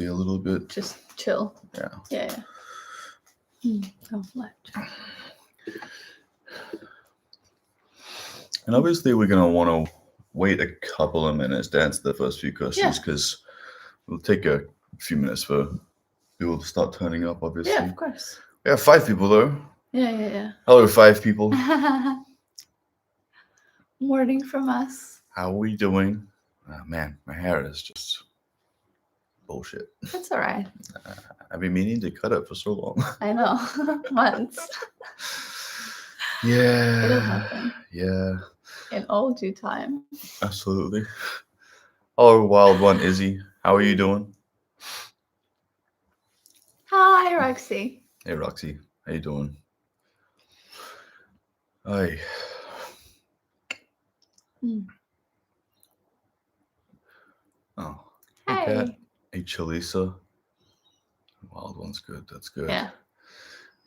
coffee a little bit. Just chill. Yeah. Yeah. Oh, left. And obviously we're going to want to wait a couple of minutes to answer the first few questions because it'll take a few minutes for people to start turning up, obviously. Yeah, of course. We have 5 people, though. Yeah. Hello, 5 people. Morning from us. How are we doing? Man, my hair is just bullshit. That's all right. I've been meaning to cut it for so long. I know. Months. Yeah. It'll happen. Yeah. In all due time. Absolutely. Hello, Wild One Izzy. How are you doing? Hi, Roxy. Hey, Roxy. How you doing? Hi. Oh. Hey. Cat. Hey, Chalisa. Wild One's good. That's good.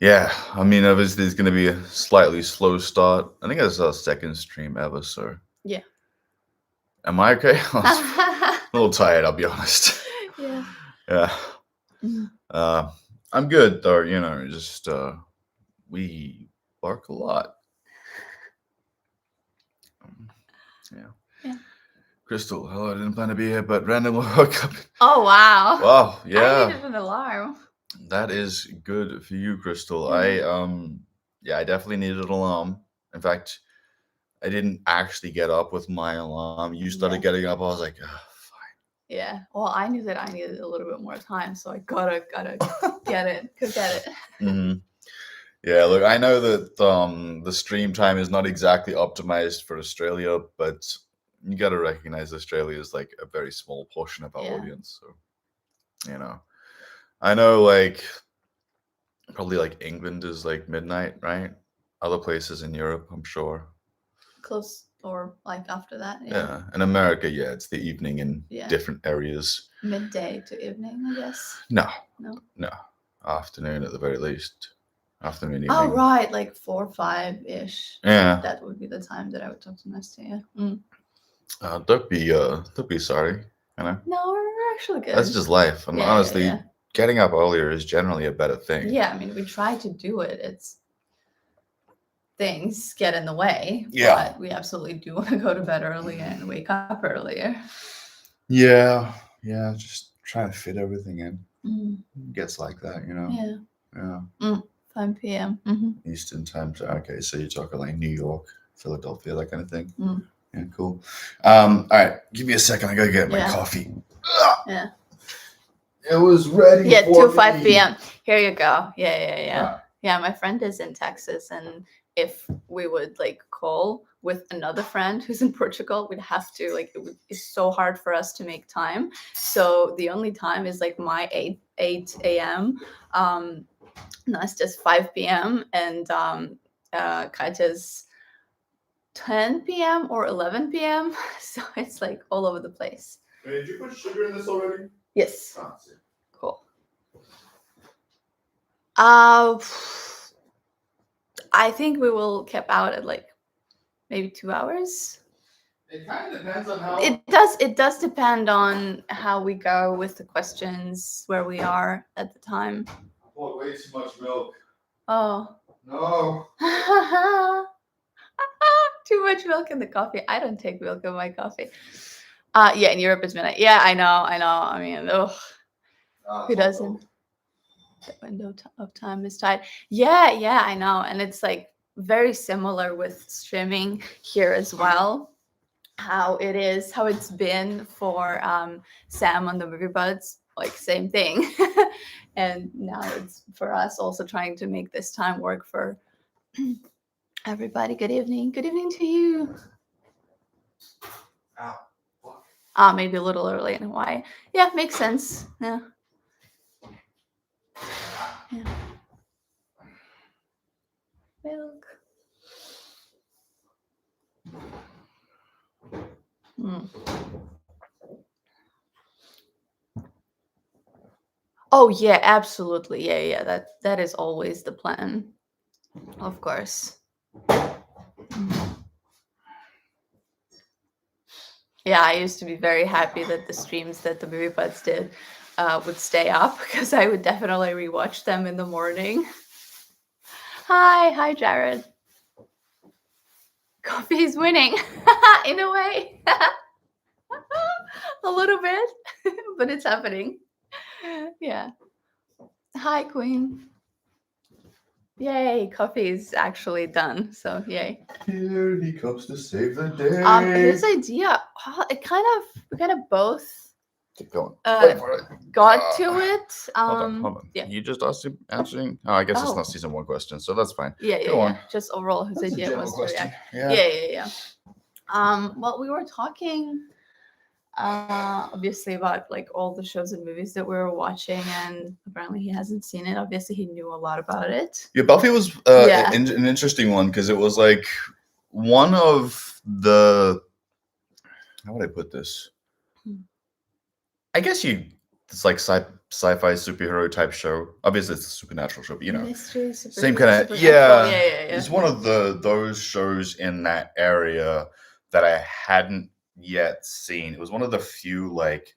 Yeah. I mean, obviously, it's going to be a slightly slow start. I think it's our second stream ever, so. Yeah. Am I okay? I'm a little tired, I'll be honest. Yeah. Yeah. I'm good, though, you know, just, we bark a lot. Yeah. Crystal, hello, I didn't plan to be here, but randomly woke up. Oh, wow. Wow, yeah. I needed an alarm. That is good for you, Crystal. Yeah. I definitely needed an alarm. In fact, I didn't actually get up with my alarm. You started getting up. I was like, oh, fine. Yeah. Well, I knew that I needed a little bit more time, so I gotta get it. Go get it. Mm-hmm. Yeah. Look, I know that the stream time is not exactly optimized for Australia, but you got to recognize Australia is like a very small portion of our audience. So, you know, I know like probably like England is like midnight, right? Other places in Europe, I'm sure. Close or like after that. Yeah. In America, it's the evening in different areas. Midday to evening, I guess. No. Afternoon at the very least. Afternoon, evening. Oh, right. Like 4 or 5-ish. Yeah. That would be the time that I would talk to Nasty. Don't be sorry. You know? No, we're actually good. That's just life. And honestly, getting up earlier is generally a better thing. Yeah, I mean, we try to do it. It's things get in the way. Yeah. But we absolutely do want to go to bed earlier and wake up earlier. Yeah. Just trying to fit everything in. It gets like that, you know? Yeah. 5 p.m. Eastern time. Okay, so you're talking like New York, Philadelphia, that kind of thing. Yeah, cool. All right, give me a second. I gotta get my coffee. Yeah. It was ready. Yeah, for 5 me. p.m. Here you go. Yeah. Yeah, my friend is in Texas, and if we would like call with another friend who's in Portugal, we'd have to like it's so hard for us to make time. So the only time is like my 8 a.m. Nasta's 5 p.m. and Katya's 10 p.m. or 11 p.m. So it's like all over the place. Wait, did you put sugar in this already? Yes. Oh, cool. I think we will cap out at like maybe 2 hours. It kind of depends on how. It does depend on how we go with the questions, where we are at the time. I poured way too much milk. Oh. No. Too much milk in the coffee. I don't take milk in my coffee. In Europe it's midnight. Yeah, I know. I mean, who doesn't? The window of time is tight. Yeah, I know. And it's like very similar with streaming here as well. How it's been for Sam on the Movie Buds, like same thing. And now it's for us also trying to make this time work for everybody. Good evening to you. Maybe a little early in Hawaii. Yeah, makes sense. Yeah. Milk. Oh yeah, absolutely. Yeah. That is always the plan. Of course. Yeah, I used to be very happy that the streams that the Movie Buds did would stay up because I would definitely rewatch them in the morning. Hi, Jared. Coffee's winning in a way. A little bit, but it's happening. Yeah. Hi, Queen. Yay, coffee is actually done. So yay. Here he comes to save the day. His idea, we kind of both Keep going. Wait for it. got to it. Hold on. Yeah. You just answering? Oh, I guess it's not season 1 question, so that's fine. Yeah. Just overall, his idea was to react. Yeah. Well, we were talking obviously about like all the shows and movies that we were watching, and apparently he hasn't seen it. Obviously he knew a lot about it. Yeah, Buffy was an interesting one because it was like one of the, how would I put this? I guess it's like sci-fi superhero type show. Obviously it's a supernatural show, but mystery, same kind of yeah. It's one of those shows in that area that I hadn't yet seen. It was one of the few like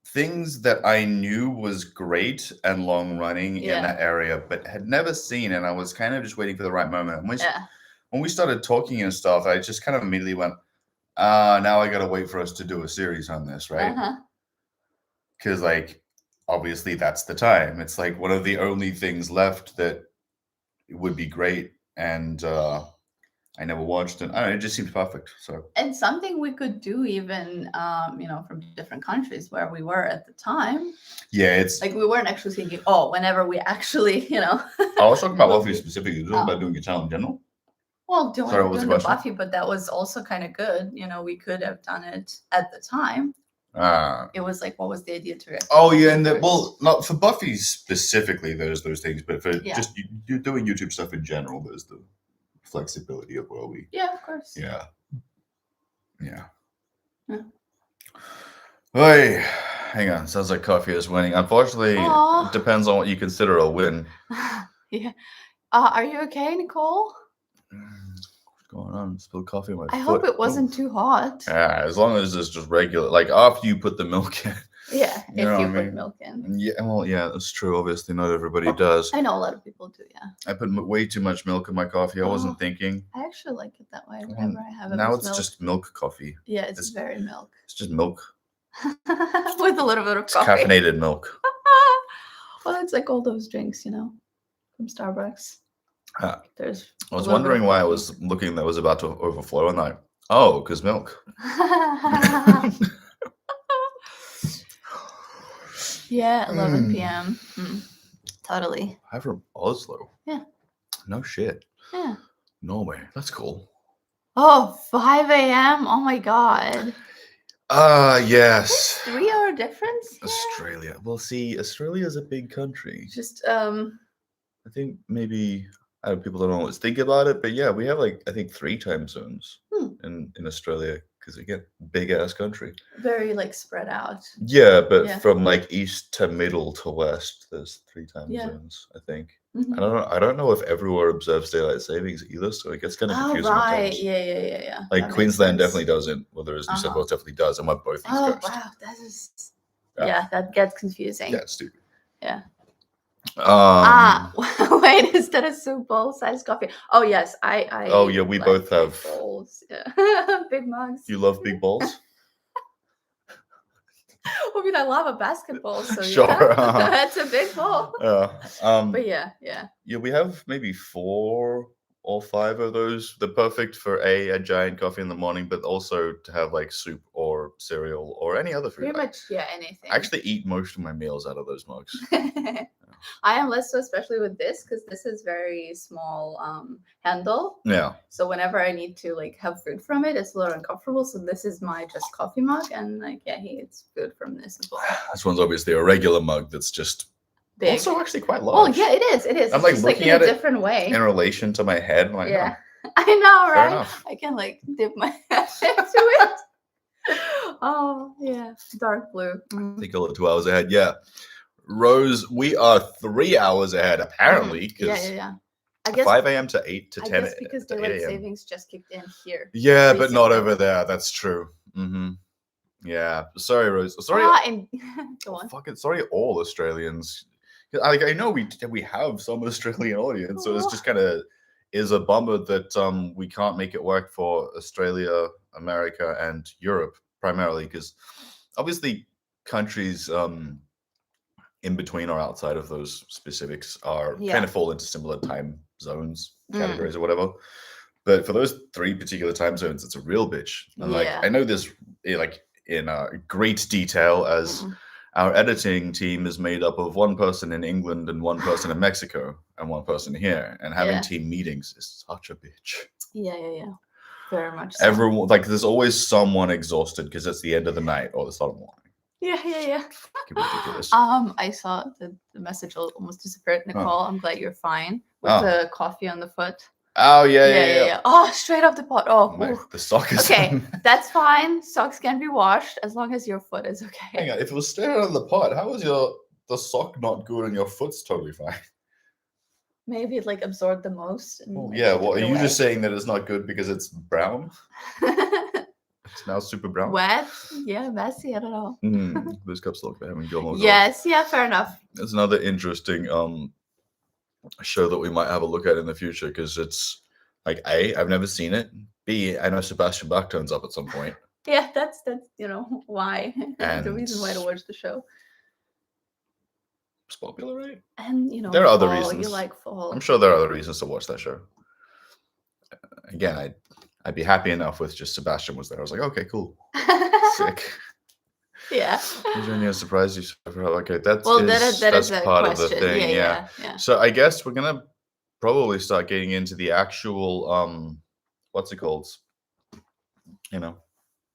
things that I knew was great and long running in that area, but had never seen, and I was kind of just waiting for the right moment. When we started talking and stuff, I just kind of immediately went, now I gotta wait for us to do a series on this, right? Because like obviously that's the time. It's like one of the only things left that would be great, and I never watched it. I don't know, it just seems perfect. So, and something we could do even, from different countries where we were at the time. Yeah, it's like we weren't actually thinking, whenever we actually, I was talking about Buffy specifically. You talking about doing a channel in general? Well, doing the Buffy, but that was also kind of good. We could have done it at the time. It was like, what was the idea to it? Oh yeah, and not for Buffy specifically. There's those things, but for just you doing YouTube stuff in general, there's the flexibility of where we. Yeah, of course. Yeah. Hey, hang on. Sounds like coffee is winning. Unfortunately, it depends on what you consider a win. Yeah. Are you okay, Nicole? What's going on? Spilled coffee on my foot. I hope it wasn't too hot. Yeah, as long as it's just regular. Like after you put the milk in. Yeah, if you put milk in. Yeah, well, yeah, that's true. Obviously, not everybody does. I know a lot of people do, yeah. I put way too much milk in my coffee. I wasn't thinking. I actually like it that way whenever I have it. Now it's just milk coffee. Yeah, it's very milk. It's just milk. With a little bit of coffee. Caffeinated milk. Well, it's like all those drinks, from Starbucks. I was wondering why I was looking that was about to overflow, and because milk. Yeah, 11 p.m. Totally. I'm from Oslo. Yeah. No shit. Yeah. Norway. That's cool. 5 a.m. Oh my god. Yes. 3-hour difference? Australia. Well, see, Australia is a big country. Just I think maybe people don't always think about it, but yeah, we have I think 3 time zones in Australia. Because again, big ass country. Very spread out. Yeah, but from east to middle to west, there's 3 time zones, I think. Mm-hmm. I don't know if everywhere observes daylight savings either, so it gets kind of confusing. Oh, right. Yeah. Like Queensland definitely doesn't, whereas New South Wales definitely does, and we're both East Coast. Oh, wow. That is... Yeah, that gets confusing. Yeah, it's stupid. Yeah. Wait, is that a soup bowl size coffee? Oh yes, I oh yeah, we both have bowls. Yeah. Big mugs. You love big bowls? I mean, I love a basketball, so sure, that's a big bowl. But yeah. Yeah, we have maybe 4 or 5 of those. They're perfect for a giant coffee in the morning, but also to have soup or cereal or any other food. Pretty much, anything. I actually eat most of my meals out of those mugs. I am less so, especially with this, because this is very small handle. Yeah. So whenever I need to have food from it, it's a little uncomfortable. So this is my just coffee mug, and he eats food from this as well. This one's obviously a regular mug that's just big. Also actually quite large. Oh yeah, it is. It is. I'm it's looking in at a it different way in relation to my head. I'm yeah, I know, right? Enough. I can dip my head into it. Oh yeah, dark blue. I think a little 2 hours ahead. Yeah. Rose, we are 3 hours ahead apparently. Yeah. I guess 5 a.m. to 8 to 10. I guess because daylight savings just kicked in here. Yeah, but not over there. That's true. Mm-hmm. Yeah, sorry, Rose. Sorry, And go on. fucking sorry, all Australians. I know we have some Australian audience, so it's just kind of is a bummer that we can't make it work for Australia, America, and Europe primarily because obviously countries in between or outside of those specifics are kind of fall into similar time zones, categories, or whatever. But for those three particular time zones, it's a real bitch. And like I know this like in great detail as our editing team is made up of one person in England and one person in Mexico and one person here. And having team meetings is such a bitch. Yeah. Very much so. Everyone, like, there's always someone exhausted because it's the end of the night or the start of the morning. Yeah. Ridiculous. I saw the message almost disappeared. Nicole, I'm glad you're fine with the coffee on the foot. Oh, yeah. Oh, straight off the pot. Oh, the sock is okay. That's fine. Socks can be washed as long as your foot is okay. Hang on, if it was straight out of the pot, how was the sock not good and your foot's totally fine? Maybe it like absorbed the most. And well, are you just saying that it's not good because it's brown? It's now super brown. Wet? Yeah, messy. I don't know. Those cups look bad when Gilmore. Yes, fair enough. It's another interesting show that we might have a look at in the future because it's like A, I've never seen it. B, I know Sebastian Bach turns up at some point. Yeah, that's why And the reason why to watch the show. It's popular, right? And there are other reasons. You like fall. I'm sure there are other reasons to watch that show. Again, I'd be happy enough with just Sebastian was there. I was like, okay, cool, sick. Yeah. Is there any surprises? Okay, that's part of the thing. Yeah. So I guess we're gonna probably start getting into the actual what's it called?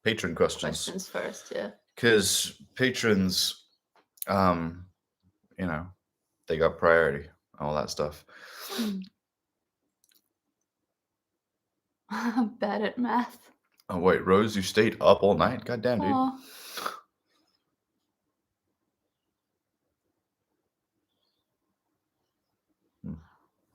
Patron questions. Questions first, yeah. Because patrons, they got priority, all that stuff. I'm bad at math. Oh wait, Rose, you stayed up all night? God damn, dude.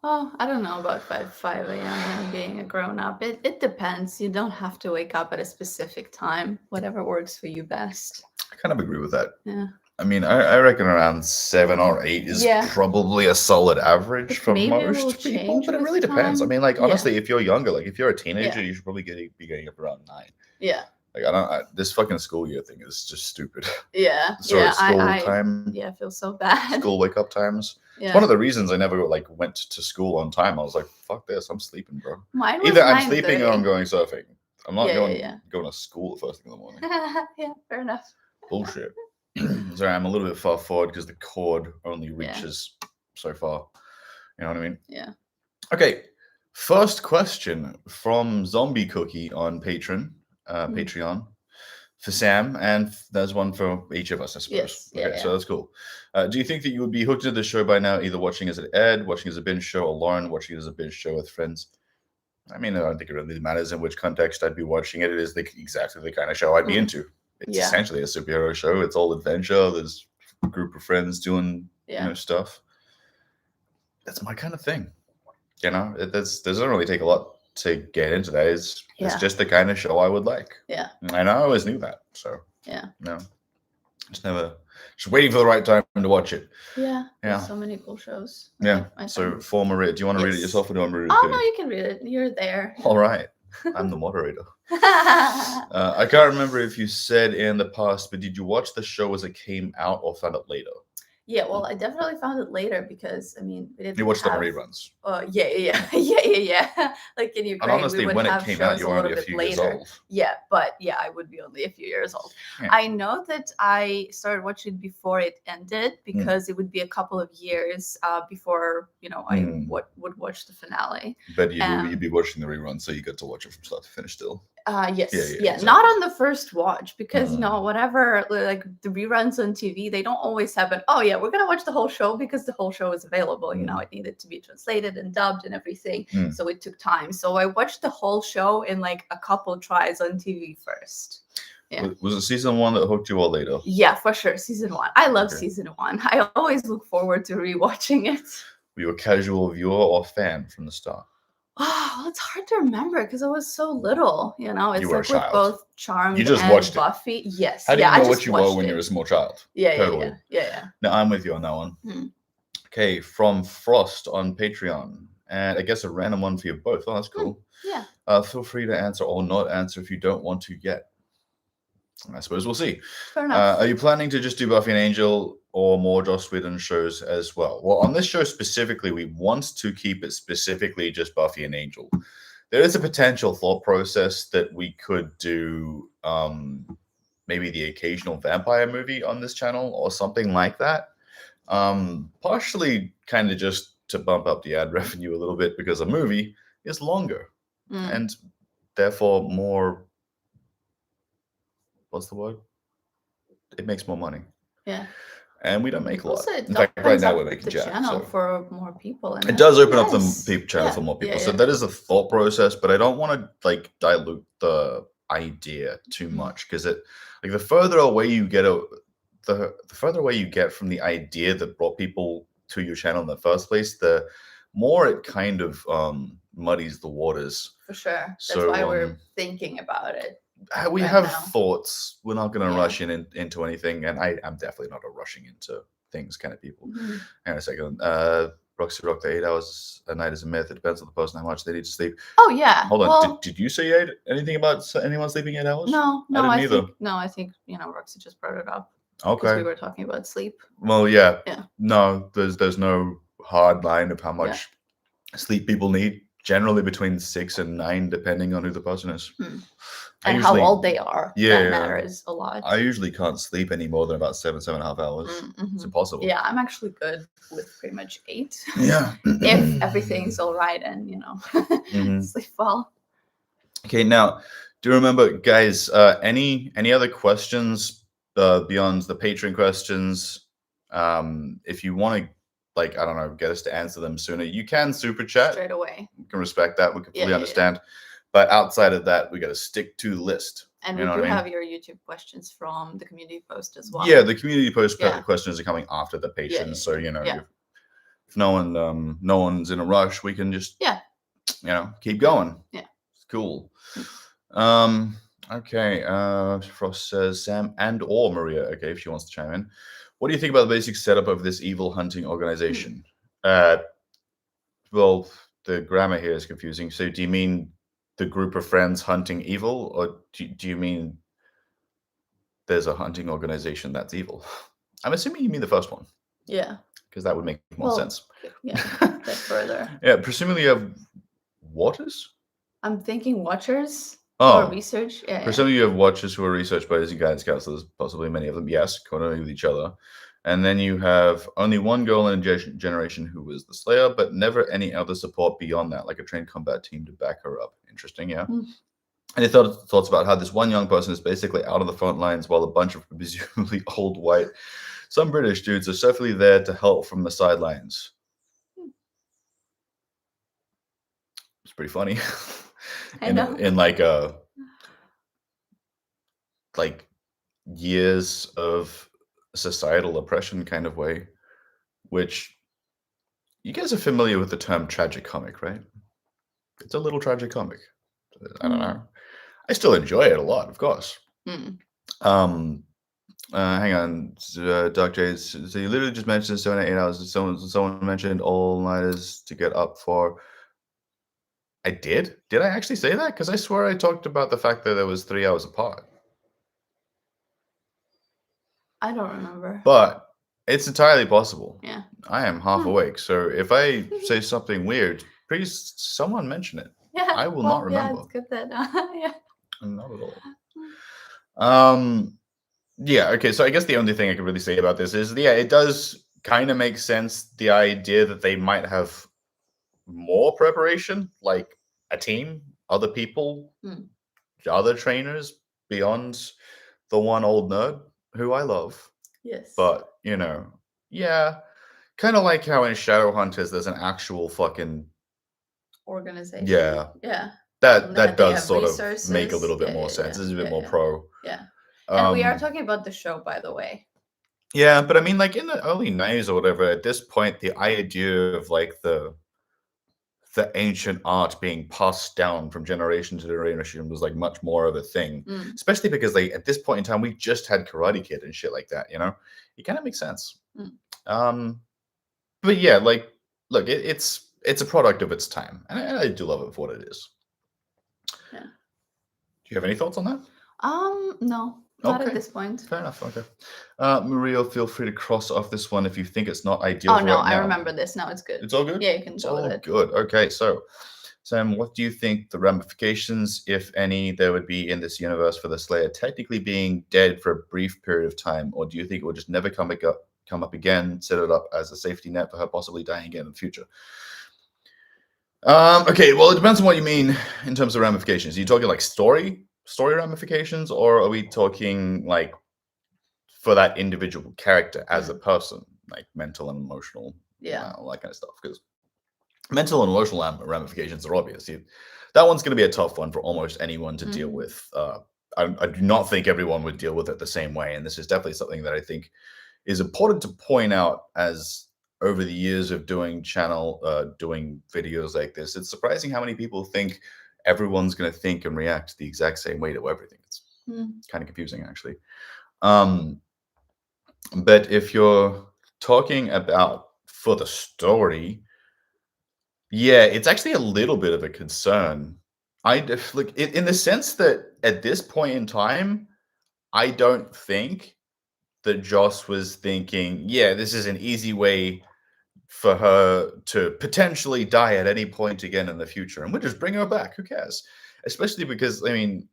Oh, I don't know about 5 a.m. and being a grown-up. It depends. You don't have to wake up at a specific time. Whatever works for you best. I kind of agree with that. Yeah. I mean, I reckon around 7 or 8 is probably a solid average for most people, but it really depends. I mean, like, honestly, if you're younger, like, if you're a teenager, you should probably be getting up around 9. Yeah. Like, this fucking school year thing is just stupid. Yeah. School time. Yeah, I feel so bad. School wake up times. Yeah. It's one of the reasons I never, like, went to school on time. I was like, fuck this, I'm sleeping, bro. Mine was either I'm sleeping or I'm going surfing. I'm not going to school first thing in the morning. Yeah, fair enough. Bullshit. Sorry, I'm a little bit far forward because the cord only reaches so far. You know what I mean? Yeah. Okay. First question from Zombie Cookie on Patreon for Sam, and there's one for each of us, I suppose. Yes. So that's cool. Do you think that you would be hooked into the show by now, either watching as it aired, watching as a binge show alone, watching it as a binge show with friends? I mean, I don't think it really matters in which context I'd be watching it. It is exactly the kind of show I'd be into. It's essentially a superhero show. It's all adventure. There's a group of friends doing stuff. That's my kind of thing. It doesn't really take a lot to get into that. It's just the kind of show I would like. Yeah. And I always knew that. So no, just waiting for the right time to watch it. Yeah. There's so many cool shows. Yeah. So former read. Do you want to read it yourself or do you want me to read it? Oh no, you can read it. You're there. All right. I'm the moderator. I can't remember if you said in the past, but did you watch the show as it came out or found it later? Yeah, well, I definitely found it later because we didn't. You watched the reruns. Yeah. Like in Ukraine, and honestly, when it came out, you were only a few years old. Yeah, but I would be only a few years old. Yeah. I know that I started watching before it ended because it would be a couple of years before I would watch the finale. But you'd be watching the reruns, so you got to watch it from start to finish still. Yes. Exactly. Not on the first watch because whatever, like the reruns on TV, they don't always happen. Oh yeah, we're gonna watch the whole show because the whole show is available. It needed to be translated and dubbed and everything, so it took time. So I watched the whole show in like a couple tries on TV first. Yeah. Was it season 1 that hooked you all later? Yeah, for sure. Season 1. I love season 1. I always look forward to rewatching it. Were you a casual viewer or fan from the start? Oh, it's hard to remember because I was so little. You know, You it's were a like with child. both You Charmed just and watched it. Buffy. Yes. How do yeah, you I know just what you were watched when you it. were a small child? Yeah, Totally. yeah. No, I'm with you on that one. Hmm. Okay, from Frost on Patreon. And I guess a random one for you both. Oh, that's cool. Yeah. Feel free to answer or not answer if you don't want to yet. I suppose we'll see. Fair enough. Are you planning to just do Buffy and Angel or more Joss Whedon shows as well? Well, on this show specifically, we want to keep it specifically just Buffy and Angel. There is a potential thought process that we could do maybe the occasional vampire movie on this channel or something like that. Partially kind of just to bump up the ad revenue a little bit because a movie is longer and therefore more, what's the word? It makes more money. Yeah. And we don't make a lot. Also, it In fact, right opens now up we're making the jack. channel So. for more people. And It does open up nice. the channel Yeah, for more people. yeah, So yeah. that is a thought process, but I don't want to like dilute the idea too much because it like the further away you get the further away you get from the idea that brought people to your channel in the first place, the more it kind of muddies the waters. For sure. That's So, why we're thinking about it. We right have now. thoughts. We're not going to Yeah. rush into anything, and I'm definitely not a rushing into things kind of people. Mhm. Hang on a second. Roxy Rock, the 8 hours a night is a myth. It depends on the person how much they need to sleep. Oh yeah. Hold on. Well, Did you say anything about anyone sleeping 8 hours? no, I didn't either. I think Roxy just brought it up because Okay. we were talking about sleep. Well, yeah. Yeah. No, there's no hard line of how much sleep people need. Generally between 6 and 9, depending on who the person is. And how old they are. Yeah, that matters a lot. I usually can't sleep any more than about 7.5 hours. It's impossible. Yeah, I'm actually good with pretty much 8. Yeah. If everything's all right and sleep well. Okay, now do you remember, guys? Any other questions beyond the Patreon questions? If you want to, like, I don't know, get us to answer them sooner, you can super chat straight away. We can respect that. We can fully understand. But outside of that, we got to stick to the list. And we do have your YouTube questions from the community post as well. Yeah, the community post questions are coming after the Patreon, so if no one's in a rush, we can just keep going. Yeah, it's cool. Okay. Frost says Sam and or Maria. Okay, if she wants to chime in. What do you think about the basic setup of this evil hunting organization? Well, the grammar here is confusing. So do you mean the group of friends hunting evil, or do you mean there's a hunting organization that's evil? I'm assuming you mean the first one. Yeah. Because that would make more sense. Yeah, that further. Yeah, presumably you have Watchers? I'm thinking Watchers or research. Yeah. Presumably you have Watchers who are research buddies and guidance counselors, possibly many of them, yes, coordinating with each other. And then you have only one girl in a generation who was the Slayer, but never any other support beyond that, like a trained combat team to back her up. Interesting, yeah. Any thoughts about how this one young person is basically out on the front lines while a bunch of presumably old white, some British dudes are certainly there to help from the sidelines? It's pretty funny. I know. In like years of societal oppression kind of way, which you guys are familiar with the term tragicomic, right? It's a little tragicomic. I don't know. I still enjoy it a lot, of course. Hang on, Doc J. So you literally just mentioned 7 to 8 hours. Someone mentioned all-nighters to get up for. I did? Did I actually say that? Because I swear I talked about the fact that it was 3 hours apart. I don't remember. But it's entirely possible. Yeah. I am half awake, so if I say something weird, please someone mention it. Yeah. I will not remember. Yeah, it's good that Not at all. Yeah, okay, so I guess the only thing I could really say about this is, it does kind of make sense, the idea that they might have more preparation, like a team, other people, other trainers beyond the one old nerd who I love. Yes. But, kind of like how in Shadowhunters there's an actual fucking organization. Yeah. Yeah. That does sort of make a little bit more sense. It's a bit more pro. Yeah. And we are talking about the show, by the way. Yeah, but I mean, like in the early 90s or whatever, at this point, the idea of like the the ancient art being passed down from generation to generation was like much more of a thing, especially because like at this point in time we just had Karate Kid and shit like that, you know. It kind of makes sense. But yeah, like, look, it's a product of its time, and I do love it for what it is. Yeah. Do you have any thoughts on that? No, not at this point. Fair enough. Okay. Maria, feel free to cross off this one if you think it's not ideal. Oh no, right now. I remember this. No, it's good. It's all good? Yeah, you can it's go all with it. Good. Okay, so Sam, what do you think the ramifications, if any, there would be in this universe for the Slayer technically being dead for a brief period of time, or do you think it would just never come up again, set it up as a safety net for her possibly dying again in the future? Okay, well, it depends on what you mean in terms of ramifications. Are you talking like story ramifications, or are we talking like for that individual character as a person, like mental and emotional, all that kind of stuff? Because mental and emotional ramifications are obvious. That one's going to be a tough one for almost anyone to deal with. I do not think everyone would deal with it the same way, and this is definitely something that I think is important to point out. As over the years of doing videos like this, it's surprising how many people think everyone's going to think and react the exact same way to everything. It's kind of confusing, actually. But if you're talking about for the story, yeah, it's actually a little bit of a concern. Like in the sense that at this point in time, I don't think that Joss was thinking, yeah, this is an easy way for her to potentially die at any point again in the future, and we'll just bring her back. Who cares? Especially because, I mean,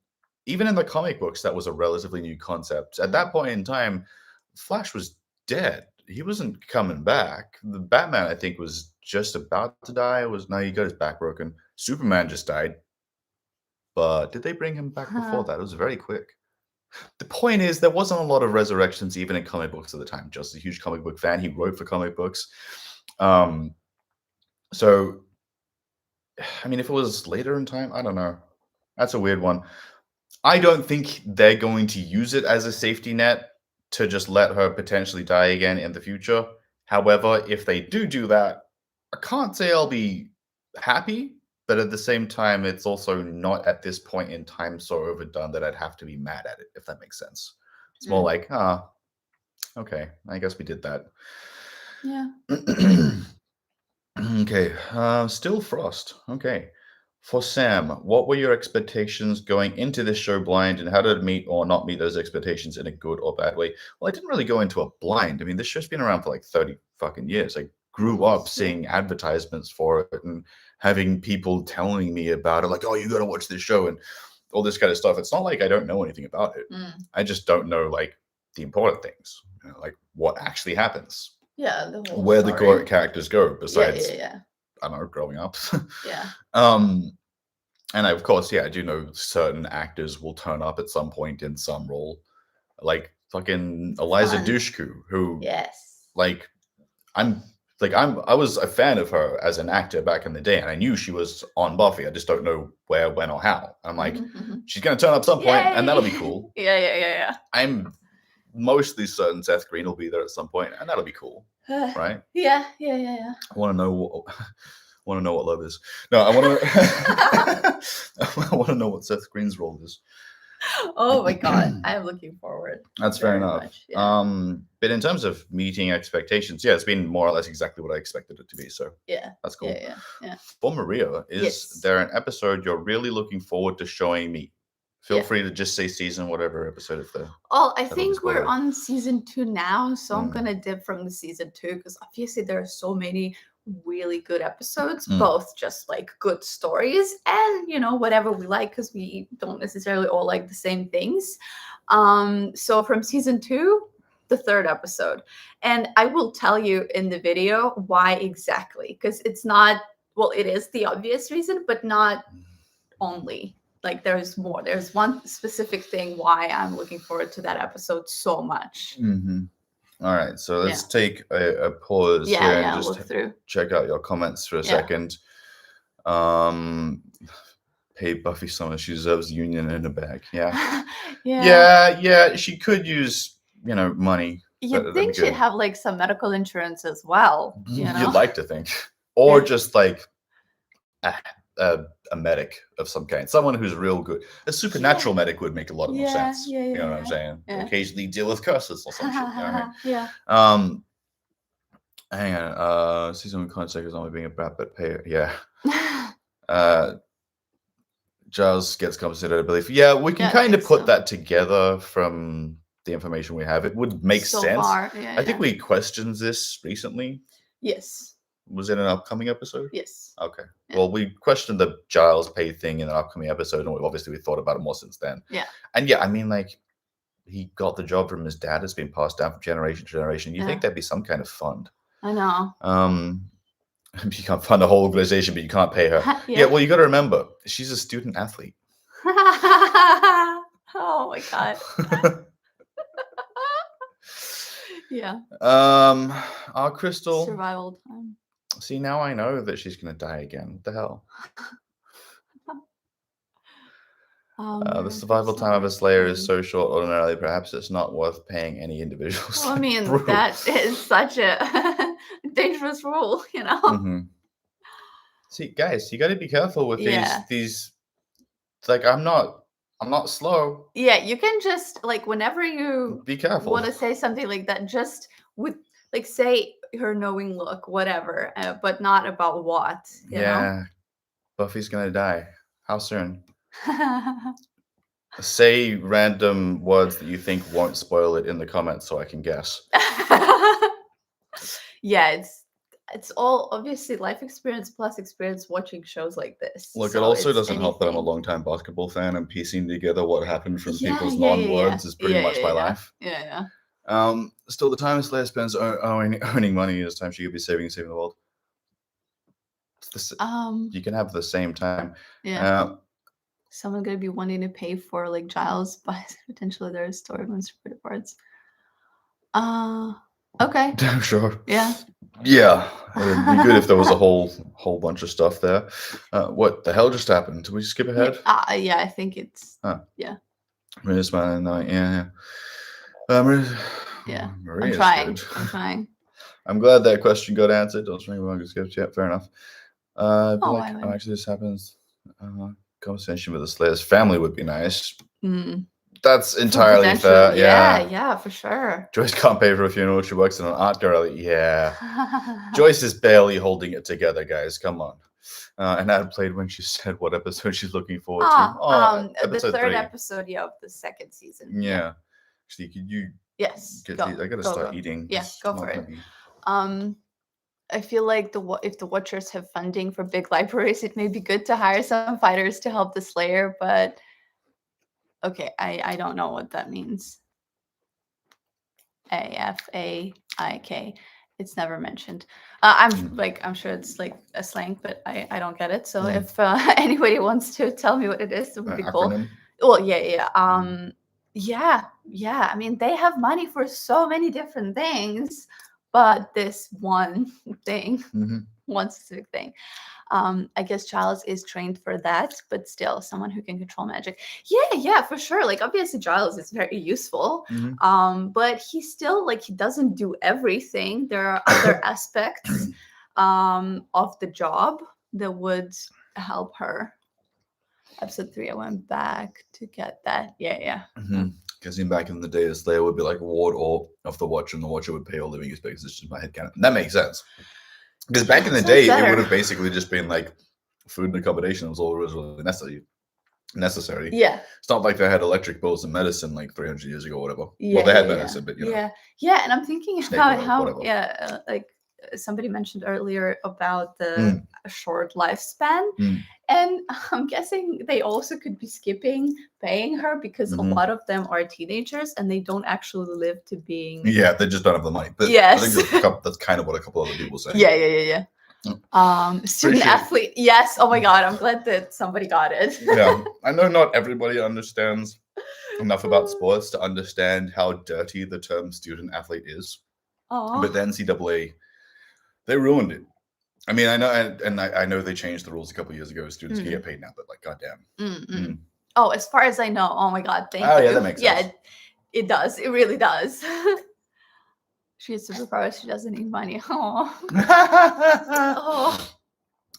even in the comic books, that was a relatively new concept. At that point in time, Flash was dead. He wasn't coming back. The Batman, I think, was just about to die. He got his back broken. Superman just died. But did they bring him back before that? It was very quick. The point is, there wasn't a lot of resurrections even in comic books at the time. Just a huge comic book fan. He wrote for comic books. So, I mean, if it was later in time, I don't know. That's a weird one. I don't think they're going to use it as a safety net to just let her potentially die again in the future. However, if they do that, I can't say I'll be happy, but at the same time, it's also not at this point in time so overdone that I'd have to be mad at it, if that makes sense. It's more like, okay, I guess we did that. Yeah. Okay, Still Frost. Okay. For Sam, what were your expectations going into this show blind, and how did it meet or not meet those expectations in a good or bad way? Well, I didn't really go into it blind. I mean, this show's been around for like 30 fucking years. I grew up seeing advertisements for it and having people telling me about it, like, oh, you gotta watch this show and all this kind of stuff. It's not like I don't know anything about it. I just don't know like the important things, like what actually happens. Yeah, where story. The characters go besides, yeah. I don't know, growing up. Yeah. And of course, I do know certain actors will turn up at some point in some role, like fucking Eliza Dushku, who, like, I was a fan of her as an actor back in the day, and I knew she was on Buffy. I just don't know where, when, or how. I'm like, she's gonna turn up some point, and that'll be cool. Yeah. I'm mostly certain Seth Green will be there at some point, and that'll be cool, right? Yeah. I want to know what love is. No, I want to. I want to know what Seth Green's role is. Oh my god, I'm looking forward. That's fair enough. But in terms of meeting expectations, it's been more or less exactly what I expected it to be. So that's cool. Yeah. For Maria, is there an episode you're really looking forward to showing me? Feel free to just say season, whatever episode if they're. Oh, I think we're on season 2 now, so I'm gonna dip from the season 2 because obviously there are so many really good episodes, both just like good stories and whatever we like, because we don't necessarily all like the same things. So from season 2, the 3rd episode, and I will tell you in the video why exactly, because it's not, well, it is the obvious reason, but not only. Like there's more. There's one specific thing why I'm looking forward to that episode so much. All right, so let's take a pause here and just look through. Check out your comments for a second. Hey, Buffy Summers, she deserves union in her bag. Yeah, she could use, money. You'd think she'd have like some medical insurance as well. You'd like to think. Or just like a medic of some kind, someone who's real good. A supernatural medic would make a lot more sense. Yeah. You know what I'm saying? Yeah. Occasionally deal with curses or some shit. You know what I mean? Yeah. Hang on. Season 1 contact is only being a brat, but pay. Yeah. Giles gets compensated, I believe. Yeah, we can kind of put that together from the information we have. It would make sense. Far. I think we questioned this recently. Yes. Was it an upcoming episode? Yes. Okay. Yeah. Well, we questioned the Giles pay thing in an upcoming episode, and we thought about it more since then. Yeah. And yeah, I mean, like, he got the job from his dad. It's been passed down from generation to generation. You think there'd be some kind of fund. I know. You can't fund a whole organization, but you can't pay her. Yeah, well, you got to remember, she's a student athlete. Oh my god. Yeah. Our Crystal. Survival time. See, now I know that she's going to die again. What the hell? The survival time of a Slayer is so short ordinarily, perhaps it's not worth paying any individuals. Well, I mean, that is such a dangerous rule, you know? Mm-hmm. See, guys, you got to be careful with these. Like, I'm not slow. Yeah, you can just, like, whenever you be careful, want to say something like that, just with, like, say her knowing look, whatever, but not about what. You know? Buffy's going to die. How soon? Say random words that you think won't spoil it in the comments so I can guess. Yeah, it's all obviously life experience plus experience watching shows like this. Look, it also doesn't help that I'm a long-time basketball fan, and piecing together what happened from people's non-words is pretty much my life. Yeah. Still, the time Slayer spends earning money is time she could be saving the world. You can have the same time. Yeah. Someone gonna be wanting to pay for, like, Giles buys potentially their story ones for the parts. Okay. Sure. Yeah. Yeah. It'd be good if there was a whole bunch of stuff there. What the hell just happened? Did we skip ahead? Yeah, I think it's yeah. Maria's smiling now. Yeah. Yeah. Maria's I'm trying. I'm glad that question got answered. Don't ring wrong skipped. Yeah, fair enough. Actually this happens. Conversation with the Slayer's family would be nice. That's entirely fair. Yeah, for sure. Joyce can't pay for a funeral. She works in an art gallery. Yeah. Joyce is barely holding it together, guys. Come on. And Ad played when she said what episode she's looking forward to. The third episode, of the second season. Yeah. Actually, could you? Yes. I gotta start eating. Yeah, go for it. I feel like if the Watchers have funding for big libraries, it may be good to hire some fighters to help the Slayer, but okay, I don't know what that means. AFAIK. It's never mentioned. I'm sure it's like a slang, but I don't get it. So if anybody wants to tell me what it is, it would be cool. Well, yeah. I mean, they have money for so many different things. But this one thing, one specific thing, I guess Giles is trained for that, but still someone who can control magic. Yeah, for sure. Like, obviously Giles is very useful, but he still, like, he doesn't do everything. There are other aspects of the job that would help her. Episode 3, I went back to get that. Yeah. Because back in the day, the Slayer would be like ward all of the Watcher, and the Watcher would pay all living expenses. It's just my headcanon. That makes sense. Because back in the day, it would have basically just been like food and accommodation. That was all that was really necessary. Yeah. It's not like they had electric bills and medicine like 300 years ago or whatever. Well, they had medicine, but you know. Yeah, and I'm thinking about how like somebody mentioned earlier about the short lifespan. And I'm guessing they also could be skipping paying her because a lot of them are teenagers and they don't actually live to being. Yeah, they just don't have the money. But I think that's kind of what a couple other people say. Yeah. Student athlete. Yes. Oh my God. I'm glad that somebody got it. Yeah. I know not everybody understands enough about sports to understand how dirty the term student athlete is. But the NCAA, they ruined it. I mean, I know, and I know they changed the rules a couple of years ago. Students can get paid now, but like, goddamn. Oh, as far as I know. Oh my God, thank you. Oh yeah, that makes sense. Yeah, it does. It really does. She has superpowers. She doesn't need money. Oh.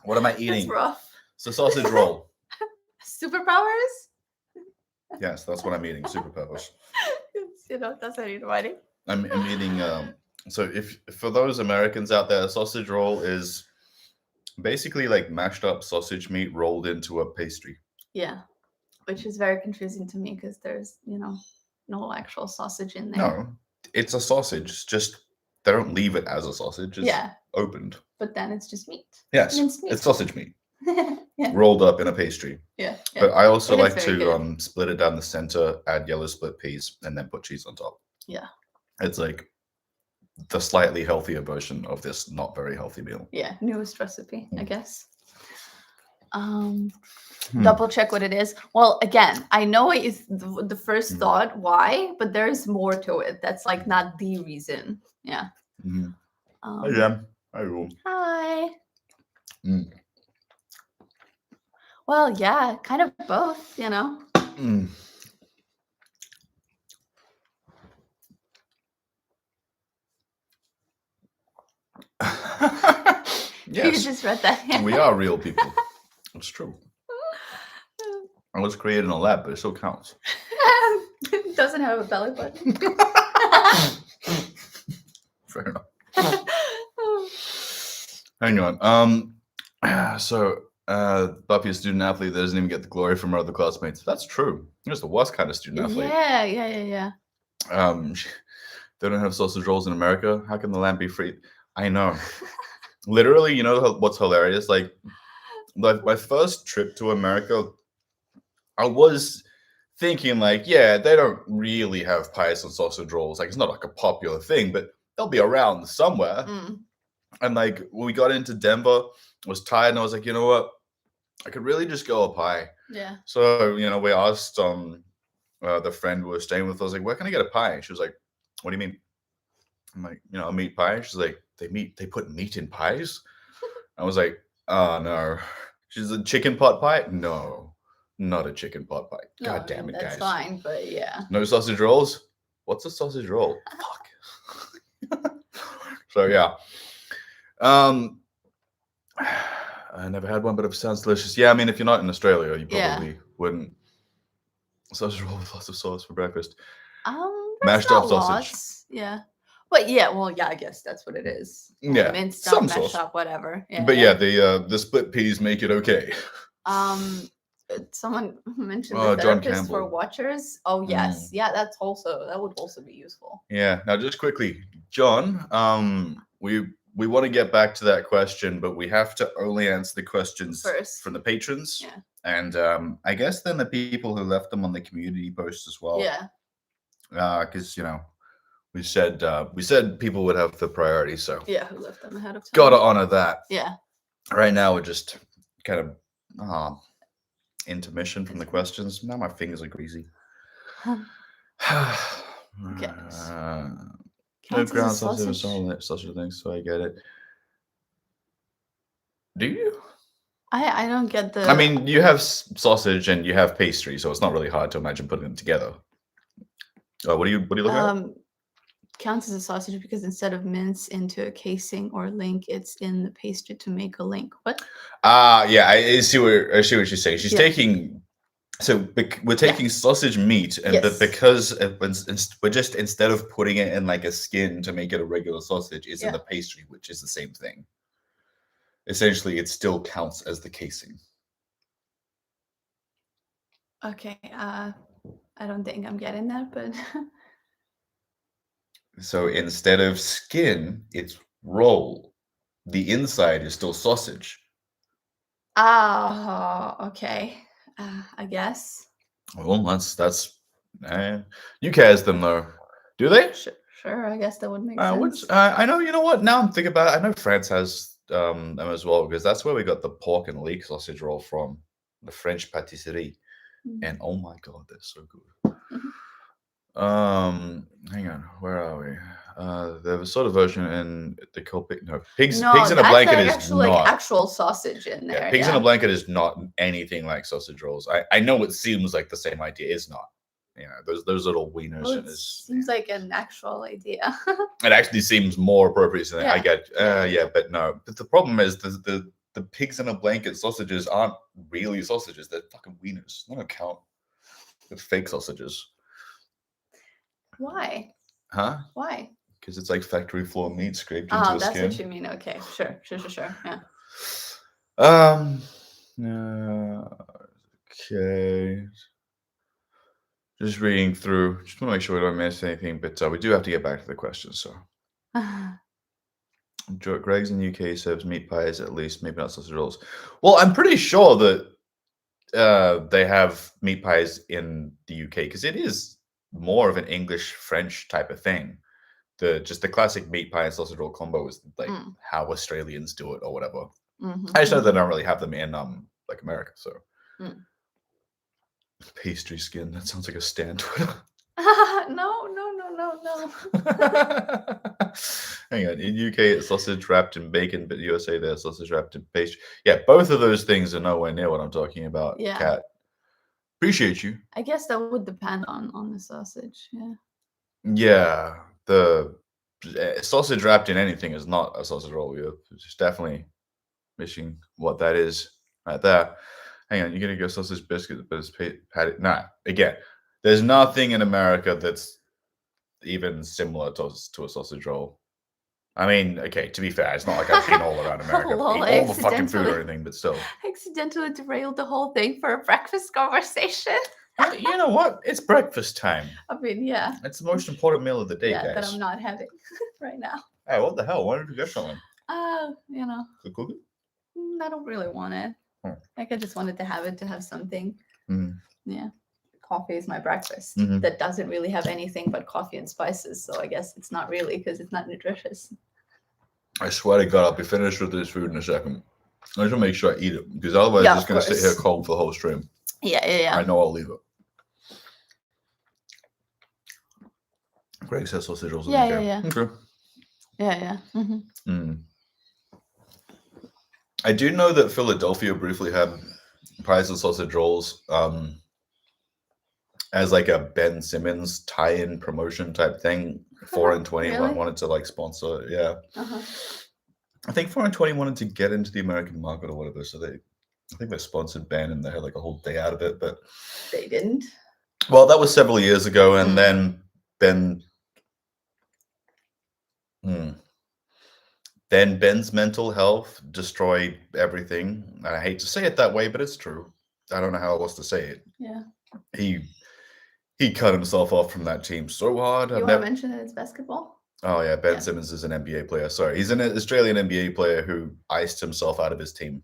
What am I eating? That's rough. It's a sausage roll. Superpowers? Yes, that's what I'm eating. Superpowers. That's what you're writing. I'm eating. So if for those Americans out there, a sausage roll is basically like mashed up sausage meat rolled into a pastry. Yeah, which is very confusing to me because there's no actual sausage in there. No, it's a sausage. Just they don't leave it as a sausage. It's opened. But then it's just meat. Yes, Minced meat. it's sausage meat Yeah. rolled up in a pastry. Yeah. But I also It is like very to good. split it down the center, add yellow split peas, and then put cheese on top. Yeah. It's like the slightly healthier version of this not very healthy meal. Yeah, newest recipe, I guess. Double check what it is. Well, again, I know it is the first thought why, but there's more to it. That's like not the reason. Yeah. Hi, Jem. Hi, Room. Hi. Well, yeah, kind of both, Yes. You just read that. We are real people. It's true. I was created in a lab, but it still counts. It doesn't have a belly button. Fair enough. Hang on. So Buffy, a student athlete that doesn't even get the glory from her other classmates. That's true. He was the worst kind of student athlete. Yeah. They don't have sausage rolls in America. How can the land be free? I know. Literally, you know what's hilarious? Like my first trip to America, I was thinking like, yeah, they don't really have pies and sausage rolls. Like it's not like a popular thing, but they'll be around somewhere. And like when we got into Denver, I was tired and I was like, you know what? I could really just go a pie. Yeah. So, we asked the friend we were staying with, I was like, where can I get a pie? She was like, what do you mean? I'm like, a meat pie. She's like, they put meat in pies? I was like, oh no. She's a chicken pot pie? No, not a chicken pot pie. No, God damn it, that's guys. fine, but yeah. No sausage rolls? What's a sausage roll? Fuck. So yeah. I never had one, but it sounds delicious. Yeah, I mean, if you're not in Australia, you probably wouldn't. Sausage roll with lots of sauce for breakfast. Mashed up sausage. Yeah. But yeah, well, yeah, I guess that's what it is. Yeah, minced some up, mashed sauce. up, whatever. Yeah, but yeah, the split peas make it okay. Someone mentioned Oh, the John therapist for Campbell. watchers. Oh yes, yeah, that would also be useful. Yeah. Now, just quickly, John, we want to get back to that question, but we have to only answer the questions first from the patrons. Yeah. And I guess then the people who left them on the community post as well. Yeah. Because we said people would have the priority, so yeah, who left them ahead of time? Gotta honor that. Yeah. Right now we're just kind of intermission from the questions. Now my fingers are greasy. No ground sausage of things, so I get it. Do you? I don't get the. I mean, you have sausage and you have pastry, so it's not really hard to imagine putting them together. What do you look at? Counts as a sausage because instead of mince into a casing or link, it's in the pastry to make a link. What? Yeah, I see what you're saying. She's taking. So we're taking sausage meat, and but because we're just, instead of putting it in like a skin to make it a regular sausage, it's in the pastry, which is the same thing. Essentially, it still counts as the casing. Okay, I don't think I'm getting that, but. So instead of skin, it's roll. The inside is still sausage. Oh, okay. I guess. Well, that's you guys them though. Do they? Sure, I guess that would make sense. I know. You know what? Now I'm thinking about it. I know France has them as well, because that's where we got the pork and leek sausage roll from, the French patisserie, and oh my god, they're so good. Hang on, where are we? There was sort of version in the pigs in a blanket is actually not like actual sausage in there. Yeah, pigs in a blanket is not anything like sausage rolls. I know it seems like the same idea. It's not. Those little wieners. Well, it seems like an actual idea. It actually seems more appropriate than I get. But no. But the problem is the the pigs in a blanket sausages aren't really sausages. They're fucking wieners. They don't count. They're fake sausages. Why? Huh? Why? Because it's like factory floor meat scraped into a That's skin. what you mean. Okay, sure. Yeah. Okay. Just reading through. Just want to make sure we don't miss anything, but we do have to get back to the questions. So, Greg's in the UK serves meat pies at least, maybe not sausage rolls. Well, I'm pretty sure that they have meat pies in the UK because it is more of an English French type of thing. Just the classic meat pie and sausage roll combo is like how Australians do it or whatever. I just know they don't really have them in like America. So pastry skin. That sounds like a Stan Twitter. No. Hang on. In UK, it's sausage wrapped in bacon, but USA, they're sausage wrapped in pastry. Yeah, both of those things are nowhere near what I'm talking about. Yeah. Kat. Appreciate you. I guess that would depend on the sausage. Yeah. Yeah, the sausage wrapped in anything is not a sausage roll. You're just definitely missing what that is right there. Hang on, you're gonna go sausage biscuit, but it's patty. Nah, again, there's nothing in America that's even similar to a sausage roll. I mean, okay, to be fair, it's not like I've been all around America, Lol, all the fucking food or anything, but still. Accidentally derailed the whole thing for a breakfast conversation. Well, you know what? It's breakfast time. I mean, yeah. It's the most important meal of the day, guys. That I'm not having right now. Hey, what the hell? Why did you get something? You know. The cookie? I don't really want it. Like I just wanted to have something. Yeah. Coffee is my breakfast. That doesn't really have anything but coffee and spices. So I guess it's not really because it's not nutritious. I swear to God, I'll be finished with this food in a second. I just want to make sure I eat it because otherwise it's just going to sit here cold for the whole stream. Yeah. I know I'll leave it. Greg says sausage rolls. Yeah. Okay. Yeah. I do know that Philadelphia briefly had pies and sausage rolls as like a Ben Simmons tie-in promotion type thing. 4 and 20 really? wanted to like sponsor it. Yeah. I think 4 and 20 wanted to get into the American market or whatever. So I think they sponsored Ben and they had like a whole day out of it, but they didn't. Well, that was several years ago, and then then Ben's mental health destroyed everything. And I hate to say it that way, but it's true. I don't know how else to say it. Yeah. He cut himself off from that team so hard. You want to mention that it's basketball? Oh yeah, Ben Simmons is an NBA player. Sorry, he's an Australian NBA player who iced himself out of his team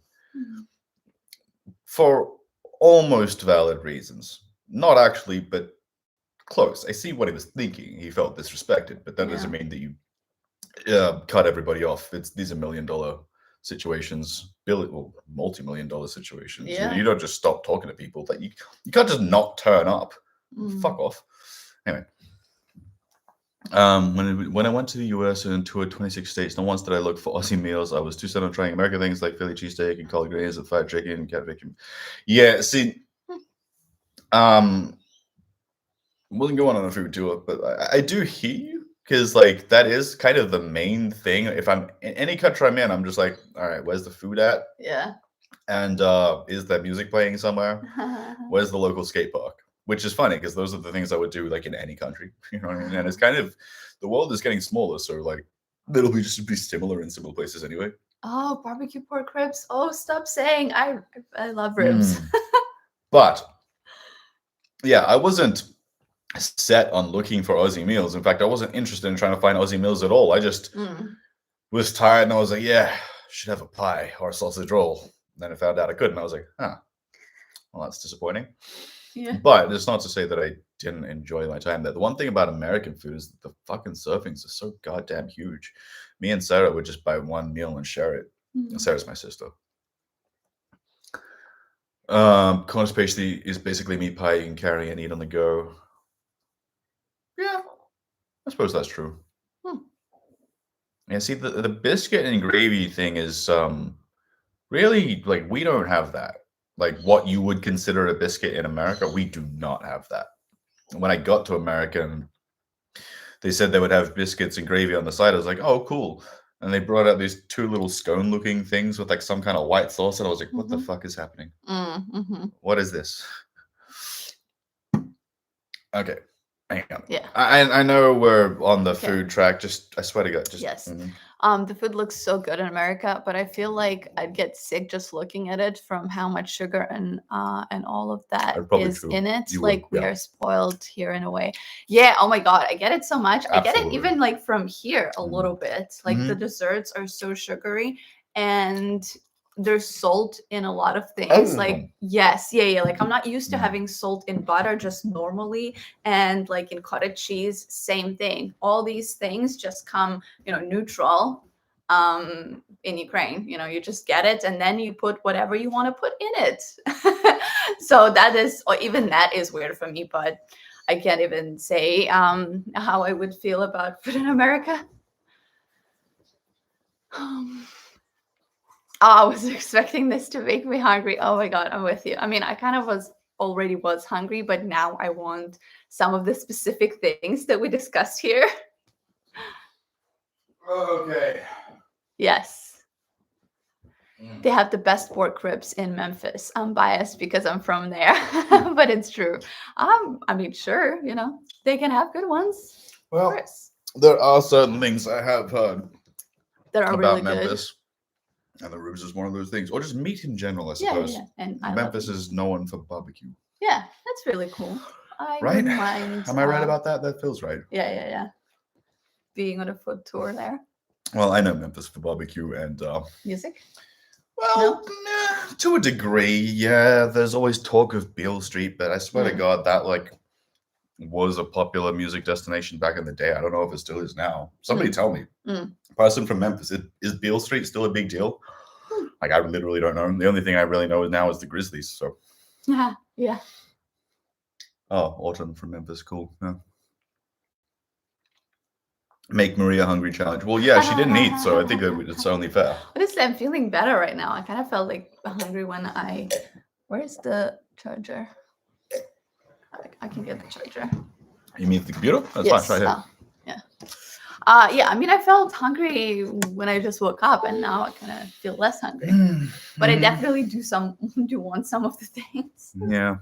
for almost valid reasons. Not actually, but close. I see what he was thinking. He felt disrespected, but that doesn't mean that you cut everybody off. These are $1 million situations, multi-million-dollar situations. Yeah. You don't just stop talking to people. Like you can't just not turn up. Fuck off. Anyway, when I went to the US and toured 26 states, not once did I look for Aussie meals. I was too set on trying American things like Philly cheesesteak and collard greens and fried chicken and cat bacon. Yeah, see, wasn't going on a food tour, but I do hear you because like that is kind of the main thing. If I'm in any country I'm in, I'm just like, all right, where's the food at? Yeah. And is there music playing somewhere? Where's the local skate park? Which is funny because those are the things I would do like in any country. You know what I mean? And it's kind of the world is getting smaller, so like it'll be just be similar in similar places anyway. Oh, barbecue pork ribs. Oh, stop saying I love ribs. But yeah, I wasn't set on looking for Aussie meals. In fact, I wasn't interested in trying to find Aussie meals at all. I just was tired and I was like, yeah, should have a pie or a sausage roll. And then I found out I couldn't. I was like, well, that's disappointing. Yeah. But it's not to say that I didn't enjoy my time there. The one thing about American food is that the fucking servings are so goddamn huge. Me and Sarah would just buy one meal and share it. Sarah's my sister. Cornish pasty is basically meat pie you can carry and eat on the go. Yeah, I suppose that's true. Yeah, see, the biscuit and gravy thing is really like we don't have that. Like what you would consider a biscuit in America, we do not have that. When I got to America, they said they would have biscuits and gravy on the side. I was like, oh, cool. and they brought out these two little scone-looking things with like some kind of white sauce, and I was like, "What the Mhm. fuck is happening? Mm-hmm. What is this?" Okay, hang on. Yeah. I know we're on the Okay. food track. Just I swear to God, just Yes. mhm. The food looks so good in America, but I feel like I'd get sick just looking at it from how much sugar and all of that I'd probably is too. in it. You would, Like we yeah, are spoiled here in a way. Yeah, oh my God, I get it so much. I get it absolutely. even like from here a Mhm. little bit. Like the desserts are so sugary and there's salt in a lot of things. Like, yes, yeah. Like I'm not used to Mhm. having salt in butter just normally. And like in cottage cheese, same thing. All these things just come, neutral in Ukraine. You just get it and then you put whatever you want to put in it. So that is, or even that is weird for me, but I can't even say how I would feel about food in America. I was expecting this to make me hungry. Oh my God, I'm with you. I mean, I kind of already was hungry, but now I want some of the specific things that we discussed here. Okay. Yes. They have the best pork ribs in Memphis. I'm biased because I'm from there, but it's true. I mean, sure, they can have good ones. Of Well, course. there are certain things I have heard That are about really good. Memphis, and the ribs is one of those things, or just meat in general, I Yeah, suppose. yeah. And I love Memphis meat. is known for barbecue, Yeah, that's really cool. I right? wouldn't mind. Am I right about that? That feels right. Yeah. Being on a food tour there. Well, I know Memphis for barbecue and Music? well, to a degree, yeah. There's always talk of Beale Street, but I swear to God, that like was a popular music destination back in the day. I don't know if it still is now. Somebody tell me. Person from Memphis, is Beale Street still a big deal? Like I literally don't know. The only thing I really know now is the Grizzlies. So yeah. oh, Autumn from Memphis, cool. Yeah. Make Maria hungry challenge. Well, yeah, she didn't eat, so I think it's only fair. Honestly, I'm feeling better right now. I kind of felt like hungry when I. Where's the charger? I can get the charger. You mean the computer? That's Yes. fine. Right here. Yeah. Yeah. I mean, I felt hungry when I just woke up, and now I kind of feel less hungry. But I definitely do want some of the things. Yeah.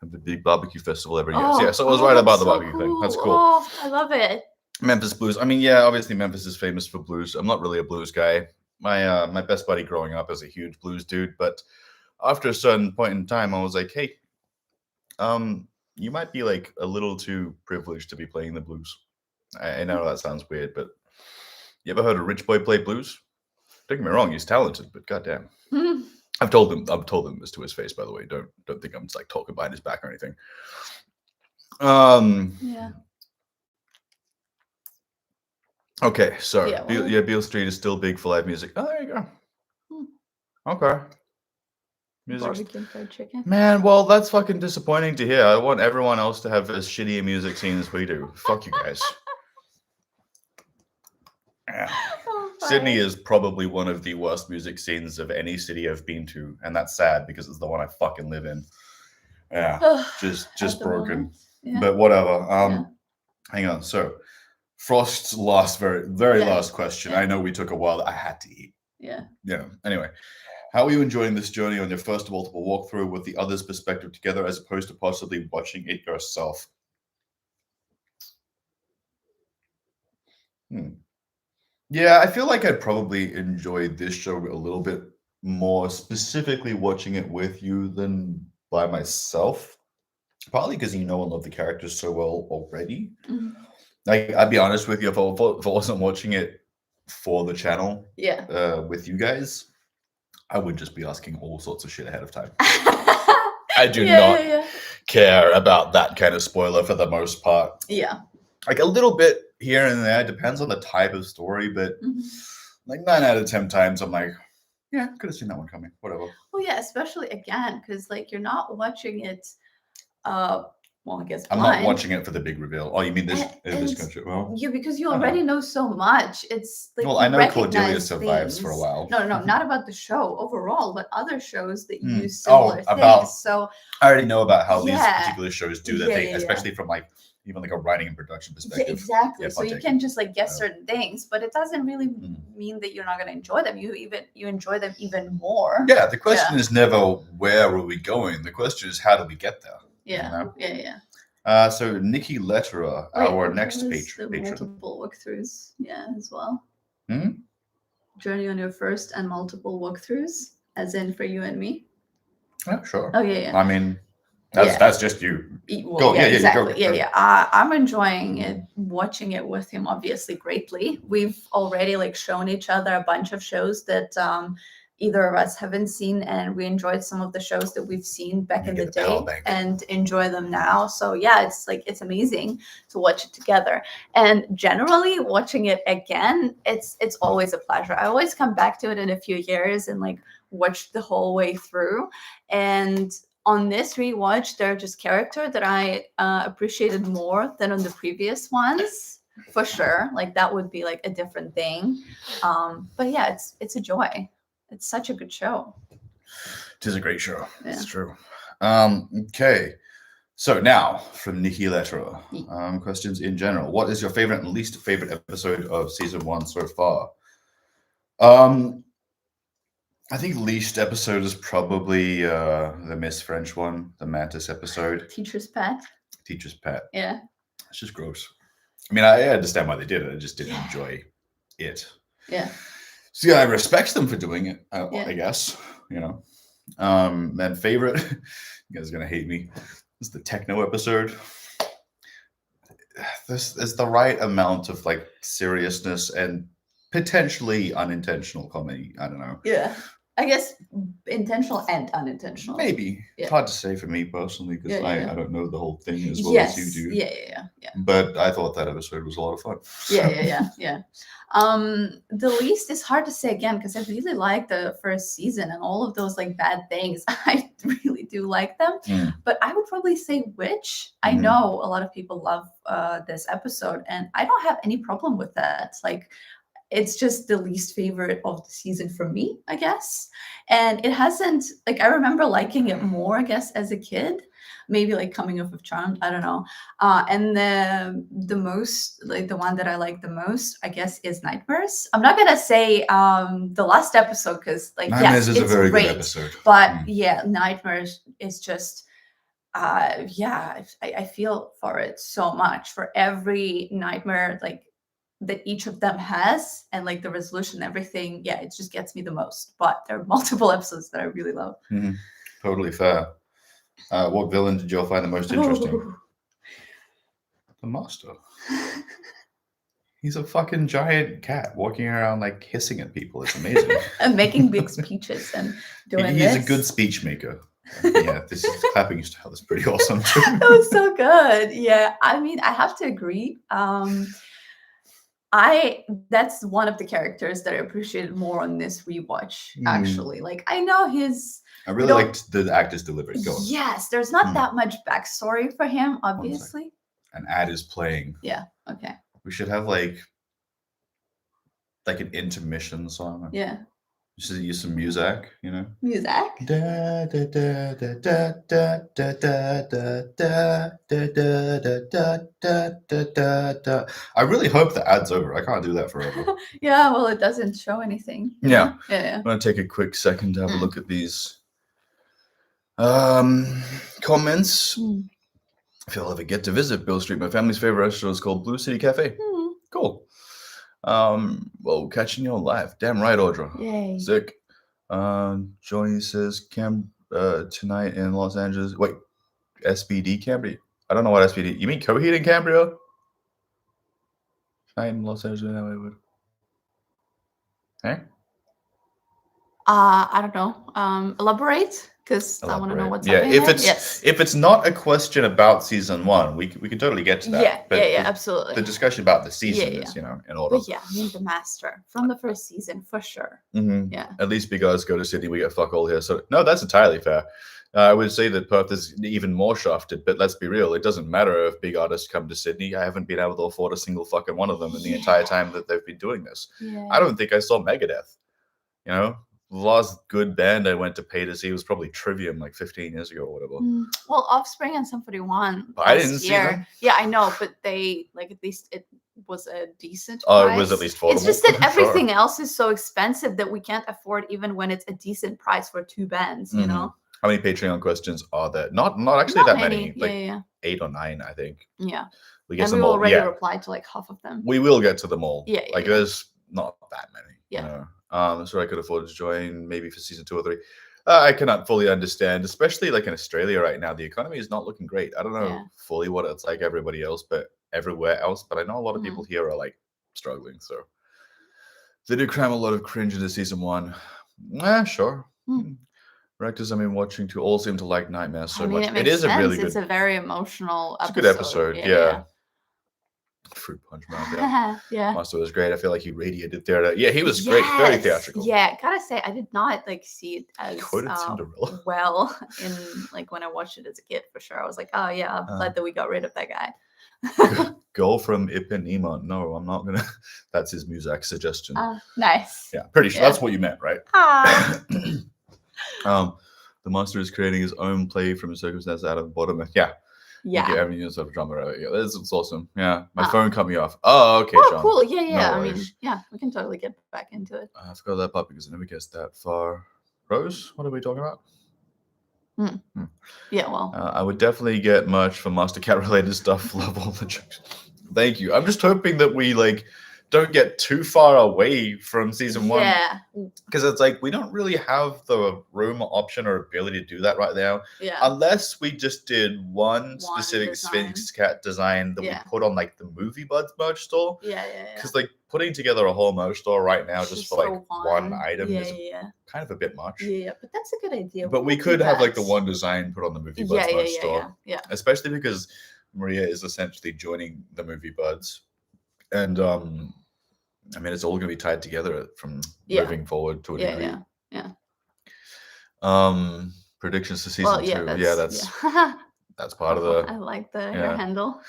Have the big barbecue festival every year. Yeah, so I was right about the barbecue thing. That's cool. Oh, I love it. Memphis blues. I mean, yeah, obviously Memphis is famous for blues. I'm not really a blues guy. My best buddy growing up is a huge blues dude, but after a certain point in time, I was like, hey, you might be like a little too privileged to be playing the blues. I know that sounds weird, but you ever heard a rich boy play blues? Don't get me wrong, he's talented, but goddamn. I've told him this to his face, by the way. Don't think I'm just like talking behind his back or anything. Yeah. Okay, so Yeah, Beale Street is still big for live music. Oh, there you go. Okay. Music. Barbecue and fried chicken. Man, well, that's fucking disappointing to hear. I want everyone else to have as shitty a music scene as we do. Fuck you guys. Yeah. Sydney is probably one of the worst music scenes of any city I've been to, and that's sad because it's the one I fucking live in. Yeah, just broken. Yeah. But whatever. Hang on. So, Frost's very last question. I know we took a while. I had to eat. Yeah. Anyway, how are you enjoying this journey on your first multiple walkthrough with the other's perspective together, as opposed to possibly watching it yourself? Yeah, I feel like I'd probably enjoy this show a little bit more, specifically watching it with you than by myself. Partly because you know and love the characters so well already. Like, I'd be honest with you, if I wasn't watching it for the channel, with you guys, I would just be asking all sorts of shit ahead of time. I do not care about that kind of spoiler for the most part. Yeah. Like a little bit here and there, depends on the type of story, but like 9 out of 10 times I'm like, yeah, could have seen that one coming. Whatever. Well, yeah, especially again, because like you're not watching it well, I guess blind. I'm not watching it for the big reveal. Oh, you mean this country? Well, yeah, because you already know so much. It's like, well, I know Cordelia survives for a while. No, not about the show overall, but other shows that use similar things. So I already know about how these particular shows do their thing, especially from like even like a writing and production Yeah, perspective. exactly. Yeah, So point you taken. can just like get Yeah. certain things, but it doesn't really mean that you're not going to enjoy them. You enjoy them even more. Yeah, the question is never where are we going. The question is how do we get there? Yeah, You know? yeah. So Nikki Letterer, Wait, our what next was the patron. multiple walkthroughs? Yeah, as well. Hmm? Journey on your first and multiple walkthroughs, as in for you and me. Yeah, sure. Oh yeah. I mean, that's just you. Well, Go. yeah, Yeah, exactly. go. Yeah. I'm enjoying it, watching it with him, obviously greatly. We've already like shown each other a bunch of shows that either of us haven't seen, and we enjoyed some of the shows that we've seen back in the day and enjoy them now. So yeah, it's amazing to watch it together. And generally watching it again, it's always a pleasure. I always come back to it in a few years and like watch the whole way through. And on this rewatch, there are just characters that I appreciated more than on the previous ones, for sure. Like that would be like a different thing. But yeah, it's a joy. It's such a good show. It is a great show. Yeah. It's true. Okay. So now from Nikki Letterer, questions in general. What is your favorite and least favorite episode of season 1 so far? I think least episode is probably the Miss French one, the Mantis episode. Teacher's Pet. Yeah. It's just gross. I mean, I understand why they did it. I just didn't enjoy it. Yeah. So yeah, I respect them for doing it, I guess, you know. And favorite, you guys are going to hate me, is the techno episode. This is the right amount of like seriousness and potentially unintentional comedy. I don't know. Yeah. I guess intentional and unintentional. Maybe. Yeah. It's hard to say for me personally because I don't know the whole thing as well as you do. Yeah. But I thought that episode was a lot of fun. Yeah. The least is hard to say again because I really like the first season and all of those like bad things. I really do like them. But I would probably say Witch. I know a lot of people love this episode and I don't have any problem with that. Like it's just the least favorite of the season for me, I guess. And it hasn't, like, I remember liking it more, I guess, as a kid, maybe like coming off of Charmed, I don't know. And the most, like the one that I like the most, I guess, is Nightmares. I'm not going to say the last episode because like, Nightmares yes, is it's a very great, good episode. But yeah, Nightmares is just, I feel for it so much. For every nightmare, like, that each of them has and like the resolution, everything, it just gets me the most. But there are multiple episodes that I really love. Totally fair. What villain did you all find the most interesting? The Master. He's a fucking giant cat walking around like hissing at people. It's amazing. And making big speeches and doing He's a good speech maker. Yeah, this clapping style is pretty awesome too. That was so good. Yeah, I mean, I have to agree. That's one of the characters that I appreciated more on this rewatch, actually. Like, I know I really liked the actor's delivery. Go on. Yes, there's not that much backstory for him, obviously. An ad is playing. Yeah, okay. We should have like an intermission song. Yeah. Just use some music, you know? Music? Da, da, da, da, da, da, da, da, da, da, da, da, da, da. I really hope the ad's over. I can't do that forever. Yeah, well, it doesn't show anything. Yeah. I'm going to take a quick second to have a look at these comments. If you'll ever get to visit Bill Street, my family's favorite restaurant is called Blue City Cafe. Cool. Well, catching you on live. Damn right, Audra. Yay. Sick. Johnny says tonight in Los Angeles. Wait, SBD Cambria? I don't know what SBD. You mean Coheed and Cambria? Tonight in Los Angeles, that way would. Hey? I don't know. Elaborate, because I want to know what's happening. If it's not a question about season 1, we can totally get to that. Yeah, absolutely. The discussion about the season is, in order. But yeah, I mean the Master from the first season for sure. Yeah. At least big guys go to Sydney, we get fuck all here. So no, that's entirely fair. I would say that Perth is even more shafted, but let's be real. It doesn't matter if big artists come to Sydney. I haven't been able to afford a single fucking one of them in the entire time that they've been doing this. Yeah. I don't think I saw Megadeth. You know, last good band I went to pay to see was probably Trivium like 15 years ago or whatever. Well, Offspring and Sum 41 But I last didn't see year. them. Yeah, I know, but they like at least it was a decent Oh, price. it was at least affordable. It's just that Sure. everything else is so expensive that we can't afford even when it's a decent price for two bands, you know? How many Patreon questions are there? Not actually Not that many. many. Like Yeah. 8 or 9, I think. Yeah. We get And them we all. already Yeah, replied to like half of them. we will get to them all. Yeah, Like yeah. there's not that many. Yeah. You know? So I could afford to join maybe for season 2 or 3. I cannot fully understand, especially like in Australia right now. The economy is not looking great. I don't know Yeah. fully what it's like everybody else, but everywhere else. But I know a lot of people here are like struggling. So they do cram a lot of cringe into season 1. Sure. Directors I've been watching to all seem to like Nightmare so I mean, much. it makes is sense. a really It's good. a very emotional It's a episode. good episode. Yeah. Fruit Punch Man. Yeah. Yeah. Master was great. I feel like he radiated there. Yeah, he was great. Very theatrical. Yeah, gotta say, I did not like see it as Cinderella. well in like when I watched it as a kid for sure. I was like, oh yeah, I'm glad that we got rid of that guy. Girl from Ipanema. No, I'm not gonna. That's his music suggestion. Nice. Yeah, pretty sure that's what you meant, right? The monster is creating his own play from circumstance out of the bottom. Yeah. Yeah. You get every sort of drama out of it. Yeah, it's awesome. Yeah. My phone cut me off. Oh, okay, John. Cool. Yeah. No I mean, yeah, we can totally get back into it. I forgot that part because I never guessed that far. Rose, what are we talking about? Yeah, well. I would definitely get merch for Master Cat related stuff. Love all the jokes. Thank you. I'm just hoping that we like don't get too far away from season 1. Yeah. Because it's like we don't really have the room, option, or ability to do that right now. Yeah. Unless we just did one specific Sphinx Cat design that we put on like the Movie Buds merch store. Yeah. Because like putting together a whole merch store right now just for like one item is kind of a bit much. Yeah, but that's a good idea. But we could have like the one design put on the Movie Buds merch store. Yeah. Especially because Maria is essentially joining the Movie Buds. And I mean, it's all going to be tied together from moving forward to a degree. Yeah. Predictions for season 2. That's part of the. I like your handle.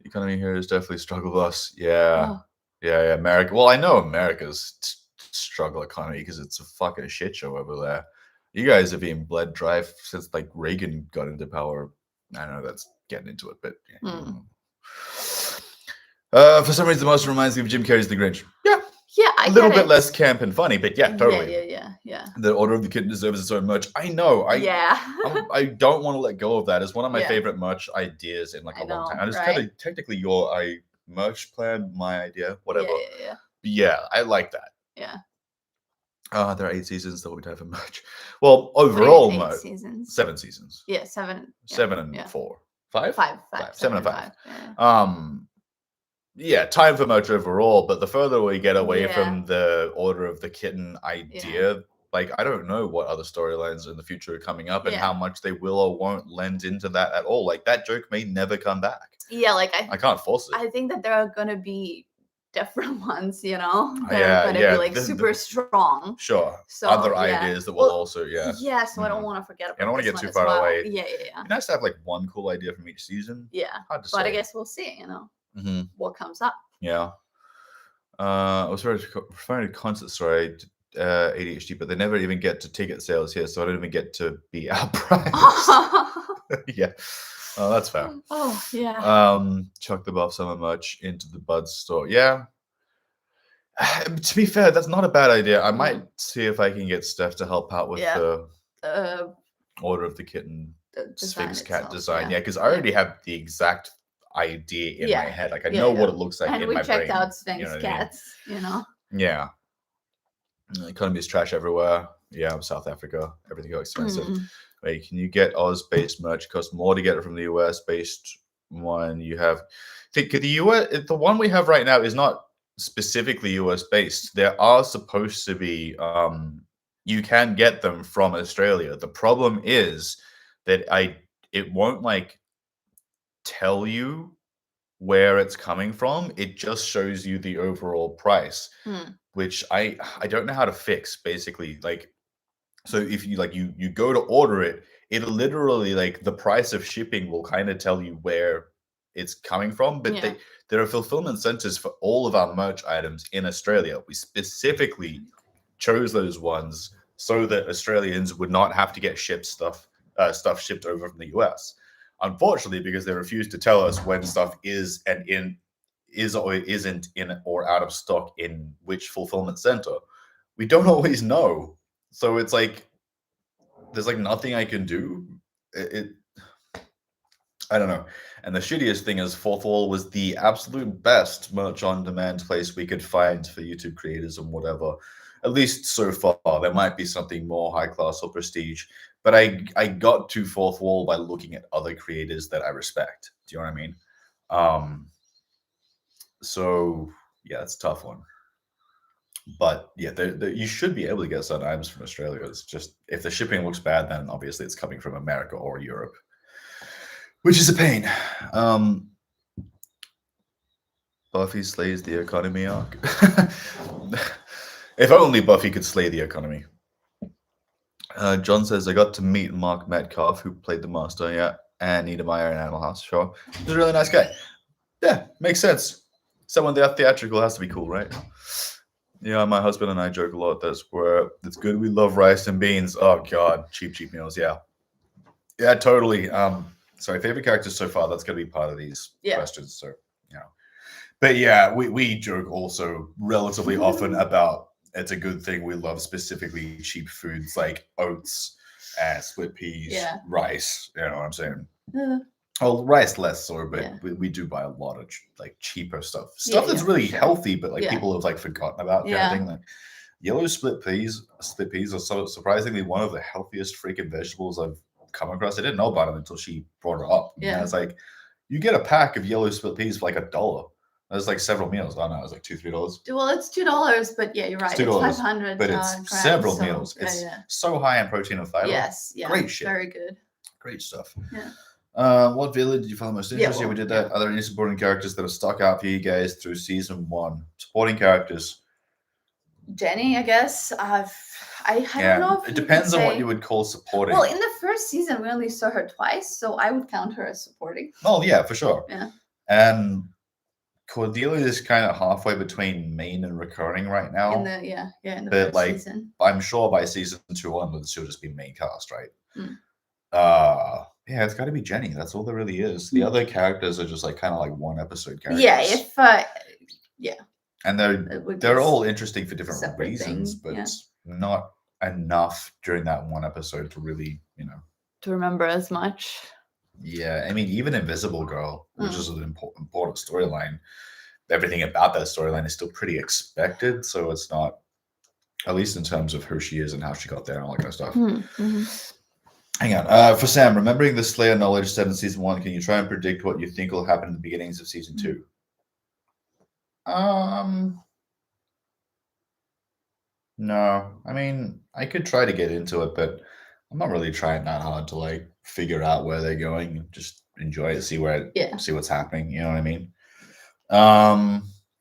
The economy here is definitely struggle bus. Yeah. America. Well, I know America's struggle economy because it's a fucking shit show over there. You guys have been bled dry since like Reagan got into power. I don't know that's getting into it, but for some reason, the most reminds me of Jim Carrey's The Grinch. Yeah, a little bit less camp and funny, but yeah, totally. Yeah. The Order of the Kitten deserves its own merch. I know. I don't want to let go of that. It's one of my favorite merch ideas in like a long time. And it's kind of technically your merch plan, my idea, whatever. Yeah, I like that. Yeah. There are 8 seasons that we have for merch. Well, overall, 7 seasons. Yeah, 7. 7 and 4. 5? 5. 7 and 5. Yeah, time for merch overall, but the further we get away from the Order of the Kitten idea, like I don't know what other storylines in the future are coming up and how much they will or won't lend into that at all. Like that joke may never come back. Yeah, like I can't force it. I think that there are gonna be different ones, you know, that are gonna be like super strong. Sure. So, other ideas that will also, Yeah, so I don't want to forget about I don't want to get too far away. Yeah. It'd be nice to have like one cool idea from each season. Yeah. Hard to but say. I guess we'll see, you know, what comes up. Yeah. I was referring to concert story, ADHD, but they never even get to ticket sales here, so I don't even get to be our price. Yeah. Oh, that's fair. Oh, yeah. Chuck the Buff Summer merch into the Buds store. Yeah. To be fair, that's not a bad idea. I might see if I can get Steph to help out with the Order of the Kitten Sphinx Cat design. Yeah, because I already have the exact idea in my head. Like I know what it looks like in my brain. And we checked out Sphinx Cats, you know? Yeah. The economy is trash everywhere. Yeah, South Africa. Everything got expensive. Wait, can you get Oz-based merch? It costs more to get it from the US-based one. You have, the US, the one we have right now is not specifically US-based. There are supposed to be, you can get them from Australia. The problem is that it won't like tell you where it's coming from. It just shows you the overall price, which I don't know how to fix. Basically, like. So if you like you go to order it, it'll literally like the price of shipping will kind of tell you where it's coming from. But there are fulfillment centers for all of our merch items in Australia. We specifically chose those ones so that Australians would not have to get stuff shipped over from the US. Unfortunately, because they refuse to tell us when stuff is or isn't in or out of stock in which fulfillment center, we don't always know. So it's like there's like nothing I can do. I don't know. And the shittiest thing is Fourth Wall was the absolute best merch on demand place we could find for YouTube creators and whatever. At least so far. There might be something more high class or prestige. But I got to Fourth Wall by looking at other creators that I respect. Do you know what I mean? So yeah, it's a tough one. But yeah, you should be able to get certain items from Australia. It's just if the shipping looks bad, then obviously it's coming from America or Europe, which is a pain. Buffy slays the economy arc. If only Buffy could slay the economy. John says, I got to meet Mark Metcalf, who played the Master, yeah, and Nita Meyer in Animal House, sure. He's a really nice guy. Yeah, makes sense. Someone that theatrical has to be cool, right? Yeah, my husband and I joke a lot. That's good. We love rice and beans. Oh God, cheap meals. Yeah, totally. Sorry, favorite characters so far. That's gonna be part of these questions. So but yeah, we joke also relatively often about it's a good thing we love specifically cheap foods like oats and split peas, rice. You know what I'm saying? Well, rice less so, but we do buy a lot of like cheaper stuff that's really healthy, but like people have like forgotten about kind of thing. Like yellow split peas are so surprisingly one of the healthiest freaking vegetables I've come across. I didn't know about them until she brought it up. And it's like you get a pack of yellow split peas for like $1. There's like several meals. I don't know, it was like $2-3. Well, it's $2, but yeah, you're right. It's 500, but it's grams, several meals. It's so high in protein and fiber. Yes, great shit. Very good. Great stuff. Yeah. What villain did you find most interesting? We did that. Are there any supporting characters that have stuck out for you guys through season 1? Supporting characters. Jenny, I guess. I don't know if it depends on what you would call supporting. Well, in the first season, we only saw her twice, so I would count her as supporting. Oh yeah, for sure. Yeah. And Cordelia is kind of halfway between main and recurring right now. In the first season. I'm sure by season 2 onwards, she'll just be main cast, right? Yeah, it's got to be Jenny. That's all there really is. The other characters are just like kind of like one episode characters. Yeah, and they're all interesting for different reasons, but it's not enough during that one episode to really, to remember as much. Yeah, I mean, even Invisible Girl, which is an important storyline, everything about that storyline is still pretty expected. So it's not, at least in terms of who she is and how she got there and all that kind of stuff. Mm-hmm. Hang on. For Sam, remembering the Slayer knowledge set in season 1, can you try and predict what you think will happen in the beginnings of season 2? No. I mean, I could try to get into it, but I'm not really trying that hard to like figure out where they're going and just enjoy it, see what's happening. You know what I mean?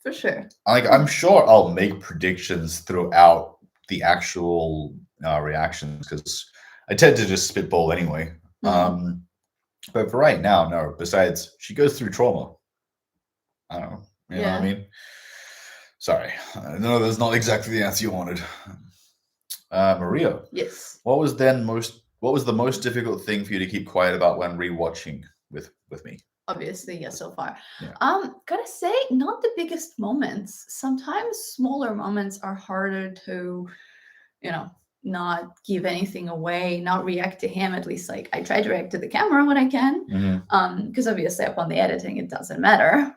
For sure. I'm sure I'll make predictions throughout the actual reactions because I tend to just spitball anyway. But for right now, no. Besides, she goes through trauma. I don't know. You know what I mean? Sorry. No, that's not exactly the answer you wanted. Maria. Yes. What was the most difficult thing for you to keep quiet about when rewatching with me? Obviously, so far. Yeah. Gotta say, not the biggest moments. Sometimes smaller moments are harder to, not give anything away, not react to him. At least, like I try to react to the camera when I can. Because obviously, upon the editing, it doesn't matter.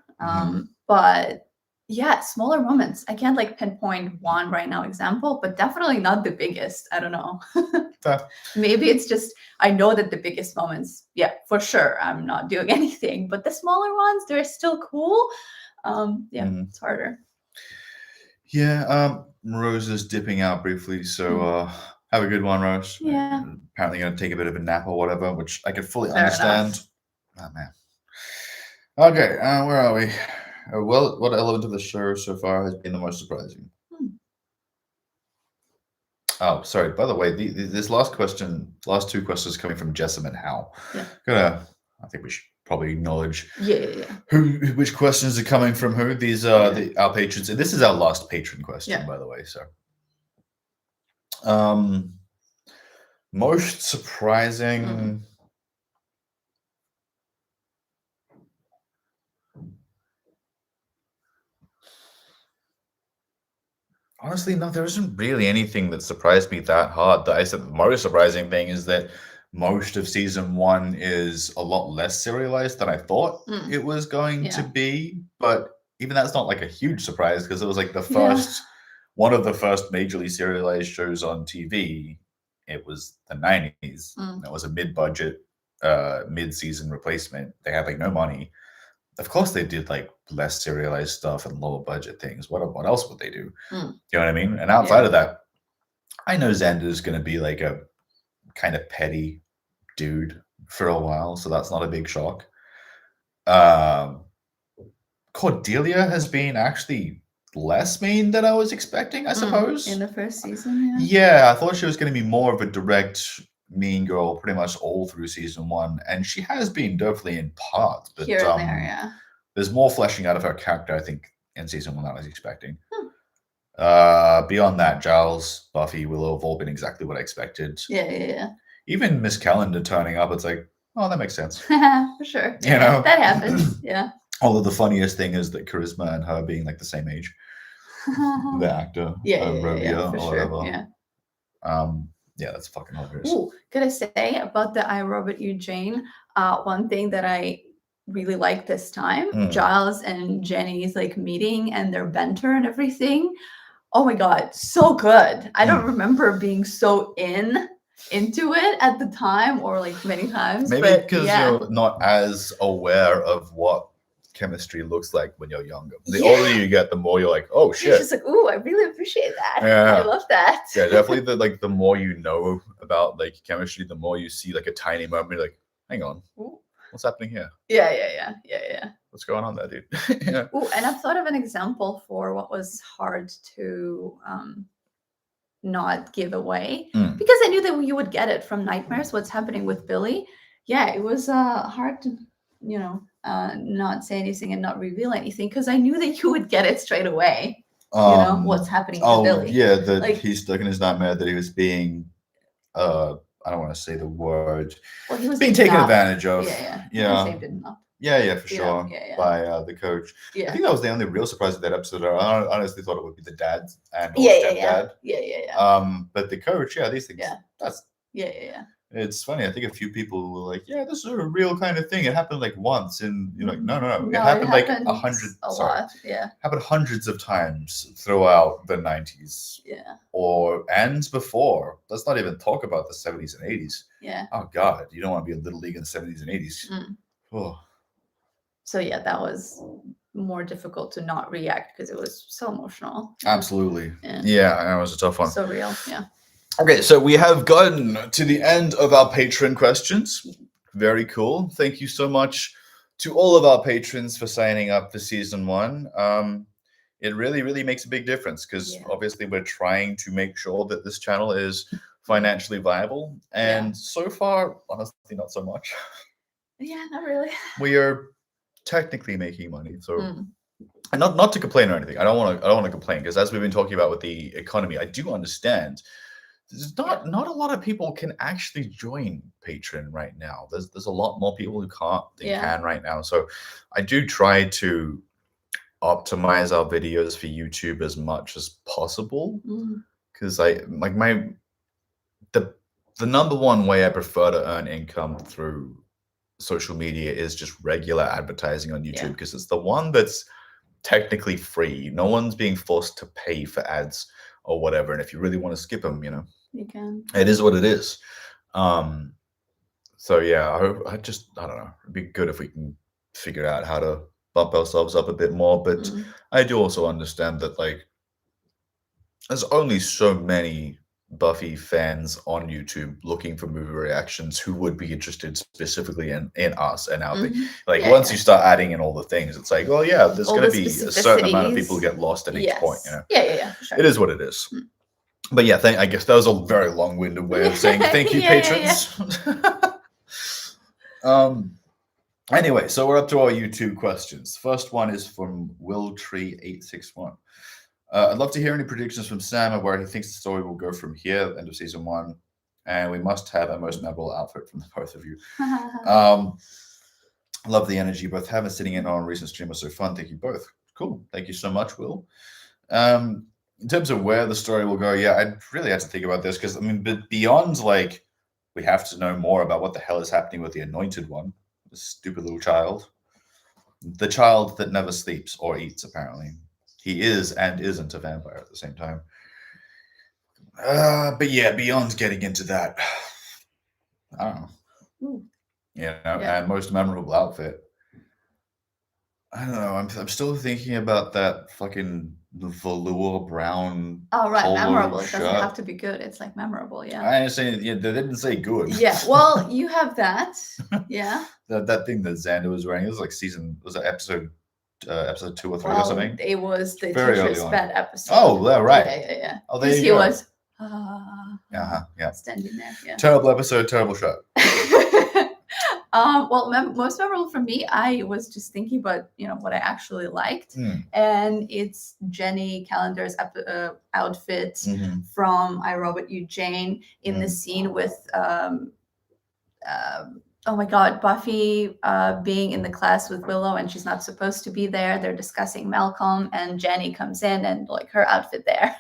But yeah, smaller moments. I can't like pinpoint one right now example, but definitely not the biggest. I don't know. Maybe it's just I know that the biggest moments, for sure, I'm not doing anything. But the smaller ones, they're still cool. It's harder. Yeah, Rose is dipping out briefly, so have a good one, Rose. Yeah. Apparently going to take a bit of a nap or whatever, which I can fully understand. Oh man. Okay, where are we? Well, what element of the show so far has been the most surprising? Oh, sorry. By the way, this last two questions coming from Jessamine Howe. Yeah. I think we should probably acknowledge which questions are coming from who. These are our patrons. And this is our last patron question, by the way. So Most surprising. Honestly, no, there isn't really anything that surprised me that hard. That I said the most surprising thing is that most of season one is a lot less serialized than I thought it was going to be. But even that's not like a huge surprise because it was like the first one of the first majorly serialized shows on TV. It was the 90s. That was a mid-budget, mid-season replacement. They had like no money. Of course, they did like less serialized stuff and lower budget things. What else would they do? You know what I mean? And outside of that, I know Xander's going to be like a kind of petty dude for a while, so that's not a big shock. Cordelia has been actually less mean than I was expecting, I suppose. In the first season, yeah, I thought she was going to be more of a direct mean girl pretty much all through season one, and she has been definitely in parts, but here and there, there's more fleshing out of her character, I think, in season one than I was expecting. Beyond that, Giles, Buffy, Willow have all been exactly what I expected. Yeah. Even Miss Calendar turning up, it's like, oh, that makes sense. For sure. You know? That happens, yeah. Although the funniest thing is that Charisma and her being like the same age. The actor. Yeah, for or sure, whatever. Yeah, that's fucking hilarious. Ooh, gotta say about the I, Robot You, Jane, one thing that I really like this time, Giles and Jenny's like meeting and their banter and everything. Oh my god, so good. I don't remember being so into it at the time or like many times. Maybe because you're not as aware of what chemistry looks like when you're younger. The older you get, the more you're like, oh shit. You're just like, ooh, I really appreciate that. Yeah. I love that. Yeah, definitely the more you know about like chemistry, the more you see like a tiny moment, you're like, hang on. Ooh. What's happening here? Yeah. What's going on there, dude? Yeah. Ooh, and I've thought of an example for what was hard to not give away because I knew that you would get it from Nightmares. What's happening with Billy? Yeah, it was hard to, not say anything and not reveal anything because I knew that you would get it straight away. What's happening to Billy? Yeah, that like, he's stuck in his nightmare that he was being I don't want to say the word. Well, he was being taken advantage of. Yeah, for sure. By the coach. Yeah. I think that was the only real surprise of that episode. I honestly thought it would be the dad and stepdad. Yeah. But the coach, these things. Yeah. That's. Yeah. It's funny. I think a few people were like, "Yeah, this is a real kind of thing. It happened like once," and you're like, "No. It happened like 100. A lot. Yeah. Happened hundreds of times throughout the 90s. Yeah. And before. Let's not even talk about the 70s and 80s. Yeah. Oh God, you don't want to be a little league in the 70s and 80s. Oh. So yeah, that was more difficult to not react because it was so emotional. Absolutely. Yeah, that was a tough one. So real. Yeah. Okay, so we have gotten to the end of our patron questions. Very cool. Thank you so much to all of our patrons for signing up for season one. It really, really makes a big difference because obviously we're trying to make sure that this channel is financially viable. And so far, honestly, not so much. Yeah, not really. We are technically making money, so and not to complain or anything. I don't want to complain because as we've been talking about with the economy, I do understand there's not a lot of people can actually join Patreon right now. There's a lot more people who can't can right now. So I do try to optimize our videos for YouTube as much as possible because the number one way I prefer to earn income through social media is just regular advertising on YouTube because it's the one that's technically free. No one's being forced to pay for ads or whatever. And if you really want to skip them, you can. It is what it is. So yeah, I don't know. It'd be good if we can figure out how to bump ourselves up a bit more. But I do also understand that like there's only so many Buffy fans on YouTube looking for movie reactions who would be interested specifically in us and our thing. Like once you start adding in all the things, it's like, well, yeah, there's going to be a certain amount of people who get lost at each point. Yeah, for sure. It is what it is. But yeah, I guess that was a very long-winded way of saying thank you, patrons. Anyway, so we're up to our YouTube questions. First one is from Willtree861. I'd love to hear any predictions from Sam of where he thinks the story will go from here, end of season 1. And we must have a most memorable outfit from the both of you. I love the energy both have and sitting in on recent stream was so fun. Thank you both. Cool. Thank you so much, Will. In terms of where the story will go, yeah, I'd really have to think about this because, I mean, but beyond, like, we have to know more about what the hell is happening with the Anointed One, the stupid little child. The child that never sleeps or eats, apparently. He is and isn't a vampire at the same time. But yeah, beyond getting into that, I don't know. Ooh. You know, and most memorable outfit. I don't know. I'm still thinking about that fucking velour brown. Oh right, polo memorable. It shirt. doesn't have to be good. It's like memorable, yeah. I understand. Yeah, they didn't say good. Yeah. Well, you have that. Yeah. that thing that Xander was wearing. It was like episode 2 or 3 or something. It was the Very teacher's early on. pet episode. Oh, yeah, right. Yeah. Oh, there Because you he go. was yeah. standing there. Yeah. Terrible episode, terrible shot. Well, most memorable for me, I was just thinking about what I actually liked, and it's Jenny Calendar's outfit from I, Robot You, Jane in the scene with oh my God, Buffy being in the class with Willow and she's not supposed to be there. They're discussing Malcolm and Jenny comes in and like her outfit there.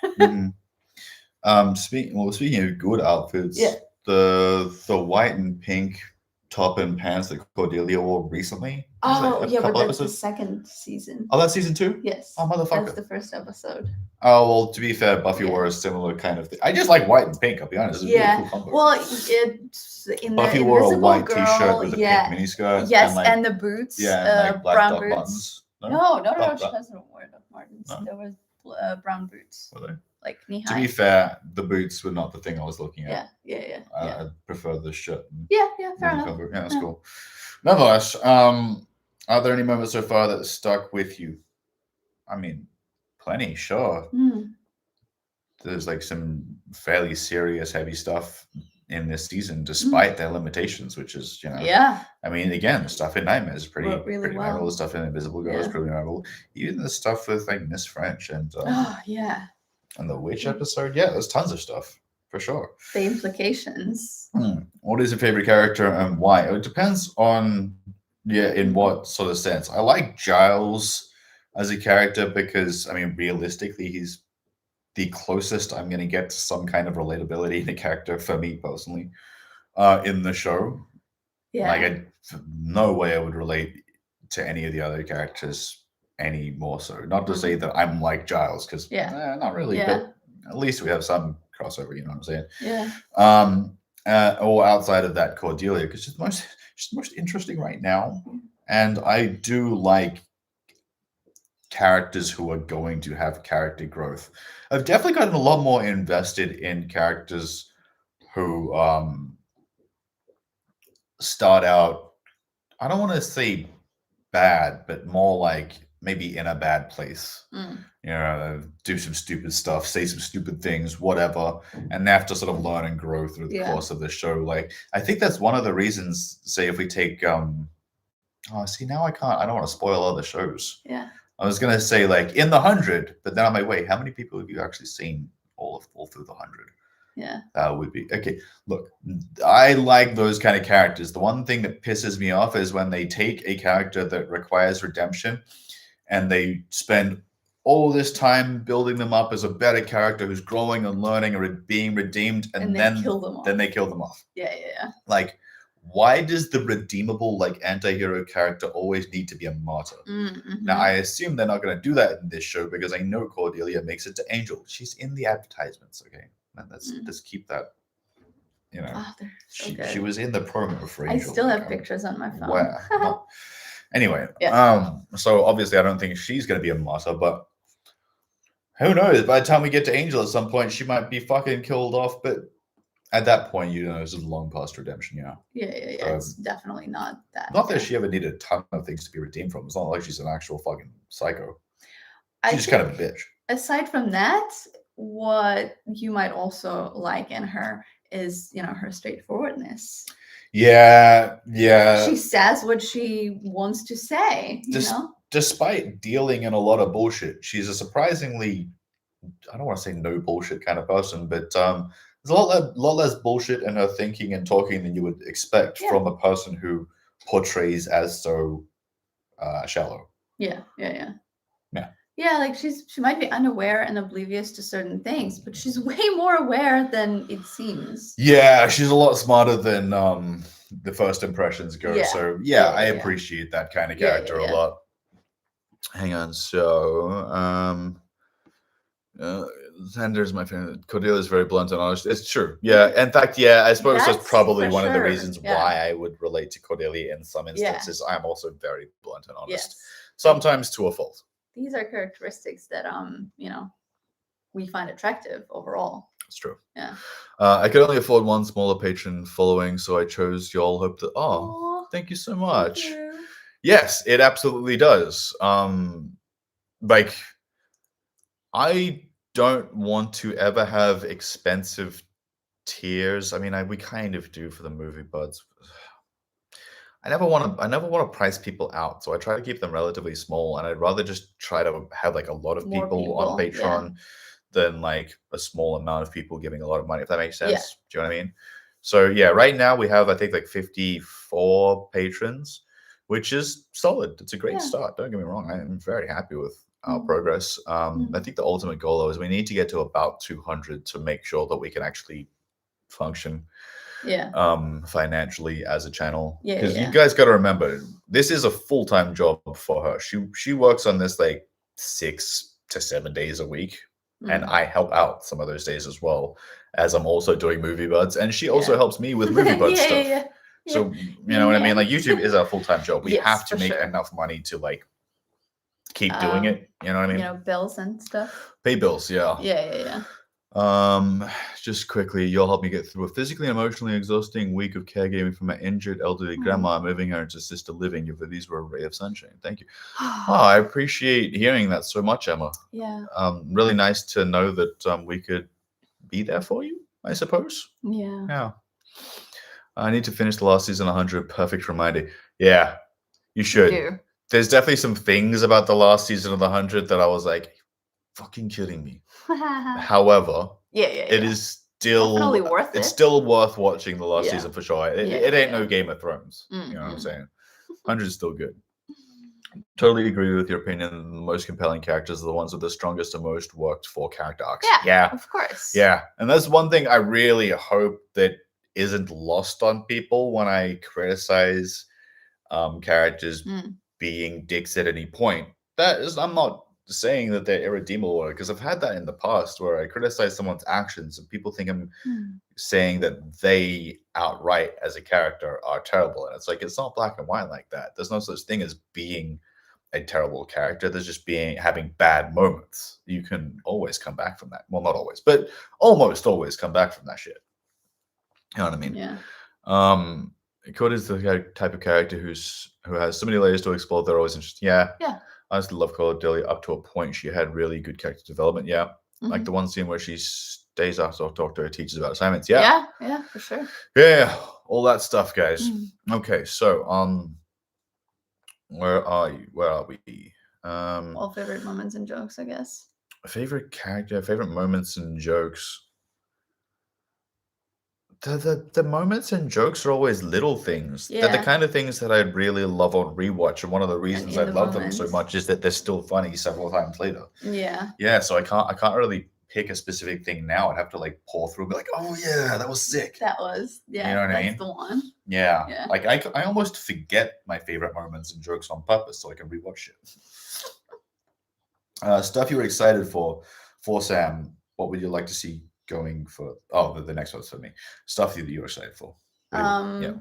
Speaking of good outfits, the white and pink top and pants that Cordelia wore recently. Oh, yeah, but that's the second season. Oh, that's season 2? Yes. Oh, motherfucker. That's the first episode. Oh, well, to be fair, Buffy wore a similar kind of thing. I just like white and pink, I'll be honest. It's a really cool combo. Well, it's in Buffy the wore a Invisible white Girl, t-shirt with a pink miniskirt. Yes, and the boots. Yeah, and like black brown dot boots. buttons. No, she doesn't wear Doc Martens. No? There was brown boots. Were they? Like knee To high. be fair, the boots were not the thing I was looking at. Yeah. I prefer the shirt. Yeah, fair enough. Yeah, that's cool. Nonetheless, are there any moments so far that stuck with you? I mean, plenty, sure. There's like some fairly serious, heavy stuff in this season, despite their limitations, which is, Yeah. I mean, again, the stuff in Nightmares is pretty really well. memorable. The stuff in Invisible Girl is pretty memorable. Even the stuff with like Miss French and and the Witch episode, there's tons of stuff for sure. The implications. What is your favorite character and why? It depends on in what sort of sense. I like Giles as a character because, I mean, realistically, he's the closest I'm going to get to some kind of relatability in a character for me personally in the show. Yeah. Like, no way I would relate to any of the other characters any more so. Not to say that I'm like Giles, because not really, but at least we have some crossover, you know what I'm saying? Yeah. Or outside of that, Cordelia, because she's the most interesting right now. And I do like characters who are going to have character growth. I've definitely gotten a lot more invested in characters who start out, I don't want to say bad, but more like maybe in a bad place. Do some stupid stuff, say some stupid things, whatever, and they have to sort of learn and grow through the course of the show. Like, I think that's one of the reasons, say, if we take now I don't want to spoil other shows. I was gonna say like in the 100, but then I'm like, wait, how many people have you actually seen all through the 100? That would be okay. Look, I like those kind of characters. The one thing that pisses me off is when they take a character that requires redemption and they spend all this time building them up as a better character who's growing and learning and being redeemed, and then they kill them off. Yeah. Like, why does the redeemable like anti-hero character always need to be a martyr? Now, I assume they're not going to do that in this show because I know Cordelia makes it to Angel. She's in the advertisements, okay? And let's keep that. She was in the promo for Angel. I still have pictures on my phone. Wow. Anyway, so obviously I don't think she's going to be a martyr, but who knows? By the time we get to Angel at some point, she might be fucking killed off, but at that point, this is long past redemption, Yeah, it's definitely not that. Not that she ever needed a ton of things to be redeemed from. It's not like she's an actual fucking psycho. She's just kind of a bitch. Aside from that, what you might also like in her is, her straightforwardness. Yeah. She says what she wants to say, Despite dealing in a lot of bullshit, she's a surprisingly I don't want to say no bullshit kind of person, but there's a lot less bullshit in her thinking and talking than you would expect from a person who portrays as so shallow. Yeah. Yeah. Yeah, like she might be unaware and oblivious to certain things, but she's way more aware than it seems. Yeah, she's a lot smarter than the first impressions go. Yeah. So I appreciate that kind of character a lot. Hang on, so Xander's my favorite. Cordelia's very blunt and honest. It's true. Yeah. In fact, I suppose that's probably one of the reasons why I would relate to Cordelia in some instances. I'm also very blunt and honest. Sometimes to a fault. These are characteristics that we find attractive overall. It's true. Yeah. I could only afford one smaller patron following, so I chose y'all. Hope that. Oh, thank you so much. Thank you. Yes, it absolutely does. Like, I don't want to ever have expensive tiers. I mean, we kind of do for the movie buds. I never want to price people out, so I try to keep them relatively small, and I'd rather just try to have like a lot of people on Patreon than like a small amount of people giving a lot of money, if that makes sense. Do you know what I mean? So right now we have, I think, like 54 patrons, which is solid. It's a great start. Don't get me wrong. I'm very happy with our progress. I think the ultimate goal, though, is we need to get to about 200 to make sure that we can actually function financially as a channel. Because you guys got to remember, this is a full-time job for her. She works on this like 6 to 7 days a week. And I help out some of those days as well, as I'm also doing Movie Buds, and she also helps me with Movie Buds stuff. So you know what I mean? Like, YouTube is our full-time job. We have to make enough money to like keep doing it. You know what I mean? Bills and stuff. Pay bills, Yeah. Just quickly, you'll help me get through a physically and emotionally exhausting week of caregiving for my injured elderly grandma, moving her into assisted living. These were a ray of sunshine. Thank you. I appreciate hearing that so much, Emma. Yeah. Really nice to know that we could be there for you, I suppose. Yeah. I need to finish the last season 100. Perfect reminder. Yeah, you should. There's definitely some things about the last season of the 100 that I was like, fucking kidding me. However, it is still definitely worth it. It's still worth watching the last season for sure. It ain't no Game of Thrones. You know what I'm saying? 100 is still good. Totally agree with your opinion. The most compelling characters are the ones with the strongest and most worked for character arcs. Yeah, of course. Yeah, and that's one thing I really hope that isn't lost on people when I criticize characters being dicks at any point. I'm not saying that they're irredeemable, because I've had that in the past where I criticize someone's actions and people think I'm saying that they outright as a character are terrible, and it's like, it's not black and white like that. There's no such thing as being a terrible character. There's just having bad moments. You can always come back from that. Well, not always, but almost always come back from that shit. You know what I mean? Yeah. Cody is the type of character who has so many layers to explore. They're always interesting. Yeah. I just love Cordelia up to a point. She had really good character development. Yeah. Like the one scene where she stays after to talk to her teachers about assignments. Yeah, for sure. Yeah, all that stuff, guys. Okay, so where are you? Where are we? All favorite moments and jokes, I guess. Favorite character, favorite moments and jokes. The moments and jokes are always little things. They're the kind of things that I'd really love on rewatch, and one of the reasons I love them so much is that they're still funny several times later. Yeah. So I can't really pick a specific thing now. I'd have to like pour through and be like, oh yeah, that was sick. That was, you know what I mean? That's the one. Yeah. Like I almost forget my favorite moments and jokes on purpose so I can rewatch it. Stuff you were excited for Sam. What would you like to see going for? Oh, the next one's for me. Stuff that you're excited for. Oh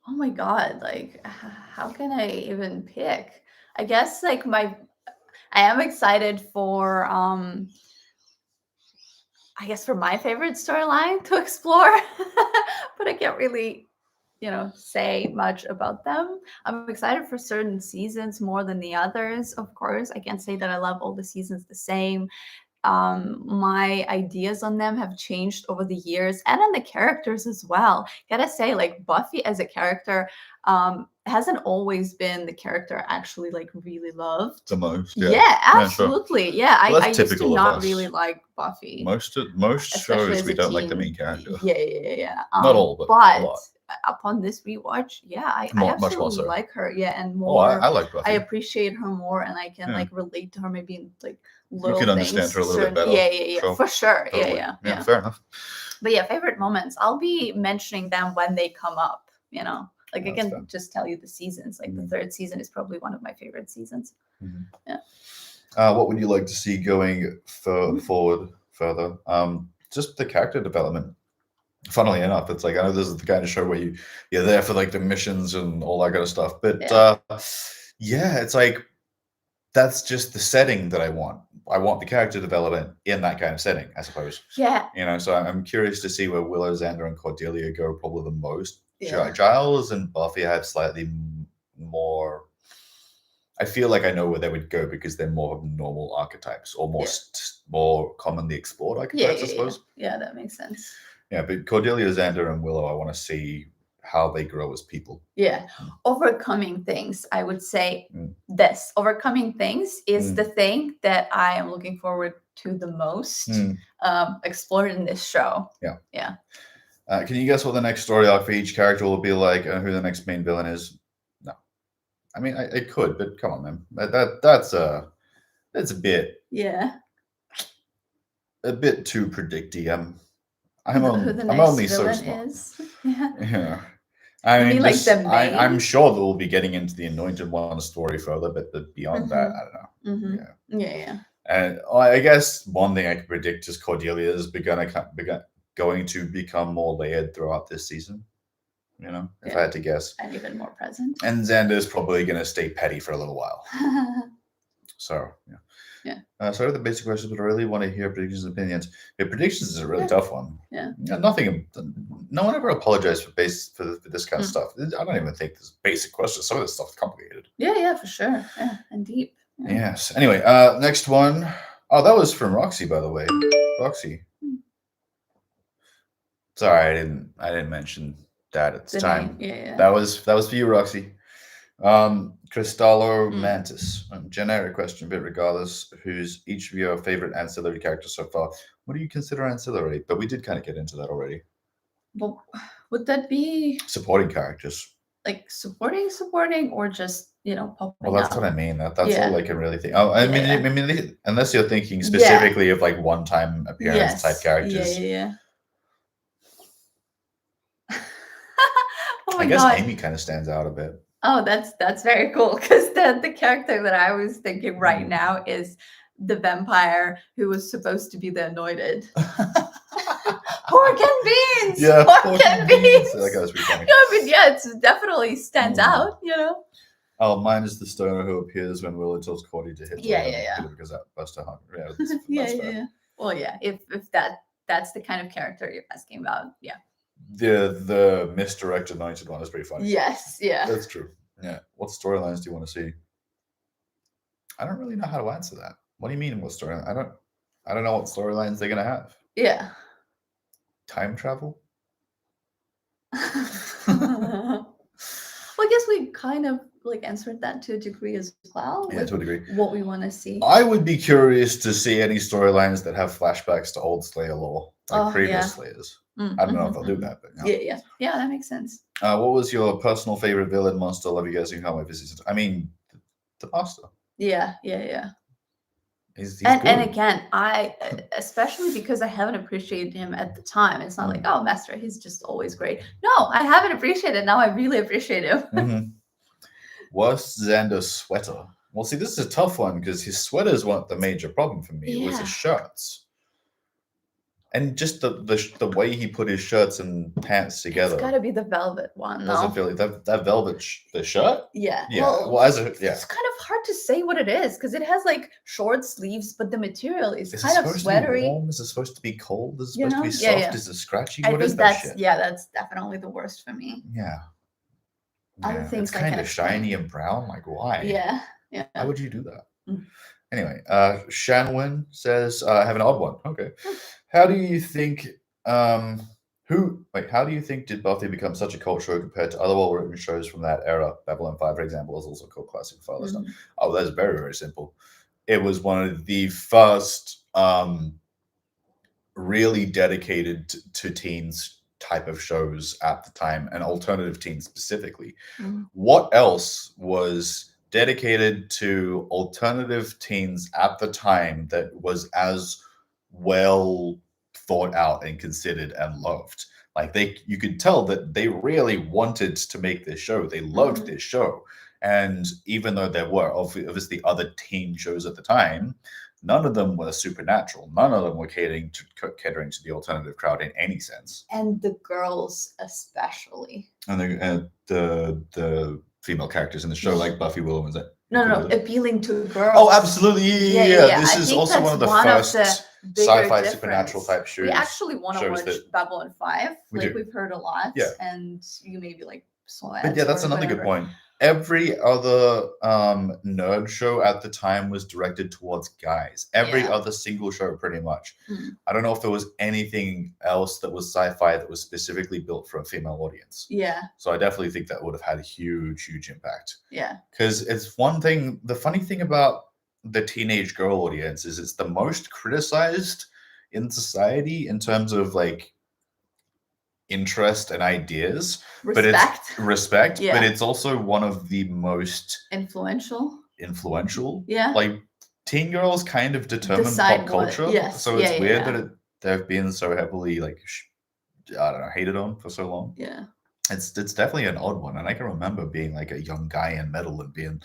my god, like how can I even pick? I guess like I am excited for I guess for my favorite storyline to explore, but I can't really say much about them. I'm excited for certain seasons more than the others, of course. I can't say that I love all the seasons the same. my ideas on them have changed over the years, and on the characters as well. Gotta say, like, Buffy as a character hasn't always been the character I actually like really loved. The most, Yeah, yeah, sure. absolutely. Yeah, Well, I that's used to typical of not us. really like Buffy. Most Especially shows as we a don't like the teen. main character. Yeah. Not all, but a lot. Upon this rewatch, yeah, I Much more absolutely so. like her. Yeah, and Oh, I more. like Buffy. I appreciate her more, and I can Yeah. like relate to her maybe in like You little can understand things. her a little bit better. Yeah, Sure. for sure. Totally. Yeah. Fair enough. But yeah, favorite moments. I'll be mentioning them when they come up. You know, like I That's can fair. just tell you the seasons. Like the third season is probably one of my favorite seasons. Yeah. What would you like to see going forward further? Just the character development. Funnily enough, it's like, I know this is the kind of show where you're there for like the missions and all that kind of stuff, but yeah, it's like that's just the setting that I want. I want the character development in that kind of setting, I suppose. Yeah. You know, so I'm curious to see where Willow, Xander, and Cordelia go probably the most. Yeah. Giles and Buffy have slightly more. I feel like I know where they would go because they're more of normal archetypes, or more commonly explored archetypes, I suppose. Yeah, that makes sense. Yeah, but Cordelia, Xander, and Willow, I want to see how they grow as people. Yeah. Overcoming things, I would say this. Overcoming things is the thing that I am looking forward to the most explored in this show. Yeah. Can you guess what the next story arc for each character will be like, and who the next main villain is? No. I mean, I could, but come on, man. That's a bit. Yeah. A bit too predicty. I'm I'm only so smart. Is. Yeah. I mean, like the main? I'm sure that we'll be getting into the Anointed One story further, but beyond that, I don't know. Yeah. And I guess one thing I can predict is Cordelia is going to become more layered throughout this season. You know, if I had to guess. And even more present. And Xander's probably going to stay petty for a little while. So, yeah. Sorry, the basic questions, but I really want to hear predictions and opinions. Yeah, predictions is a really tough one. Yeah. No one ever apologized for this kind of stuff. I don't even think this basic questions. Some of this stuff is complicated. Yeah, for sure. Yeah, and deep. Yeah. Yes. Anyway, next one. Oh, that was from Roxy, by the way. Roxy. Sorry, I didn't mention that at the time. Yeah. That was for you, Roxy. Cristallo Mantis. Generic question, but regardless, who's each of your favorite ancillary characters so far? What do you consider ancillary? But we did kind of get into that already. Well, would that be supporting characters? Like supporting, or just popping Well, that's out? what I mean. That's all I can really think. Oh, I mean, unless you're thinking specifically of like one-time appearance type characters. Yeah. I guess Amy kind of stands out a bit. Oh, that's very cool, because the character that I was thinking right now is the vampire who was supposed to be the anointed. Pork and beans. Yeah, pork and beans. That guy's pretty funny. No, but yeah, it definitely stands out. Oh, mine is the stoner who appears when Willow tells Cordy to hit. Yeah. Because that Buster Hunt. Yeah. Well, yeah. If that's the kind of character you're asking about, yeah. The misdirected anointed one is pretty funny. Yes, yeah. That's true. Yeah. What storylines do you want to see? I don't really know how to answer that. What do you mean what storyline? I don't know what storylines they're gonna have. Yeah. Time travel? Well, I guess we kind of like answered that to a degree as well. Yeah, to a degree. What we want to see. I would be curious to see any storylines that have flashbacks to old Slayer lore, like previous Slayers. I don't know if they'll do that, but yeah, that makes sense. What was your personal favorite villain, monster, love you guys in how season? I mean, the master. Yeah. He's and again, I especially because I haven't appreciated him at the time. It's not like, oh, Master, he's just always great. No, I haven't appreciated. Now I really appreciate him. Worst Xander sweater? Well, see, this is a tough one because his sweaters weren't the major problem for me. It was his shirts. And just the way he put his shirts and pants together. It's got to be the velvet one, though. Doesn't feel like that velvet the shirt? Yeah. Well, it's kind of hard to say what it is because it has like short sleeves, but the material is kind of sweatery. Is it supposed to be warm? Is it supposed to be cold? Is it supposed to be soft? Yeah. Is it scratchy? I what think is that shit? Yeah, that's definitely the worst for me. Yeah. Other things it's kind of shiny and brown. Like, why? Yeah. Why would you do that? Anyway, Shanwen says, I have an odd one. Okay. How do you think how do you think did Buffy become such a cult show compared to other well-written shows from that era? Babylon 5, for example, is also called classic Father stuff. Oh, that's very, very simple. It was one of the first really dedicated to teens type of shows at the time, and alternative teens specifically. What else was dedicated to alternative teens at the time that was as well thought out and considered and loved? Like you could tell that they really wanted to make this show. They loved this show. And even though there were obviously other teen shows at the time, none of them were supernatural. None of them were catering to the alternative crowd in any sense. And the girls especially. And the female characters in the show, like Buffy, Willow, and No, appealing to girls. Oh, absolutely. Yeah. This is also one of the first sci-fi difference. supernatural type shows. We actually want to watch Babylon 5. We've heard a lot. Yeah. And you maybe saw it. But yeah, that's another good point. Every other nerd show at the time was directed towards guys. Every other single show, pretty much. I don't know if there was anything else that was sci-fi that was specifically built for a female audience. Yeah. So I definitely think that would have had a huge, huge impact. Yeah. Because it's one thing, the funny thing about the teenage girl audience is it's the most criticized in society in terms of interest and ideas, but it's also one of the most influential. Yeah, teen girls kind of determine pop culture. So it's weird that they've been so heavily I don't know, hated on for so long. Yeah, it's definitely an odd one. And I can remember being a young guy in metal and being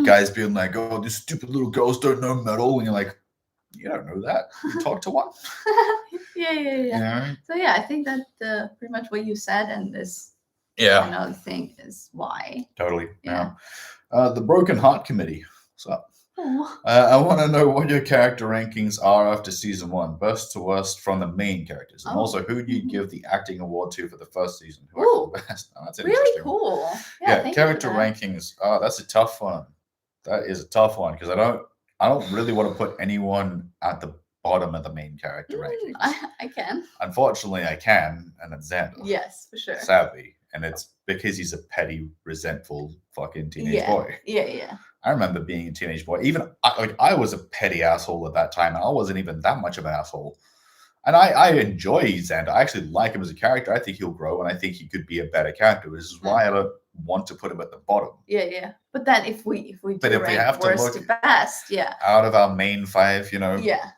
guys being like, oh, these stupid little girls don't know metal, and you're like, you don't know that. You talk to one. Yeah. So I think that pretty much what you said, and this another thing is why. Totally. Yeah. The Broken Heart Committee. So I want to know what your character rankings are after season 1, best to worst from the main characters, and also who do you give the acting award to for the first season? Who I call best? Oh, that's really cool. Yeah, character rankings. Oh, that's a tough one. That is a tough one because I don't really want to put anyone at the bottom of the main character rankings. I can. Unfortunately, I can, and it's Xander. Yes, for sure. Sadly. And it's because he's a petty, resentful fucking teenage boy. Yeah. I remember being a teenage boy. Even I was a petty asshole at that time, and I wasn't even that much of an asshole. And I enjoy Xander. I actually like him as a character. I think he'll grow, and I think he could be a better character. This is why I don't want to put him at the bottom. Yeah. But then if we have to worst to best, out of our main 5, Yeah.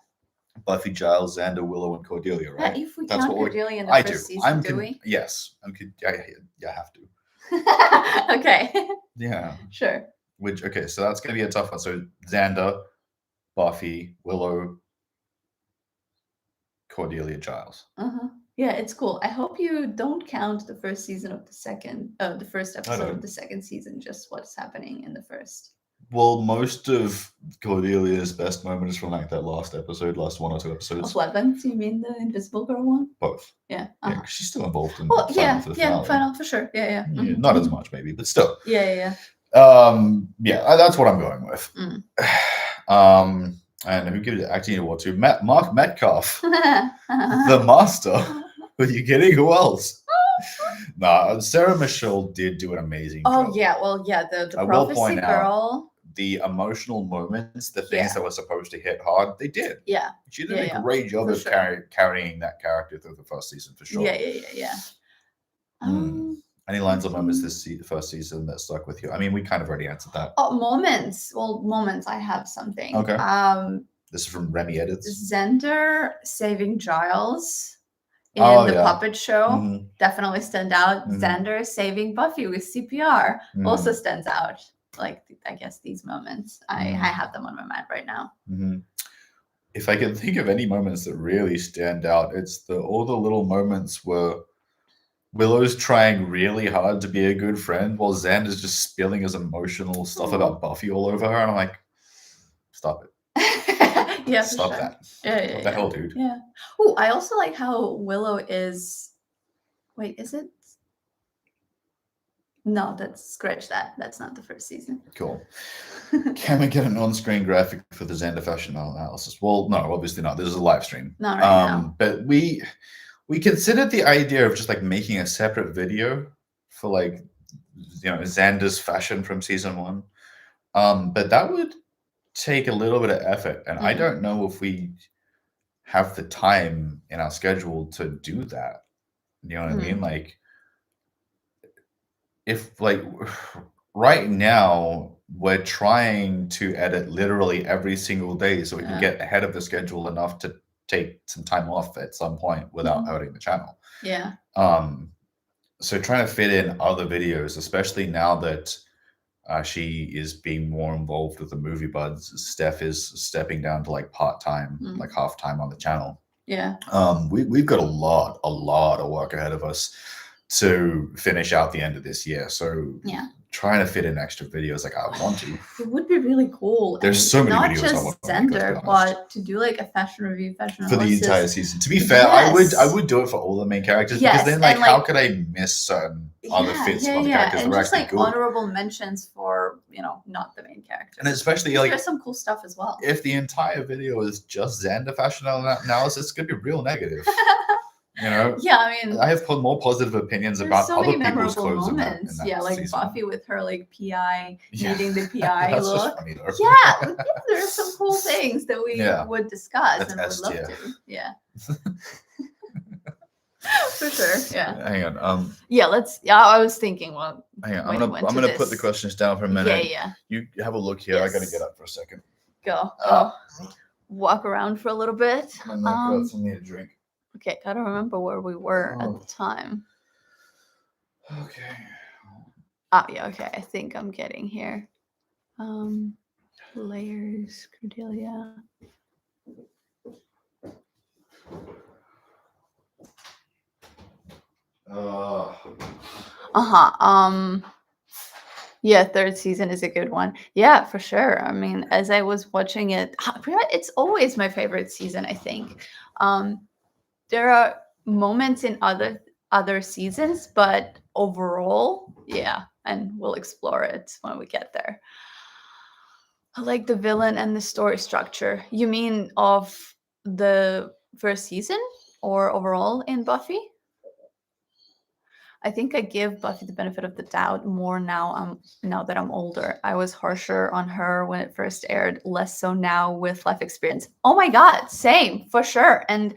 Buffy, Giles, Xander, Willow, and Cordelia, right? If we count Cordelia in the first season, do we? Yes. I have to. Okay. Yeah. Sure. So that's going to be a tough one. So Xander, Buffy, Willow, Cordelia, Giles. Yeah, it's cool. I hope you don't count the first season of the first episode of the second season, just what's happening in the first. Well, most of Cordelia's best moment is from that last 1 or 2 episodes. Of 11? You mean the Invisible Girl one? Both. Yeah. Yeah, she's still involved in final for sure. Yeah. Not as much maybe, but still. Yeah. That's what I'm going with. And who gives it acting award to? Mark Metcalf, the master. Are you kidding? Who else? Sarah Michelle did do an amazing job. Oh yeah, the prophecy girl. The emotional moments, the things that were supposed to hit hard, they did. Yeah. She did a great job of carrying that character through the first season for sure. Yeah. Any lines or moments this first season that stuck with you? I mean, we kind of already answered that. Oh, moments. Well, moments. I have something. Okay. This is from Remy Edits. Xander saving Giles in the puppet show definitely stand out. Xander saving Buffy with CPR also stands out. I guess these moments. I have them on my mind right now. If I can think of any moments that really stand out, it's all the little moments where Willow's trying really hard to be a good friend while Xander's just spilling his emotional stuff about Buffy all over her, and I'm like, stop it. Stop that. Yeah. What the hell, dude? Yeah. Oh, I also like how Willow is. Wait, is it? No, scratch that. That's not the first season. Cool. Can we get an on-screen graphic for the Xander fashion analysis? Well, no, obviously not. This is a live stream. Not right now. But we considered the idea of just like making a separate video for like, you know, Xander's fashion from season 1. But that would take a little bit of effort, and I don't know if we have the time in our schedule to do that. You know what I mean? Like, if like right now we're trying to edit literally every single day so we can get ahead of the schedule enough to take some time off at some point without hurting the channel. Yeah. So trying to fit in other videos, especially now that she is being more involved with the movie buds. Steph is stepping down to like part-time, like half-time on the channel. Yeah. We've got a lot of work ahead of us to finish out the end of this year. So yeah, trying to fit in extra videos like I want to. It would be really cool. There's so many not videos just I want to Xander, but to do like a fashion review, fashion for analysis. the entire season. To be fair, I would do it for all the main characters because then like how could I miss certain other fits of other characters? And that are just like good. honorable mentions for, you know, not the main characters. And especially like there's some cool stuff as well. If the entire video is just Xander fashion analysis, it's gonna be real negative. You know? Yeah, I mean, I have more positive opinions about so other many people's clothes moments. in that like season. Buffy with her like PI needing the PI That's look. just funny, though. Yeah, there are some cool things that we would discuss That's and would love to. Yeah. For sure. Yeah. Hang on. Yeah, let's. Yeah, I was thinking. Well, hang on. I'm gonna put the questions down for a minute. Yeah. You have a look here. I gotta get up for a second. Go. Walk around for a little bit. I got something to drink. Okay, gotta remember where we were at the time. Okay. Yeah. Okay. I think I'm getting here. Layers, Cordelia. Yeah, third season is a good one. Yeah, for sure. I mean, as I was watching it, it's always my favorite season, I think. There are moments in other seasons, but overall, yeah, and we'll explore it when we get there. I like the villain and the story structure. You mean of the first season or overall in Buffy? I think I give Buffy the benefit of the doubt more now that I'm older. I was harsher on her when it first aired, less so now with life experience. Oh my God, same, for sure. And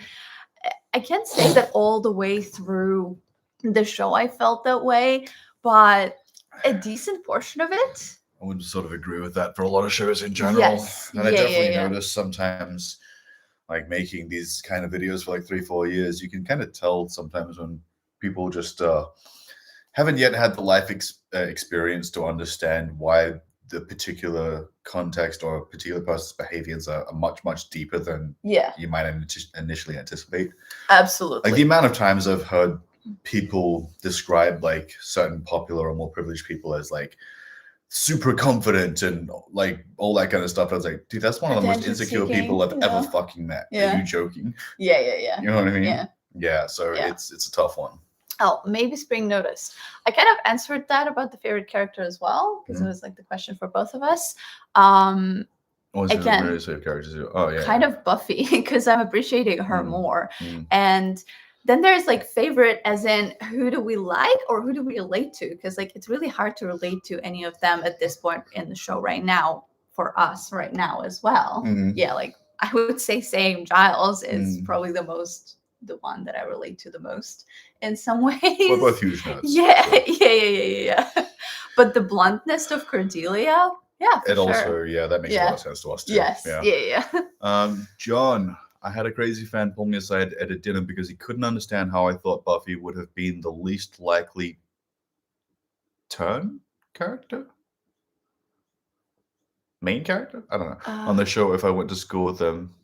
I can't say that all the way through the show I felt that way, but a decent portion of it. I would sort of agree with that for a lot of shows in general. Yes. And I definitely notice sometimes, like making these kind of videos for like 3-4 years, you can kind of tell sometimes when people just haven't yet had the life experience to understand why the particular context or a particular person's behaviors are much deeper than you might initially anticipate. Absolutely. Like the amount of times I've heard people describe like certain popular or more privileged people as like super confident and like all that kind of stuff. I was like, dude, that's one of the most insecure people I've ever fucking met. Are you joking? Yeah. You know what I mean? Yeah. So it's a tough one. Oh, maybe Spring noticed. I kind of answered that about the favorite character as well, because it was like the question for both of us. What was your favorite characters? Oh, yeah. Kind of Buffy, because I'm appreciating her more. And then there's like favorite as in who do we like or who do we relate to? Because like it's really hard to relate to any of them at this point in the show right now for us right now as well. Yeah, like I would say same. Giles is probably the one that I relate to the most in some ways. We're both huge nerds. Yeah. But the bluntness of Cordelia, also, that makes a lot of sense to us too. Yes. Yeah. John, I had a crazy fan pull me aside at a dinner because he couldn't understand how I thought Buffy would have been the least likely main character? I don't know. On the show if I went to school with them.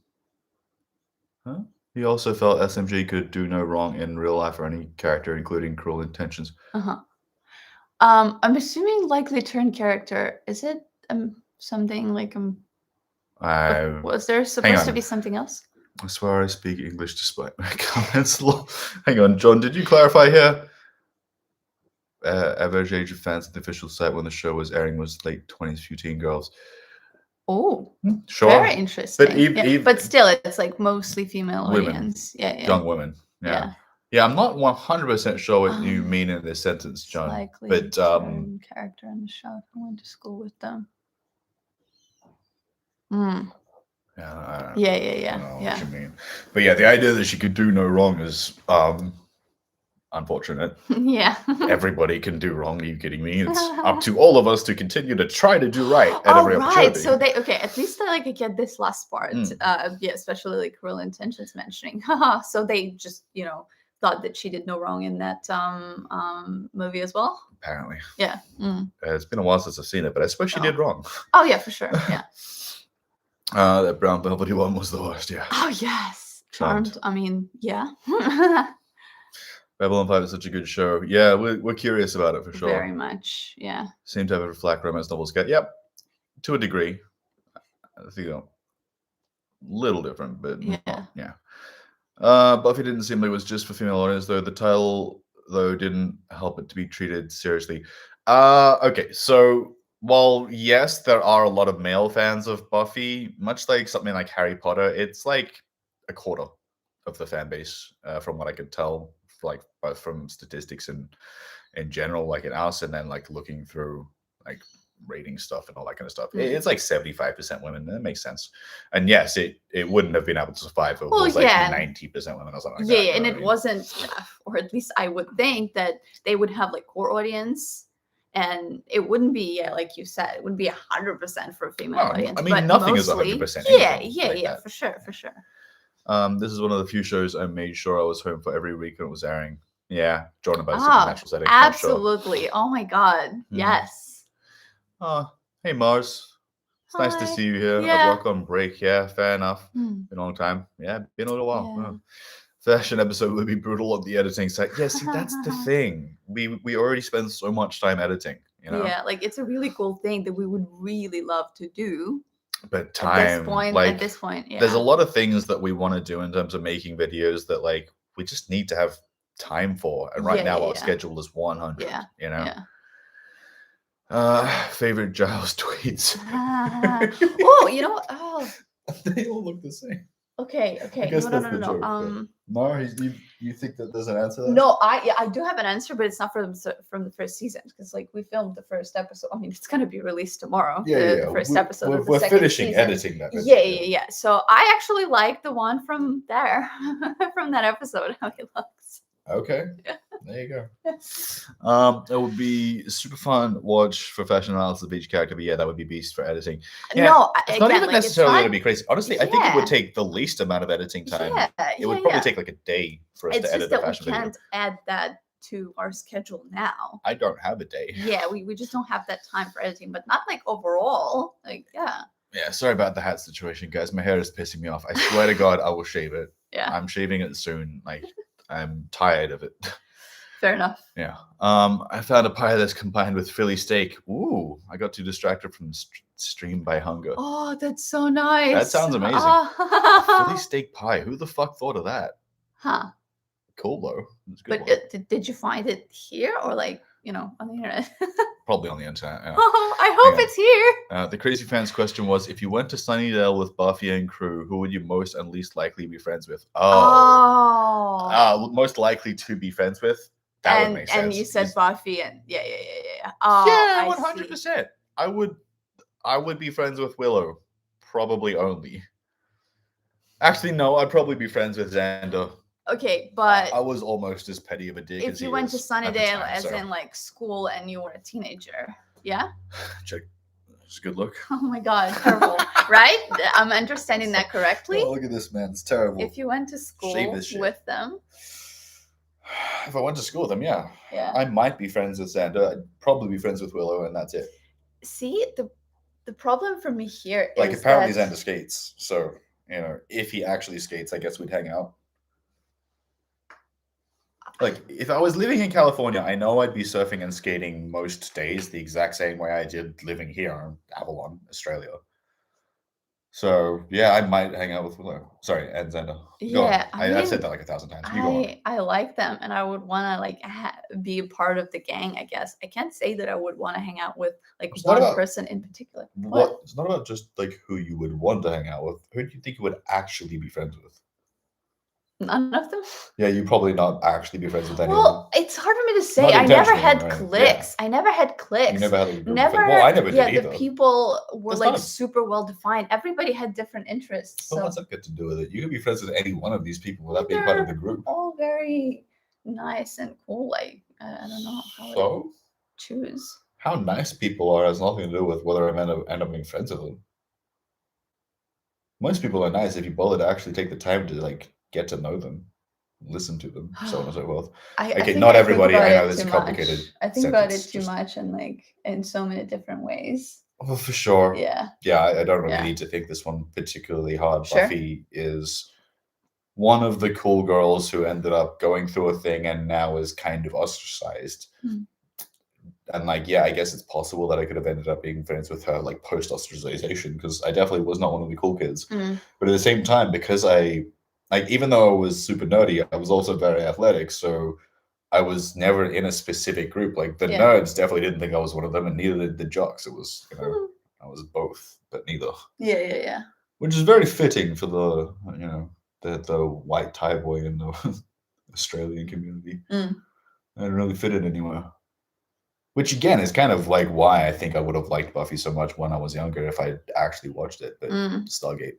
Huh? He also felt SMG could do no wrong in real life or any character, including cruel intentions. I'm assuming likely turn character. Is it something like was there supposed to be something else? I swear I speak English despite my comments. Hang on, John, did you clarify here? average age of fans at the official site when the show was airing was late 20s, few teen girls. Oh, Sure. very interesting. But but still, it's like mostly female women, audience. Yeah, young women. Yeah, I'm not 100% sure what you mean in this sentence, John. Likely but character in the show who went to school with them. Yeah, I don't know what you mean. But yeah, the idea that she could do no wrong is unfortunate. Yeah. Everybody can do wrong. Are you kidding me? It's up to all of us to continue to try to do right at every opportunity. So they at least I like get this last part. Yeah, especially like Cruel Intentions mentioning. So they just, thought that she did no wrong in that movie as well. Apparently. Yeah. It's been a while since I've seen it, but I suppose she did wrong. Oh yeah, for sure. Yeah. That brown velvety one was the worst. Yeah. Oh yes. Charmed. I mean, yeah. Babylon 5 is such a good show. Yeah, we're curious about it for sure. Very much, yeah. Seem to have a flack romance novels get. Yep, to a degree. I think a little different, but yeah. Buffy didn't seem like it was just for female audience, though. The title, though, didn't help it to be treated seriously. Okay, so while yes, there are a lot of male fans of Buffy, much like something like Harry Potter, it's like a quarter of the fan base, from what I could tell, like both from statistics and in general, like in us, and then like looking through like rating stuff and all that kind of stuff. It's like 75% women. That makes sense. And yes, it wouldn't have been able to survive if it was like 90% women or something like that. Yeah, and it wasn't, or at least I would think that they would have like core audience. And it wouldn't be, like you said, it wouldn't be 100% for a female audience. I mean, but nothing mostly, is 100%. Yeah, for sure. This is one of the few shows I made sure I was home for every week when it was airing. Yeah, drawn by a supernatural setting. Absolutely. Sure. Oh my God. Yes. Hey Mars. It's nice to see you here at work on break. Yeah, fair enough. Been a long time. Yeah, been a little while. Yeah. Fashion episode would be brutal on the editing side. Yeah, see, that's the thing. We already spend so much time editing, Yeah, like it's a really cool thing that we would really love to do. But time, at this point, yeah. There's a lot of things that we want to do in terms of making videos that like we just need to have time for. And right now our schedule is 100. Favorite Giles tweets. They all look the same. Okay. I guess no. You think that there's an answer there? No, I do have an answer, but it's not from the first season because like we filmed the first episode. I mean, it's gonna be released tomorrow. The first episode of the second finishing season. Editing that. Yeah. So I actually like the one from there, from that episode. How he looks. Okay. There you go. It would be super fun watch for fashion analysis of each character, but that would be beast for editing. Yeah, no, it's not even necessarily going to be crazy. Honestly, I think it would take the least amount of editing time. It would probably take like a day for us to edit a fashion video. It's just that we can't add that to our schedule now. I don't have a day. Yeah, we just don't have that time for editing, but not like overall. Like, Yeah, sorry about the hat situation, guys. My hair is pissing me off. I swear to God, I will shave it. Yeah. I'm shaving it soon. Like, I'm tired of it. Fair enough. Yeah. I found a pie that's combined with Philly steak. Ooh, I got too distracted from stream by hunger. Oh, that's so nice. That sounds amazing. Philly steak pie. Who the fuck thought of that? Huh. Cool though. But did you find it here or like, on the internet? Probably on the internet. Yeah. Oh, I hope it's here. The crazy fans question was, if you went to Sunnydale with Buffy and crew, who would you most and least likely be friends with? Most likely to be friends with. That would make sense. And you said Buffy and yeah. Yeah, 100%. I would be friends with Willow, probably only. Actually, no, I'd probably be friends with Xander. Okay, but I was almost as petty of a dick as if you went to Sunnydale in like school and you were a teenager, yeah? Check. It's a good look. Oh my God, terrible. Right? I'm understanding that correctly? Oh, look at this, man. It's terrible. If you went to school with them. If I went to school with them, yeah. I might be friends with Xander. I'd probably be friends with Willow, and that's it. See, the problem for me here is like apparently Xander skates, so if he actually skates, I guess we'd hang out. Like if I was living in California, I know I'd be surfing and skating most days the exact same way I did living here in Avalon, Australia. So yeah, I might hang out with Willow. Sorry, and Xander. Go on. Yeah, I I've said mean, that like 1,000 times. You go on. I like them, and I would wanna, like, be a part of the gang, I guess. I can't say that I would wanna hang out with, like, It's not one about person in particular. what. It's not about just like who you would want to hang out with. Who do you think you would actually be friends with? None of them? Yeah, you probably not actually be friends with any of them. Well, it's hard for me to say. Not I never intentionally, had right? cliques. I never had You cliques. never had a group of Never, friends. Well, I never yeah, did the either. people were That's like not a- super well defined. Everybody had different interests. But So what's that got to do with it? You can be friends with any one of these people without but being part of the they're group. all very nice and cool. Like, I don't know how to So, choose. how nice people are has nothing to do with whether I end up being friends with them. Most people are nice if you bother to actually take the time to like get to know them, listen to them, so on and so forth. I Okay, think not I everybody. think I about know it this is too a complicated. much. I think about it sentence, too just- much, and like in so many different ways. Well, for sure. Yeah. Yeah, I don't really Yeah. need to think this one particularly hard. Sure. Buffy is one of the cool girls who ended up going through a thing and now is kind of ostracized. Mm. And like, yeah, I guess it's possible that I could have ended up being friends with her like post ostracization because I definitely was not one of the cool kids. Mm. But at the same time, because I like, even though I was super nerdy, I was also very athletic. So I was never in a specific group. Like the Yeah. nerds definitely didn't think I was one of them, and neither did the jocks. It was, I was both, but neither. Yeah. Which is very fitting for the, the white tie boy in the Australian community. Mm. I didn't really fit in anywhere. Which again is kind of like why I think I would have liked Buffy so much when I was younger if I actually watched it. But Stargate,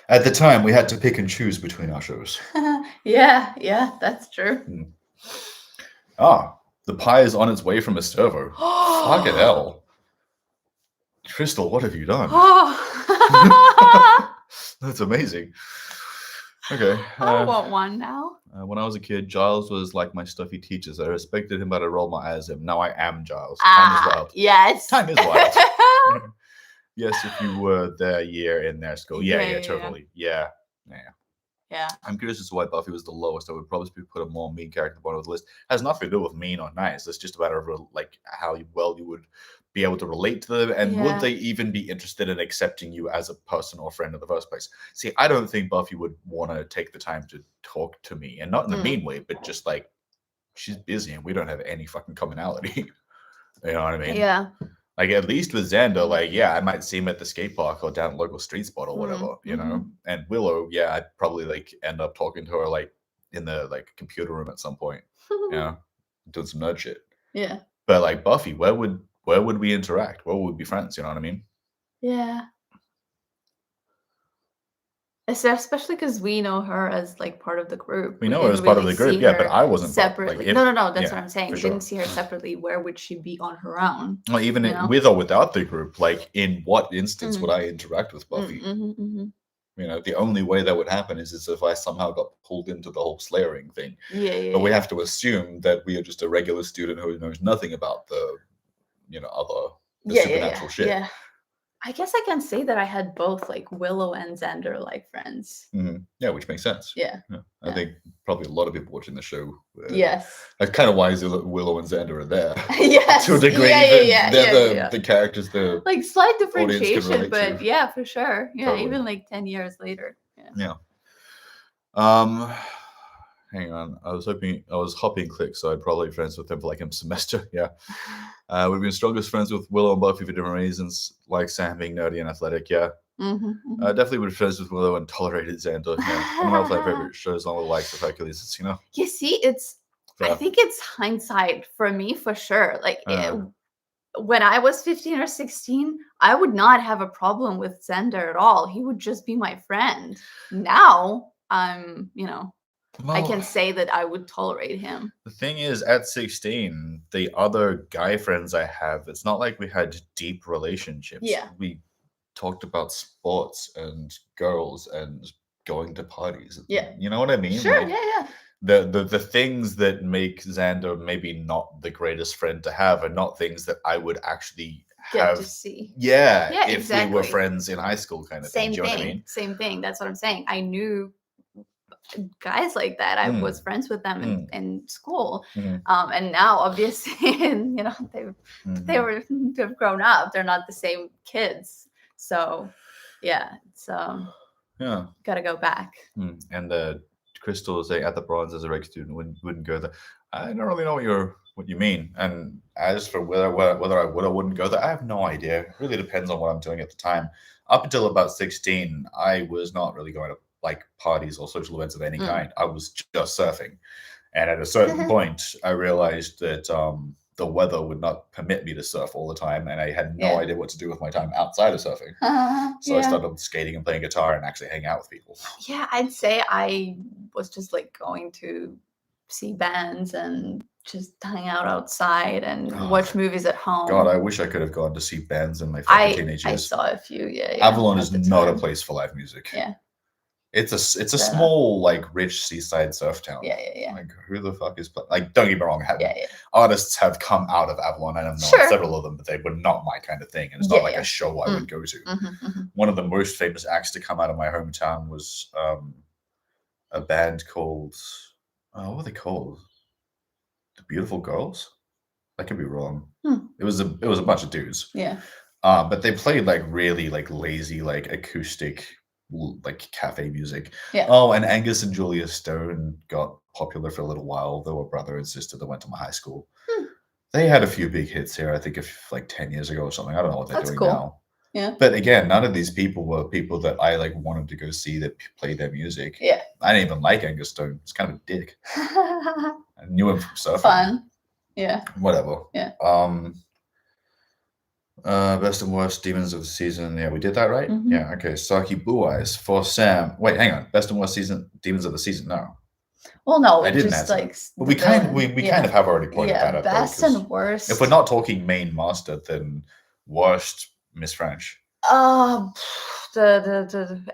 at the time we had to pick and choose between our shows. Yeah, that's true. The pie is on its way from Estervo. Fucking hell. Crystal, what have you done? That's amazing. Okay. I want one now. When I was a kid, Giles was like my stuffy teachers. I respected him, but I rolled my eyes at him. Now I am Giles. Time is wild. Yes. Time is wild. Yes, if you were their year in their school. Yeah, totally. Yeah. I'm curious as to why Buffy was the lowest. I would probably put a more mean character at the bottom of the list. It has nothing to do with mean or nice. It's just a matter of like how well you would be able to relate to them, and would they even be interested in accepting you as a person or friend in the first place? See, I don't think Buffy would want to take the time to talk to me, and not in a mean way, but just like she's busy and we don't have any fucking commonality. You know what I mean? Yeah. Like at least with Xander, like I might see him at the skate park or down at local street spot or whatever, you know. And Willow, I'd probably like end up talking to her like in the like computer room at some point, doing some nerd shit. Yeah. But like Buffy, where would we interact? Where would we be friends? You know what I mean? Yeah. Especially because we know her as like part of the group. We know her as part of the group, but I wasn't separately. Like, no, that's what I'm saying. We didn't see her separately. Where would she be on her own? Well, even with or without the group, like in what instance would I interact with Buffy? You know, the only way that would happen is if I somehow got pulled into the whole slayering thing. But we have to assume that we are just a regular student who knows nothing about the, other supernatural shit. Yeah. I guess I can say that I had both like Willow and Xander like friends. Yeah, which makes sense. Yeah. I think probably a lot of people watching the show. Yes. That's kind of why Willow and Xander are there. Yes. To a degree. They're the characters. The like slight differentiation, but yeah, for sure. Yeah, totally. Even like 10 years later. Yeah. Hang on. I was hopping click, so I'd probably be friends with them for like a semester. Yeah. We've been strongest friends with Willow and Buffy for different reasons, like Sam being nerdy and athletic. Yeah. Definitely would be friends with Willow and tolerated Xander. Yeah. One of my favorite shows on the likes of Hercules, You see, I think it's hindsight for me for sure. Like when I was 15 or 16, I would not have a problem with Xander at all. He would just be my friend. Now I'm, I can say that I would tolerate him. The thing is, at 16, the other guy friends I have, it's not like we had deep relationships. Yeah. We talked about sports and girls and going to parties. Yeah. You know what I mean? Sure, like, yeah. The things that make Xander maybe not the greatest friend to have are not things that I would actually get to see. Yeah, if exactly. we were friends in high school kind of thing. Do you know what I mean? Same thing. That's what I'm saying. I knew guys like that. I was friends with them in school. And now obviously they've grown up. They're not the same kids. So, yeah, it's Yeah. gotta go back. And Crystal is saying at the Bronze as a reg student wouldn't go there. I don't really know what you mean. And as for whether I would or wouldn't go there, I have no idea. It really depends on what I'm doing at the time. Up until about 16, I was not really going to like parties or social events of any kind. I was just surfing. And at a certain point, I realized that the weather would not permit me to surf all the time, and I had no idea what to do with my time outside of surfing. So I started skating and playing guitar and actually hanging out with people. Yeah, I'd say I was just like going to see bands and just hang out outside and watch movies at home. God, I wish I could have gone to see bands in my fucking teenage years. I saw a few, yeah. Avalon is not a place for live music. Yeah. It's a small, like, rich seaside surf town. Yeah. Like, who the fuck is like? Don't get me wrong. Artists have come out of Avalon. I know several of them, but they were not my kind of thing, and it's not like a show I would go to. One of the most famous acts to come out of my hometown was a band called what were they called? The Beautiful Girls. I could be wrong. It was a bunch of dudes. Yeah. But they played like really like lazy like acoustic like cafe music. Yeah. Oh, and Angus and Julia Stone got popular for a little while. They were brother and sister that went to my high school. They had a few big hits here, I think, like 10 years ago or something. I don't know what they're doing now. Yeah. But again, none of these people were people that I like wanted to go see that played their music. Yeah. I didn't even like Angus Stone. It's kind of a dick. I knew him from surfing. Fun. Yeah. Whatever. Yeah. Best and worst demons of the season. Yeah, we did that right. Yeah. Okay. Saki Blue Eyes for Sam. Wait, hang on. Best and worst demons of the season. No. Well, no, I didn't just answer. like. But we kind of have already pointed that out. Best and worst. If we're not talking main master, then worst Miss French. The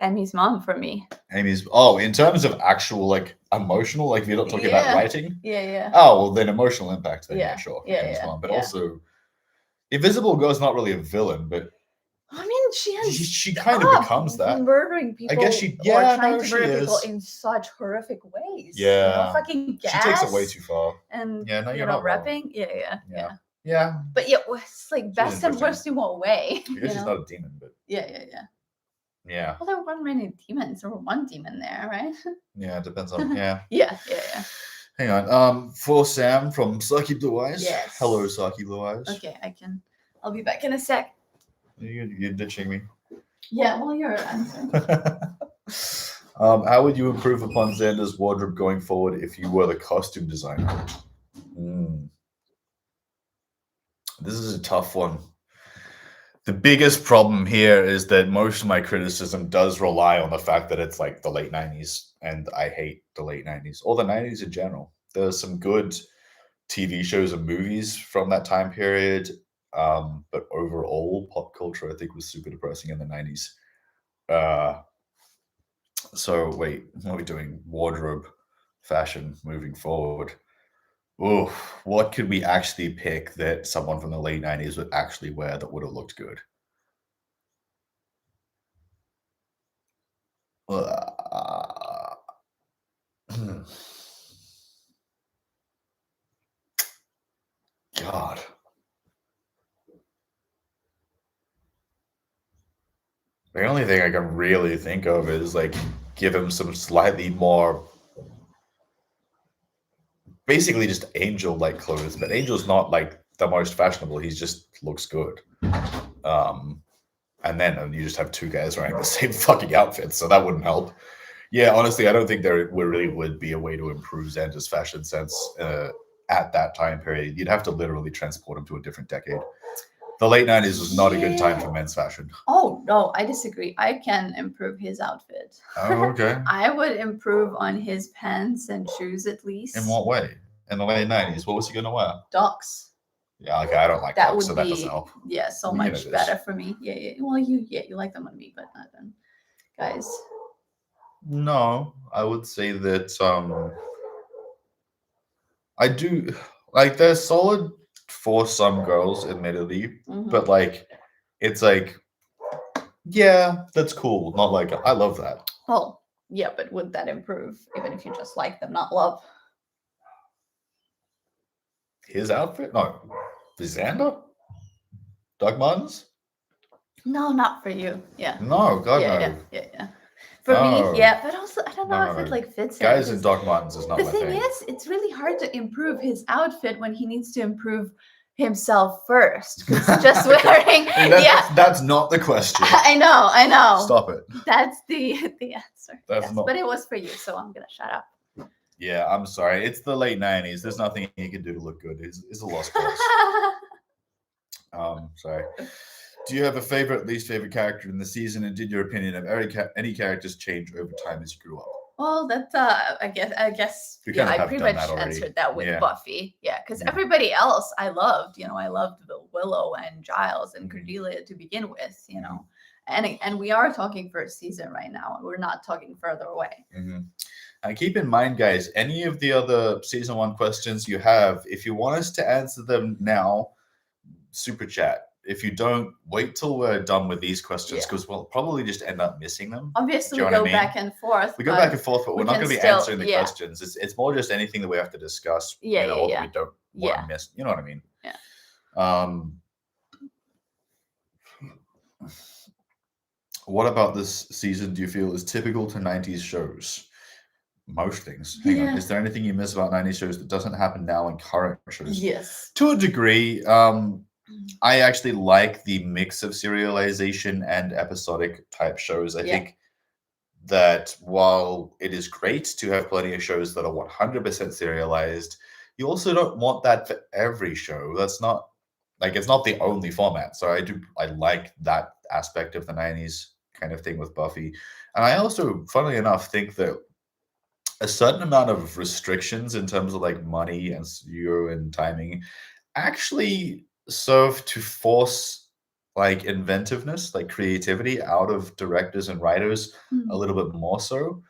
Amy's mom for me. Amy's in terms of actual like emotional, like if you're not talking about writing. Yeah. Oh well, then emotional impact. Then sure. Amy's mom, but also. Invisible Girl's not really a villain, but I mean, she kind of becomes that. Murdering people. I guess she or trying to murder people in such horrific ways. Yeah. Fucking gas. She takes it way too far. And you're not repping. Yeah. But it's like best and worst in what way? I guess she's not a demon, but yeah. Well, there weren't many demons. There were one demon there, right? Yeah, it depends on Yeah. Hang on. For Sam from Saki Blue Eyes. Yes. Hello, Saki Blue Eyes. Okay, I'll be back in a sec. You're ditching me. Yeah, well, you're answering. How would you improve upon Xander's wardrobe going forward if you were the costume designer? This is a tough one. The biggest problem here is that most of my criticism does rely on the fact that it's like the late 90s, and I hate the late 90s, or the 90s in general. There's some good TV shows and movies from that time period, but overall, pop culture, I think, was super depressing in the 90s. So, wait, what are we doing? Wardrobe, fashion, moving forward. Oh, what could we actually pick that someone from the late 90s would actually wear that would have looked good? God. The only thing I can really think of is like give him some slightly more basically just Angel-like clothes, but Angel's not like the most fashionable. He just looks good. And then you just have two guys wearing the same fucking outfits, so that wouldn't help. Yeah, honestly, I don't think there really would be a way to improve Xander's fashion sense at that time period. You'd have to literally transport him to a different decade. The late 90s was not a good time for men's fashion. Oh, no, I disagree. I can improve his outfit. Oh, okay. I would improve on his pants and shoes at least. In what way? In the late 90s, what was he going to wear? Ducks. Yeah, okay, I don't like ducks, so that doesn't help. Yeah, so much better for me. Yeah. Well, you like them on me, but not on guys. No, I would say that I do like they're solid for some girls, admittedly, but like it's like yeah, that's cool. Not like I love that. Well, yeah, but would that improve even if you just like them, not love? His outfit? No. Xander? Doc Martens? No, not for you. Yeah. No, God Yeah, no. yeah. For me, No. yeah, but also I don't know No, if no, it no. like fits him. Guys in 'cause Doc Martens is not the my thing thing. is, it's really hard to improve his outfit when he needs to improve himself first. Because just Okay. wearing, That's not the question. I know. Stop it. That's the answer. That's Yes, not. but it was for you, so I'm gonna shut up. Yeah, I'm sorry. It's the late 90s. There's nothing he can do to look good. It's a lost cause. Sorry. Do you have a favorite, least favorite character in the season, and did your opinion of any characters change over time as you grew up? Well, that's I guess We yeah, kind of I have pretty done much that already. answered that with Yeah. Buffy. Yeah, because Yeah. everybody else I loved. You know, I loved Willow and Giles and Mhm. Cordelia to begin with. You know, and we are talking first season right now. We're not talking further away. Mm-hmm. And keep in mind, guys, any of the other season 1 questions you have, if you want us to answer them now, super chat. If you don't, wait till we're done with these questions, because we'll probably just end up missing them. Obviously, Do we you know go what I mean? back and forth. We go back and forth, but we're we not can going to be still- answering the yeah. questions. It's more just anything that we have to discuss, or that we don't want to miss. You know what I mean? Yeah. What about this season do you feel is typical to 90s shows? Most things. Hang on. Is there anything you miss about 90s shows that doesn't happen now in current shows? Yes. To a degree. I actually like the mix of serialization and episodic type shows. I think that while it is great to have plenty of shows that are 100% serialized, you also don't want that for every show. That's not like, it's not the only format. So I like that aspect of the 90s kind of thing with Buffy. And I also, funnily enough, think that a certain amount of restrictions in terms of like money and studio and timing actually serve to force like inventiveness, like creativity out of directors and writers a little bit more so.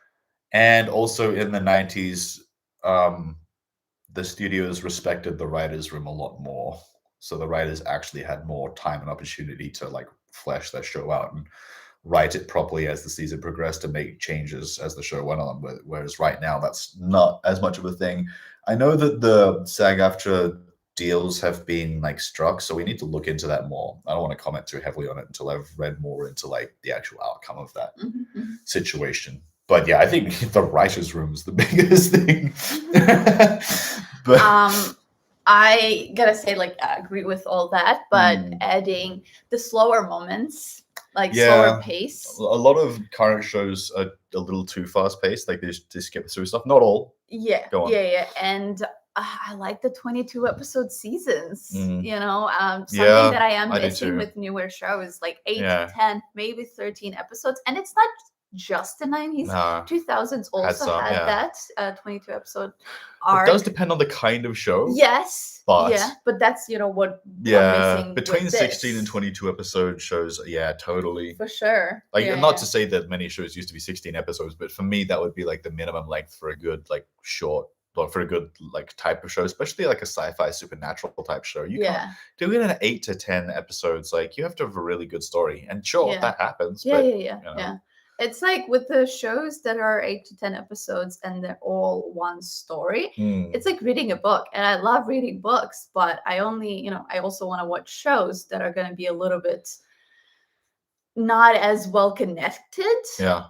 And also in the 90s, the studios respected the writers' room a lot more. So the writers actually had more time and opportunity to like flesh their show out and write it properly as the season progressed to make changes as the show went on. Whereas right now, that's not as much of a thing. I know that the SAG-AFTRA deals have been like struck, so we need to look into that more. I don't want to comment too heavily on it until I've read more into like the actual outcome of that situation. But yeah, I think the writers' room is the biggest thing. But I gotta say, like, I agree with all that, but adding the slower moments, like slower pace. A lot of current shows are a little too fast paced. Like they skip through stuff. Not all. Yeah. Go on. Yeah. And I like the 22 episode seasons. You know, something that I am missing with newer shows, like 8 to 10, maybe 13 episodes, and it's not just the 90s. 2000s also had that 22 episode arc. It does depend on the kind of show. Yes. But that's what I'm missing between 16 and 22 episode shows. Yeah, totally. For sure. Like not to say that many shows used to be 16 episodes, but for me that would be like the minimum length for a good like short or for a good like type of show, especially like a sci-fi supernatural type show. You can't do it in 8 to 10 episodes. Like you have to have a really good story. And sure, that happens. Yeah. It's like with the shows that are 8 to 10 episodes and they're all one story. It's like reading a book, and I love reading books, but I only, I also want to watch shows that are going to be a little bit not as well connected.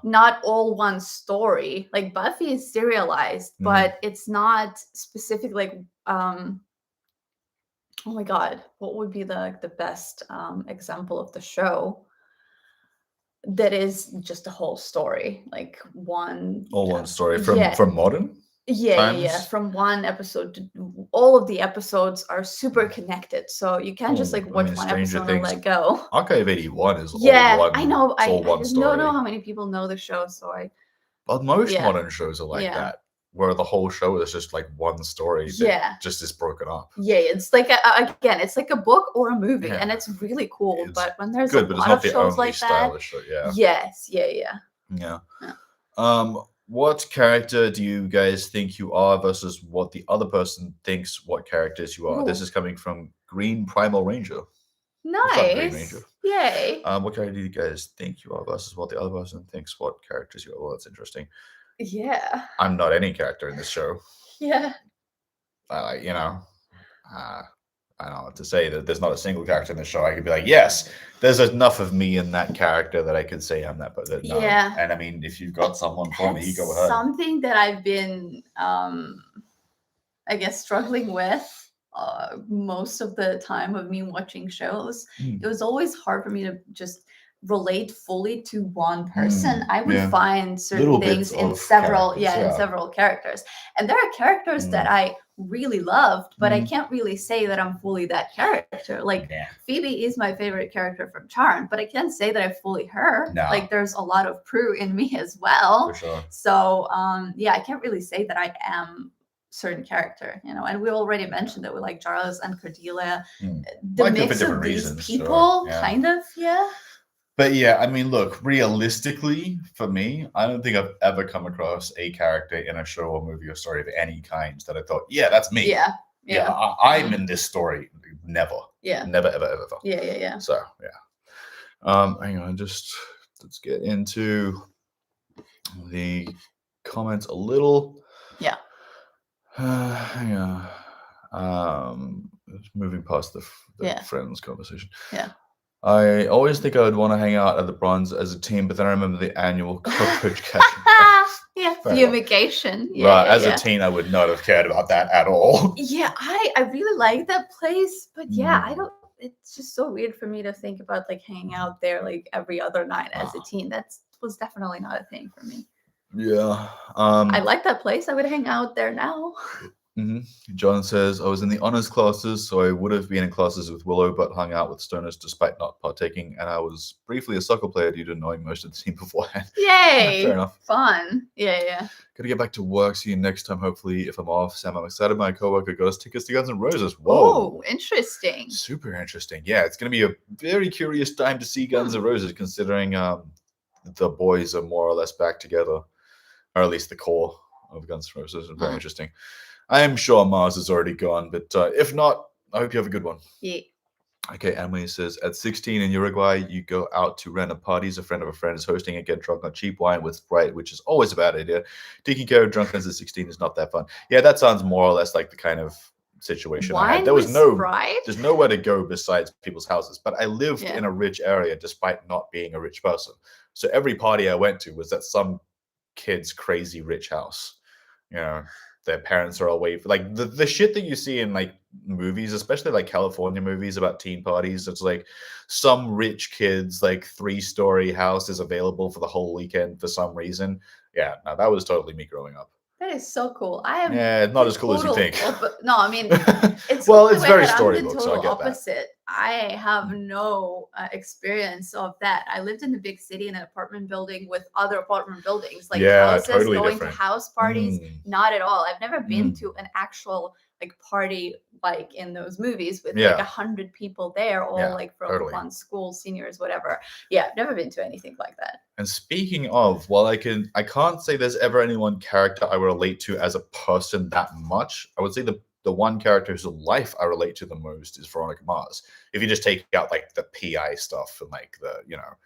Not all one story. Like Buffy is serialized, but it's not specific. Like, oh my God, what would be the best example of the show that is just a whole story, like one story from modern times? From one episode to all of the episodes are super connected, so you can't just like watch one episode and let go. Archive 81 is all one. I know. I don't know how many people know the show, so but most modern shows are like that, where the whole show is just like one story that just is broken up. It's like again, it's like a book or a movie, and it's really cool. But when there's a lot of shows like that, what character do you guys think you are versus what the other person thinks what characters you are? This is coming from Green Primal Ranger. Nice. Green Ranger. Yay. What character do you guys think you are versus what the other person thinks what characters you are? Well, that's interesting. Yeah. I'm not any character in this show. Yeah. I don't know to say that there's not a single character in the show I could be like, yes, there's enough of me in that character that I could say I'm that, but no. Yeah. And I mean, if you've got someone for me, That's go ahead. something that I've been, I guess, struggling with most of the time of me watching shows. It was always hard for me to just relate fully to one person. I would yeah. find certain Little things bits in of several, characters, in yeah. several characters. And there are characters that I really loved, but I can't really say that I'm fully that character. Like Phoebe is my favorite character from Charmed, but I can't say that I'm fully her. No. Like there's a lot of Prue in me as well. For sure. So yeah, I can't really say that I am certain character, you know. And we already mentioned that we like Giles and Cordelia. The Like them for mix different of these reasons, people, sure, yeah. kind of, yeah. But yeah, I mean, look, realistically, for me, I don't think I've ever come across a character in a show or movie or story of any kind that I thought, yeah, that's me. Yeah. I'm in this story. Never. Yeah. Never, ever, ever. Yeah. So, yeah. Hang on, let's get into the comments a little. Yeah. Hang on. Moving past the friends conversation. Yeah. I always think I would want to hang out at the Bronze as a team, but then I remember the annual cockroach catching. Yeah, fumigation. Yeah, right, as a teen, I would not have cared about that at all. Yeah, I really like that place, but yeah, I don't. It's just so weird for me to think about like hanging out there like every other night as a teen. That was definitely not a thing for me. Yeah. I like that place. I would hang out there now. John says, I was in the honors classes, so I would have been in classes with Willow, but hung out with stoners despite not partaking. And I was briefly a soccer player due to knowing most of the team beforehand. Yay! Fair enough. Fun. Yeah. Gotta get back to work. See you next time, hopefully, if I'm off. Sam, I'm excited. My coworker got us tickets to Guns N' Roses. Whoa. Oh, interesting. Super interesting. Yeah, it's gonna be a very curious time to see Guns N' Roses, considering the boys are more or less back together, or at least the core of Guns N' Roses. Very interesting. I am sure Mars is already gone, but if not, I hope you have a good one. Yeah. Okay, Emily says, at 16 in Uruguay, you go out to random parties. A friend of a friend is hosting and get drunk on cheap wine with Sprite, which is always a bad idea. Taking care of drunkenness at 16 is not that fun. Yeah, that sounds more or less like the kind of situation I had. There was there's nowhere to go besides people's houses. But I lived in a rich area despite not being a rich person. So every party I went to was at some kid's crazy rich house. You know, their parents are away for like the shit that you see in like movies, especially like California movies about teen parties. It's like some rich kid's like 3-story house is available for the whole weekend for some reason. Yeah, no, that was totally me growing up. That is so cool. I am it's not as cool as you think. No, I mean, it's well, it's very storybook, so I get opposite. that. I have no experience of that. I lived in a big city in an apartment building with other apartment buildings, like houses, totally going different. to house parties. Not at all. I've never been to an actual like party like in those movies with like 100 people there, all like from one school, seniors, whatever. Yeah, I've never been to anything like that. And speaking of, while I can't say there's ever any one character I relate to as a person that much. I would say the one character whose life I relate to the most is Veronica Mars. If you just take out like the PI stuff and like the, you know,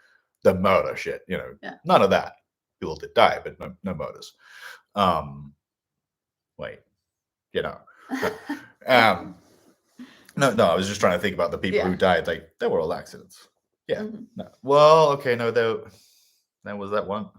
the murder shit, you know, none of that. People did die, but no murders. Wait, you know. No, I was just trying to think about the people who died. Like, they were all accidents. Yeah. No. Well, okay, no, there was that one.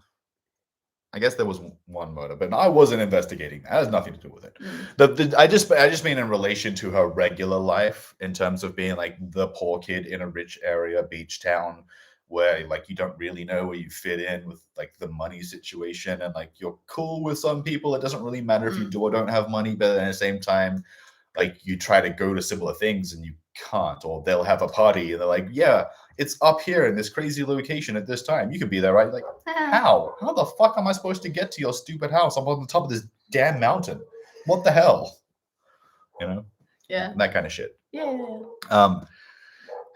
I guess there was one murder, but I wasn't investigating. That has nothing to do with it. I just mean in relation to her regular life, in terms of being like the poor kid in a rich area, beach town, where like you don't really know where you fit in with like the money situation, and like you're cool with some people. It doesn't really matter if you do or don't have money, but at the same time, like you try to go to similar things and you can't, or they'll have a party and they're like, yeah, it's up here in this crazy location at this time. You could be there, right? Like, how? How the fuck am I supposed to get to your stupid house? I'm on the top of this damn mountain. What the hell? You know? Yeah. That kind of shit. Yeah.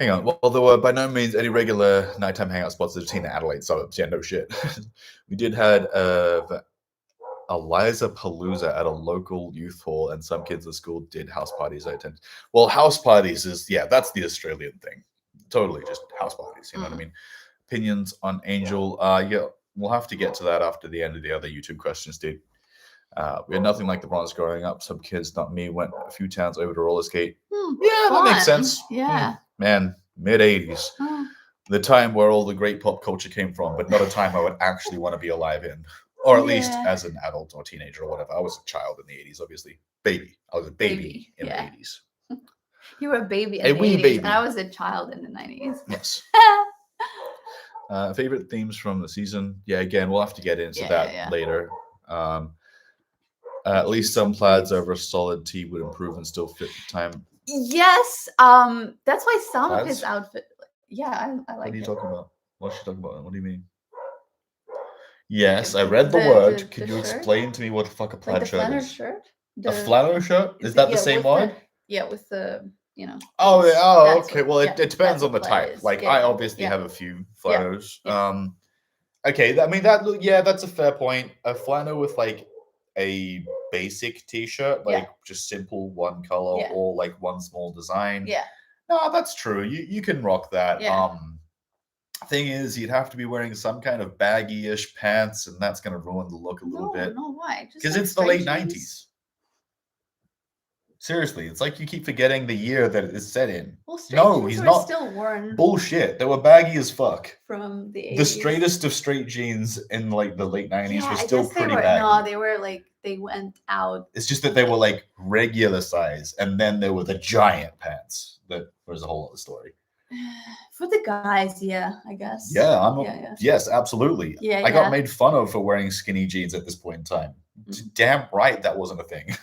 Hang on. Well, there were by no means any regular nighttime hangout spots that are seen in Adelaide suburbs. Yeah, no shit. We did had Eliza Palooza at a local youth hall, and some kids at school did house parties. I attended. Well, house parties is, that's the Australian thing. Totally just house parties. You know what I mean? Opinions on Angel. Yeah, we'll have to get to that after the end of the other YouTube questions, dude. We had nothing like the Bronx growing up. Some kids, not me, went a few towns over to roller skate. Hmm, Yeah, that makes fun. sense. Yeah. Man, mid 80s. Oh. The time where all the great pop culture came from, but not a time I would actually want to be alive in. Or at least Yeah. as an adult or teenager or whatever. I was a child in the 80s, obviously. Baby. I was a baby in the Yeah. 80s. You were a baby A in the wee 80s, baby. and I was a child in the 90s. Yes. Favorite themes from the season? Yeah, again, we'll have to get into Yeah, that yeah. later. At least some plaids over a solid tee would improve and still fit the time. Yes, that's why some of his Plaids? outfit. Yeah, I What like are you it. talking about? What's she talking about? What do you mean? Yes, I The- read the the- word. the- Could the you shirt? explain to me what the fuck a Like plaid the shirt flannel is? shirt. A flannel shirt? Is that the same with the- word? Yeah, with the Oh, piece. oh, That's okay. what- Well, yeah, it depends that's on the what plaid type. is. Like, Yeah, I yeah, obviously yeah. have a few flannels. yeah. Okay. I mean, that's a fair point. A flannel with like a basic t-shirt, like just simple one color Yeah. or like one small design. Yeah. No, that's true. You can rock that. Yeah. Thing is, you'd have to be wearing some kind of baggy-ish pants, and that's gonna ruin the look a little bit. No, why? Because like it's the late straight jeans. 90s. Seriously, it's like you keep forgetting the year that it is set in. Well, straight No, jeans he's were not. still worn Bullshit. They were baggy as fuck. from the 80s. The straightest of straight jeans in like the late 90s Yeah, were I still guess they pretty were. baggy. No, they were like they went out. It's just that they were like regular size, and then there were the giant pants. That was a whole other story. For the guys, yeah, I guess. Yeah, yes, absolutely. Yeah, I got made fun of for wearing skinny jeans at this point in time. Damn right that wasn't a thing.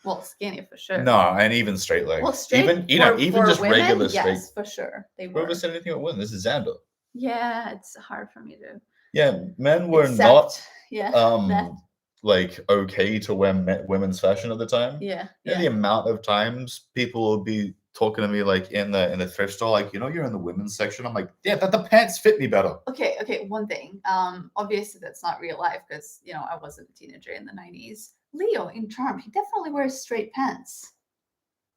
Well, skinny for sure. No, and even straight leg. Well, straight even just women, regular straight. Yes, for sure they were. Whoever said anything about women? This is Xander. Yeah, it's hard for me to. Yeah, men were not. that. Like okay to wear women's fashion at the time. Yeah. The amount of times people would be talking to me like in the thrift store, like, you're in the women's section. I'm like, yeah, that the pants fit me better. Okay, one thing. Obviously that's not real life because I wasn't a teenager in the 90s. Leo in Charmed, he definitely wears straight pants.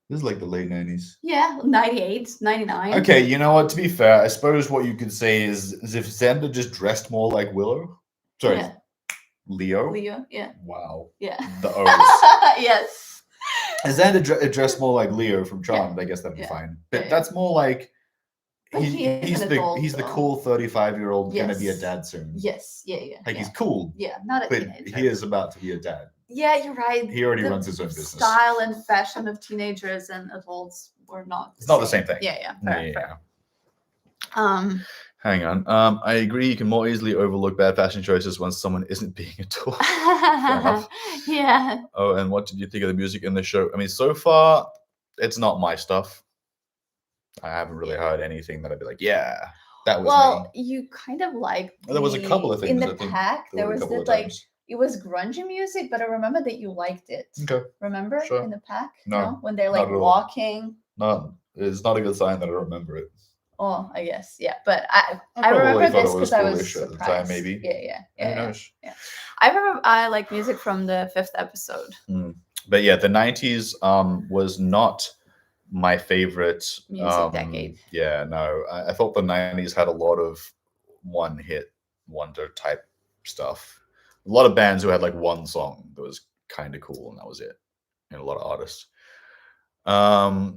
This is like the late 90s. Yeah, 98, 99. Okay, you know what? To be fair, I suppose what you could say is if Xander just dressed more like Willow. Sorry, yeah. Leo, yeah. Wow. Yeah. The O's. Yes. Is Xander dressed more like Leo from Charmed? I guess that'd be fine. But that's more like he's the cool 35-year-old gonna be a dad soon. Yes. Yeah. Like he's cool. Yeah, not a but teenager. He is about to be a dad. Yeah, you're right. He already runs his own business. Style and fashion of teenagers and adults were not. It's not the same thing. Yeah. Fair. Hang on. I agree. You can more easily overlook bad fashion choices when someone isn't being a tool. Yeah. Oh, and what did you think of the music in the show? I mean, so far, it's not my stuff. I haven't really heard anything that I'd be like, yeah, that was me. Well, you kind of like. There was a couple of things in the pack. There was this like. It was grungy music, but I remember that you liked it. Okay. Remember in the pack? No. When they're like walking. No, it's not a good sign that I remember it. Oh, I guess, yeah. But I remember this because I was surprised. At the time, maybe. Yeah. Who knows? Yeah. I remember I like music from the 5th episode. But yeah, the 90s was not my favorite music decade. Yeah, no. I thought the 90s had a lot of one-hit wonder type stuff. A lot of bands who had like one song that was kind of cool, and that was it. And a lot of artists. What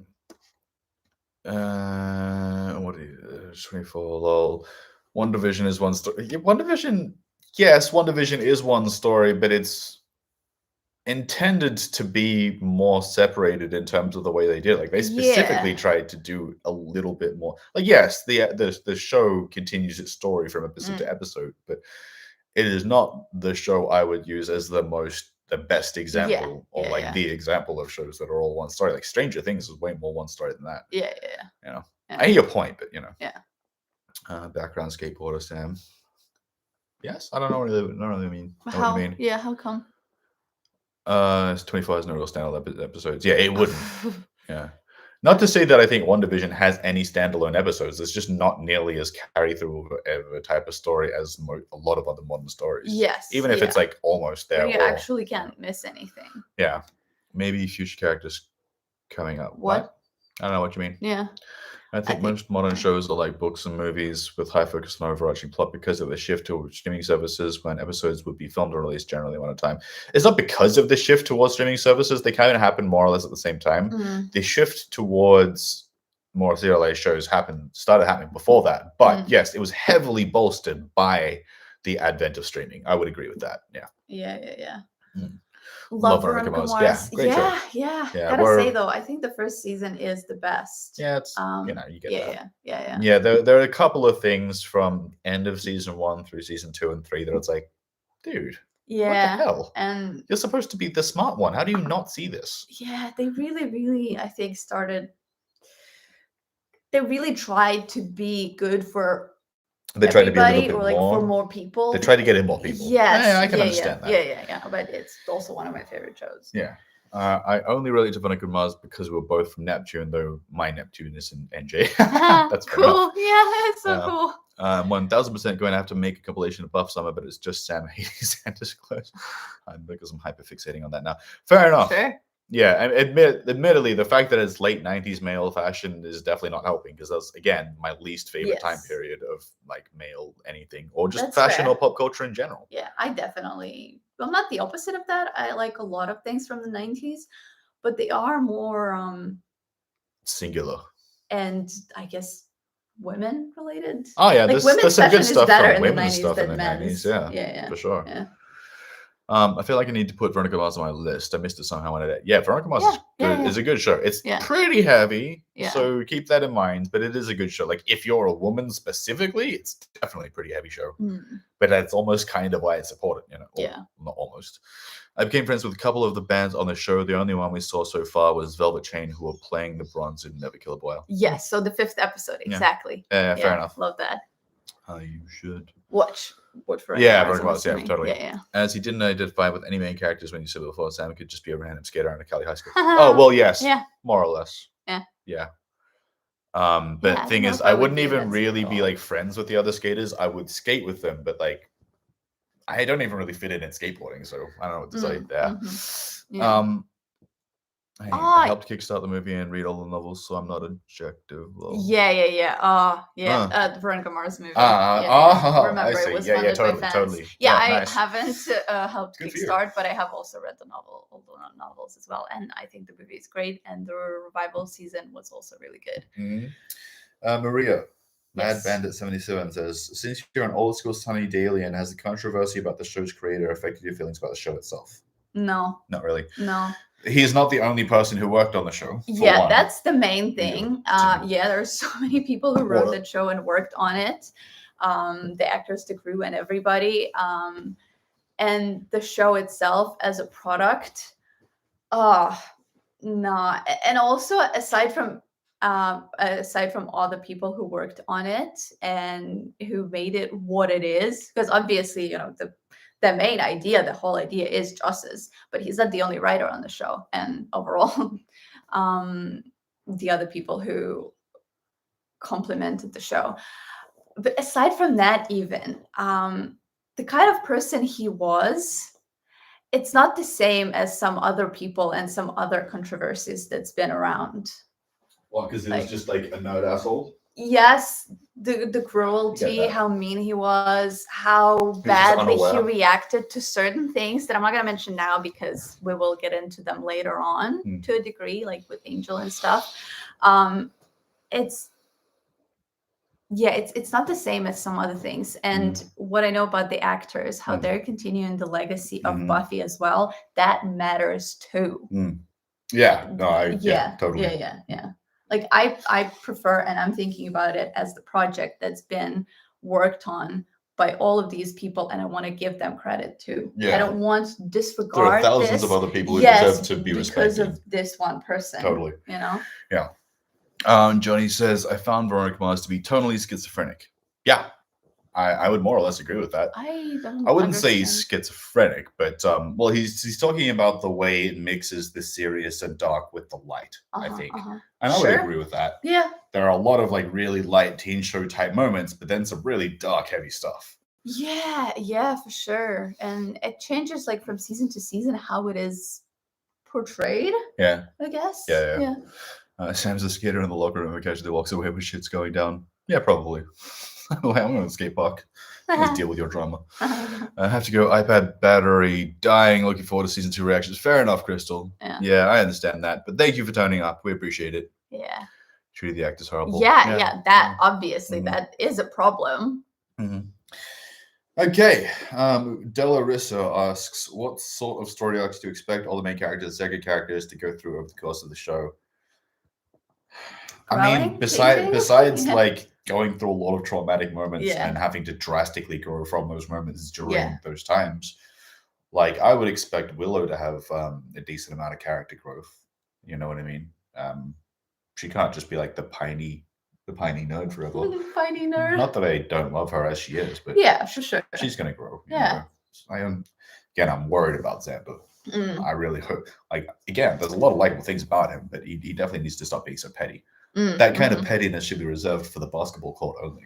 are you? 24 lol. One Division is one story. One Division, yes, One Division is one story, but it's intended to be more separated in terms of the way they did it. Like they specifically tried to do a little bit more. Like yes, the show continues its story from episode to episode, but it is not the show I would use as the best example or the example of shows that are all one story. Like Stranger Things is way more one story than that. Yeah. I hear your point, but Yeah. Background skateboarder Sam. Yes, I don't know what you mean. How? What you mean. Yeah, how come? It's 24 has no real standalone episodes. Yeah, it wouldn't. Yeah. Not to say that I think One Division has any standalone episodes. It's just not nearly as carry through of a type of story as a lot of other modern stories. Yes. Even if it's like almost there. You actually can't miss anything. Yeah. Maybe future characters coming up. What? I don't know what you mean. Yeah. I think most modern shows are like books and movies with high focus on overarching plot because of the shift to streaming services when episodes would be filmed and released generally one at a time. It's not because of the shift towards streaming services. They kind of happen more or less at the same time. The shift towards more serialized shows started happening before that. But yes, it was heavily bolstered by the advent of streaming. I would agree with that. Yeah. Yeah. Love Veronica Mars. Yeah, great show. Yeah. Yeah, Gotta say though, I think the first season is the best. Yeah, it's you get that. Yeah. Yeah, there are a couple of things from end of season 1 through season 2 and 3 that it's like, dude, what the hell? And you're supposed to be the smart one. How do you not see this? Yeah, they really, I think, they really tried to be good for they tried to be a little bit or like more for more people. They tried to get in more people. Yes, I can understand that. Yeah. But it's also one of my favorite shows. Yeah. I only relate to Veronica Mars because we're both from Neptune, though my Neptune is in NJ. That's cool. Yeah, that's so cool. 1000% going to have to make a compilation of Buff Summer, but it's just Sam Hades and disclose. Because I'm hyperfixating on that now. Fair enough. Sure. Yeah, admittedly, the fact that it's late 90s male fashion is definitely not helping because that's, again, my least favorite time period of like male anything or just fashion or pop culture in general. Yeah, I'm not the opposite of that. I like a lot of things from the 90s, but they are more singular. And I guess women related. Oh yeah, like there's some good stuff from women's stuff in the 90s. Yeah, for sure. Yeah. I feel like I need to put Veronica Mars on my list. I missed it somehow when I did. Yeah, Veronica Mars is a good show. It's pretty heavy, so keep that in mind. But it is a good show. Like if you're a woman specifically, it's definitely a pretty heavy show. But that's almost kind of why it's important, not almost. I became friends with a couple of the bands on the show. The only one we saw so far was Velvet Chain, who were playing the bronze in Never Kill a Boy. Yes, so the 5th episode, exactly. Yeah, fair enough. Love that. You should watch for Veronica Mars, totally. Yeah. As he didn't identify with any main characters when you said before, Sam could just be a random skater out of Cali High School. Oh well, yes, more or less. Yeah. But thing is, I wouldn't even really be like friends with the other skaters. I would skate with them, but like, I don't even really fit in skateboarding, so I don't know what to say there. I helped kickstart the movie and read all the novels, so I'm not objective. The Veronica Mars movie. Remember, I see. It was funded by fans. Totally. Yeah, nice. I haven't helped kickstart, but I have also read the novels as well, and I think the movie is great, and the revival season was also really good. Maria. Mad Bandit 77 says, since you're an old school Sunny Dalian, has the controversy about the show's creator affected your feelings about the show itself? No. Not really. No. He's not the only person who worked on the show. Yeah, that's the main thing. There's so many people who wrote the show and worked on it. The actors, the crew, and everybody. And the show itself as a product, no. And also, aside from all the people who worked on it and who made it what it is, because obviously, the main idea, the whole idea is Joss's, but he's not the only writer on the show. And overall, the other people who complemented the show. But aside from that, even the kind of person he was, it's not the same as some other people and some other controversies that's been around. Well, because it was just like a nerd asshole? Yes, the cruelty, how mean he was, how badly he reacted to certain things that I'm not going to mention now because we will get into them later on to a degree, like with Angel and stuff. It's not the same as some other things. And what I know about the actors, how they're continuing the legacy of Buffy as well, that matters too. Totally. Yeah. Like I prefer, and I'm thinking about it as the project that's been worked on by all of these people, and I want to give them credit too. I don't want to disregard. There are thousands of other people who deserve to be respected because of this one person. Totally. Yeah. Johnny says, I found Veronica Mars to be tonally schizophrenic. Yeah. I would more or less agree with that. I wouldn't say he's schizophrenic, but he's talking about the way it mixes the serious and dark with the light, I think. And I would agree with that. Yeah. There are a lot of like really light teen show type moments, but then some really dark, heavy stuff. Yeah, for sure. And it changes like from season to season how it is portrayed. Yeah. I guess. Yeah. Sam's a skater in the locker room. Occasionally walks away when shit's going down. Yeah, probably. I'm going to the skate park. Let's deal with your drama. I have to go. iPad battery dying. Looking forward to season 2 reactions. Fair enough, Crystal. Yeah, I understand that. But thank you for turning up. We appreciate it. Yeah. Treated the actors horrible. Yeah. That obviously that is a problem. Okay. Delarissa asks, what sort of story arcs do you expect all the main characters and second characters to go through over the course of the show? I mean, besides like going through a lot of traumatic moments and having to drastically grow from those moments during those times, like I would expect Willow to have a decent amount of character growth. You know what I mean? She can't just be like the piney nerd forever. Piney nerd. Not that I don't love her as she is, but yeah, for sure, she's gonna grow. I'm worried about Xander. I really hope. Like again, there's a lot of likable things about him, but he definitely needs to stop being so petty. That kind of pettiness should be reserved for the basketball court only.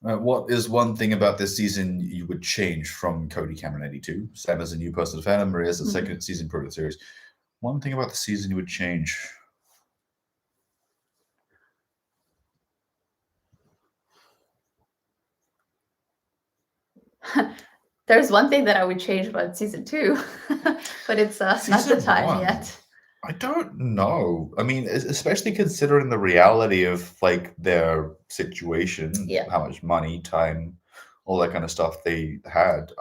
What is one thing about this season you would change from Cody Cameron 82? Sam as a new person to fandom, Maria as a second season pro of the series. One thing about the season you would change. There's one thing that I would change about season 2, but it's not the time yet. I don't know. I mean, especially considering the reality of like their situation, how much money, time, all that kind of stuff they had.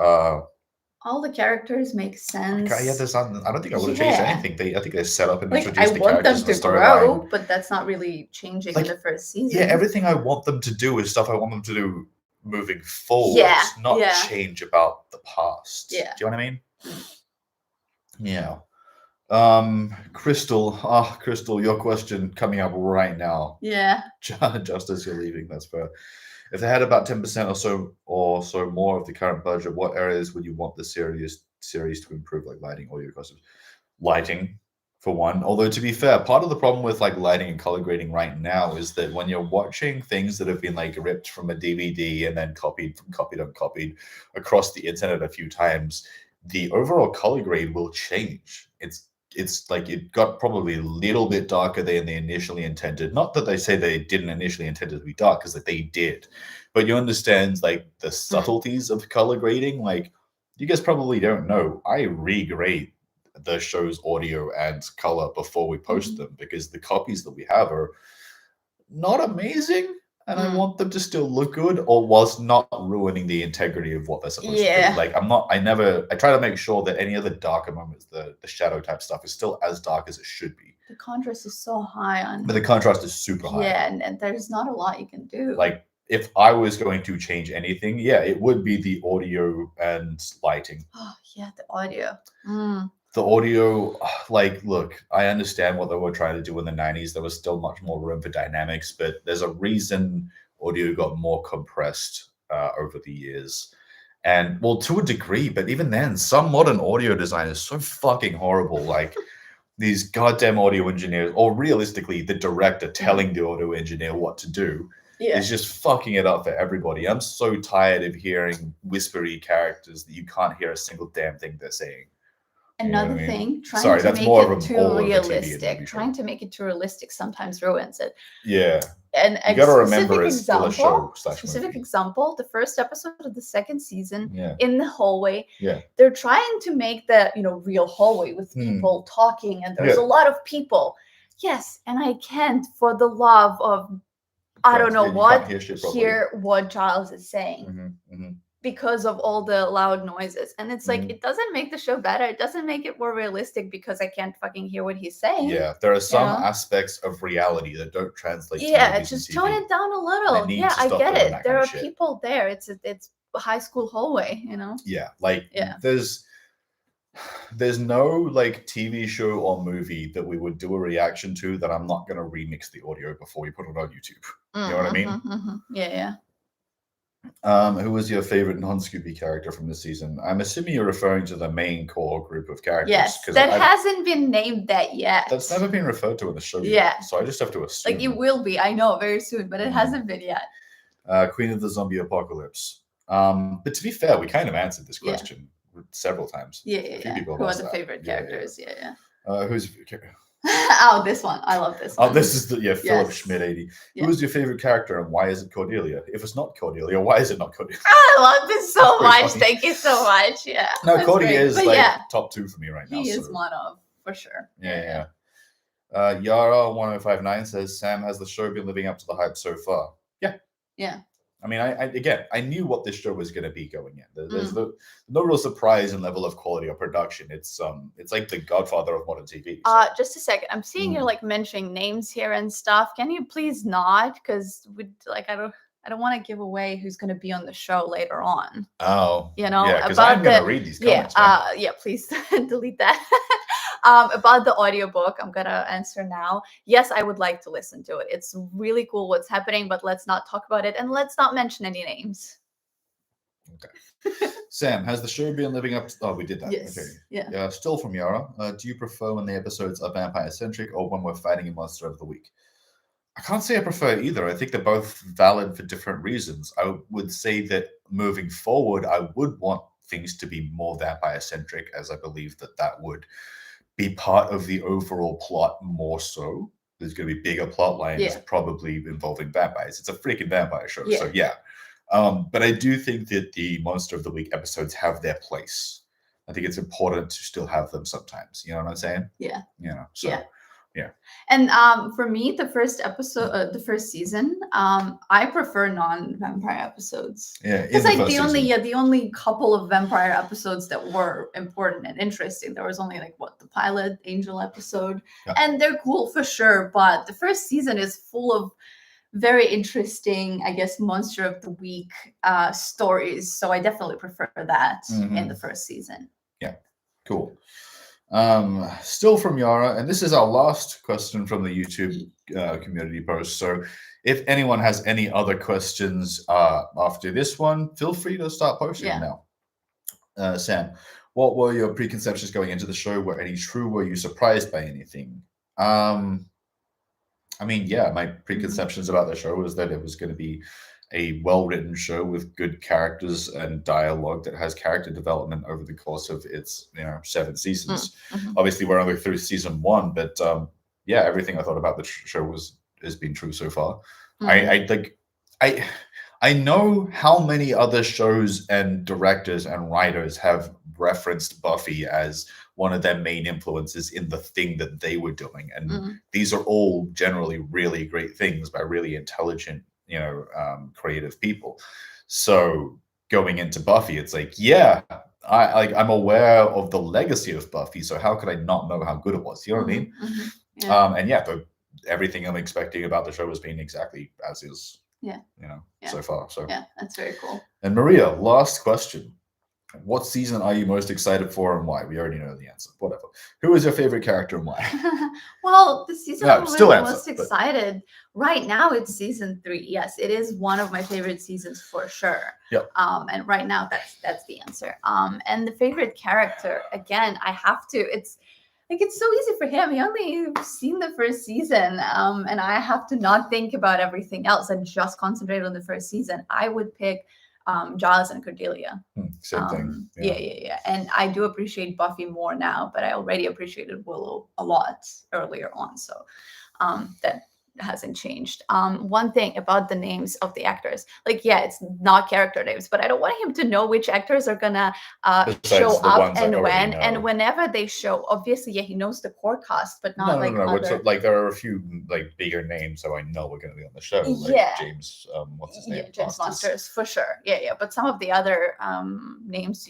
All the characters make sense. Yeah, I don't think I would have changed anything. I think they set up and like, introduced the characters. I want them to grow, but that's not really changing in the first season. Yeah, everything I want them to do is stuff I want them to do moving forward, not change about the past. Do you know what I mean? Yeah. Crystal, your question coming up right now. Yeah. Just as you're leaving, that's fair. If they had about 10% or so more of the current budget, what areas would you want the series to improve, like lighting, audio, costumes? Lighting, for one. Although to be fair, part of the problem with like lighting and color grading right now is that when you're watching things that have been like ripped from a DVD and then copied across the internet a few times, the overall color grade will change. It's like it got probably a little bit darker than they initially intended. Not that they say they didn't initially intend it to be dark, because like they did. But you understand like the subtleties of color grading. Like you guys probably don't know, I regrade the show's audio and color before we post them, because the copies that we have are not amazing. And I want them to still look good, or was not ruining the integrity of what they're supposed to be. Like I try to make sure that any of the darker moments, the shadow type stuff, is still as dark as it should be. The contrast is so high but the contrast is super high. Yeah, and there's not a lot you can do. Like if I was going to change anything, it would be the audio and lighting. Oh yeah, the audio. The audio, like, look, I understand what they were trying to do in the 90s. There was still much more room for dynamics, but there's a reason audio got more compressed over the years. And, well, to a degree, but even then, some modern audio design is so fucking horrible. Like, these goddamn audio engineers, or realistically, the director telling the audio engineer what to do, is just fucking it up for everybody. I'm so tired of hearing whispery characters that you can't hear a single damn thing they're saying. Another thing, trying to make it too realistic. Trying to make it too realistic sometimes ruins it. Yeah. And you gotta remember it's still a show. Specific example, the first episode of the second season, in the hallway, they're trying to make the real hallway with people talking, and there's a lot of people. Yes, and I can't, for the love of I don't know what, hear what Giles is saying. Because of all the loud noises. And it's like, it doesn't make the show better. It doesn't make it more realistic because I can't fucking hear what he's saying. Yeah, there are some aspects of reality that don't translate to movies just and TV. Tone it down a little. Yeah, I get it. There are people there. It's a high school hallway, Yeah, like there's no like TV show or movie that we would do a reaction to that I'm not going to remix the audio before we put it on YouTube. You know what I mean? Yeah. Who was your favorite non-Scooby character from this season? I'm assuming you're referring to the main core group of characters. Yes, that hasn't been named that yet. That's never been referred to in the show yet. So I just have to assume. Like it will be, I know, very soon, but it hasn't been yet. Queen of the Zombie Apocalypse. But to be fair, we kind of answered this question several times. Yeah. Who are the favorite characters? Yeah. Who's Oh, this one. I love this one. Oh, this is the Philip Yes. Schmidt 80. Yeah. Who is your favorite character and why is it Cordelia? If it's not Cordelia, why is it not Cordelia? I love this so That's pretty much. funny. Thank you so much. Yeah. No, that's Cody great. is But like yeah, top 2 for me right now. he is so. one of, for sure. Yeah. Yara1059 says, Sam, has the show been living up to the hype so far? Yeah. Yeah. I mean, I knew what this show was going to be going in. There's no real surprise in level of quality or production. It's like the Godfather of modern TV. So. Just a second. I'm seeing you're like mentioning names here and stuff. Can you please not? Because we like I don't want to give away who's going to be on the show later on. Oh, you know, yeah, because I'm going to read these comments. Yeah, please delete that. About the audiobook, I'm gonna answer now. Yes, I would like to listen to it. It's really cool what's happening, but let's not talk about it and let's not mention any names. Okay. Sam, has the show been living up to... Oh, we did that. Yes. Okay. Yeah. Still from Yara. Do you prefer when the episodes are vampire-centric or when we're fighting a monster of the week? I can't say I prefer either. I think they're both valid for different reasons. I would say that moving forward, I would want things to be more vampire-centric, as I believe that would be part of the overall plot more so. There's going to be bigger plot lines probably involving vampires. It's a freaking vampire show, so yeah. But I do think that the Monster of the Week episodes have their place. I think it's important to still have them sometimes. You know what I'm saying? Yeah. You know, so... Yeah. And for me, the first episode, the first season, I prefer non-vampire episodes. Yeah, it's like the only couple of vampire episodes that were important and interesting. There was only like the pilot Angel episode, and they're cool for sure. But the first season is full of very interesting, I guess, Monster of the Week stories. So I definitely prefer that in the first season. Yeah, cool. Still from Yara, and this is our last question from the YouTube community post. So if anyone has any other questions after this one, feel free to start posting now. Sam, what were your preconceptions going into the show? Were any true? Were you surprised by anything? I mean, yeah, my preconceptions about the show was that it was going to be a well-written show with good characters and dialogue that has character development over the course of its 7 seasons. Obviously, we're only through season 1, but yeah, everything I thought about the show has been true so far. I know how many other shows and directors and writers have referenced Buffy as one of their main influences in the thing that they were doing, and these are all generally really great things by really intelligent creative people. So going into Buffy, it's like, I'm aware of the legacy of Buffy, so how could I not know how good it was? You know what I mean? And everything I'm expecting about the show has been exactly as is. So far. So yeah, that's very cool. And Maria, last question. What season are you most excited for and why? We already know the answer. Whatever. Who is your favorite character and why? Well, the season I'm most excited right now, it's season 3. Yes, it is one of my favorite seasons for sure. Yep. And right now, that's the answer. And the favorite character, again, I have to. It's so easy for him. He only seen the first season, and I have to not think about everything else and just concentrate on the first season. I would pick Giles and Cordelia. Same thing. Yeah. And I do appreciate Buffy more now, but I already appreciated Willow a lot earlier on. So that hasn't changed. One thing about the names of the actors, it's not character names, but I don't want him to know which actors are gonna show up and when. And whenever they show, obviously, he knows the core cast, but not other... there are a few bigger names, so I know we're gonna be on the show. James, what's his name? James Monsters for sure. Yeah. But some of the other names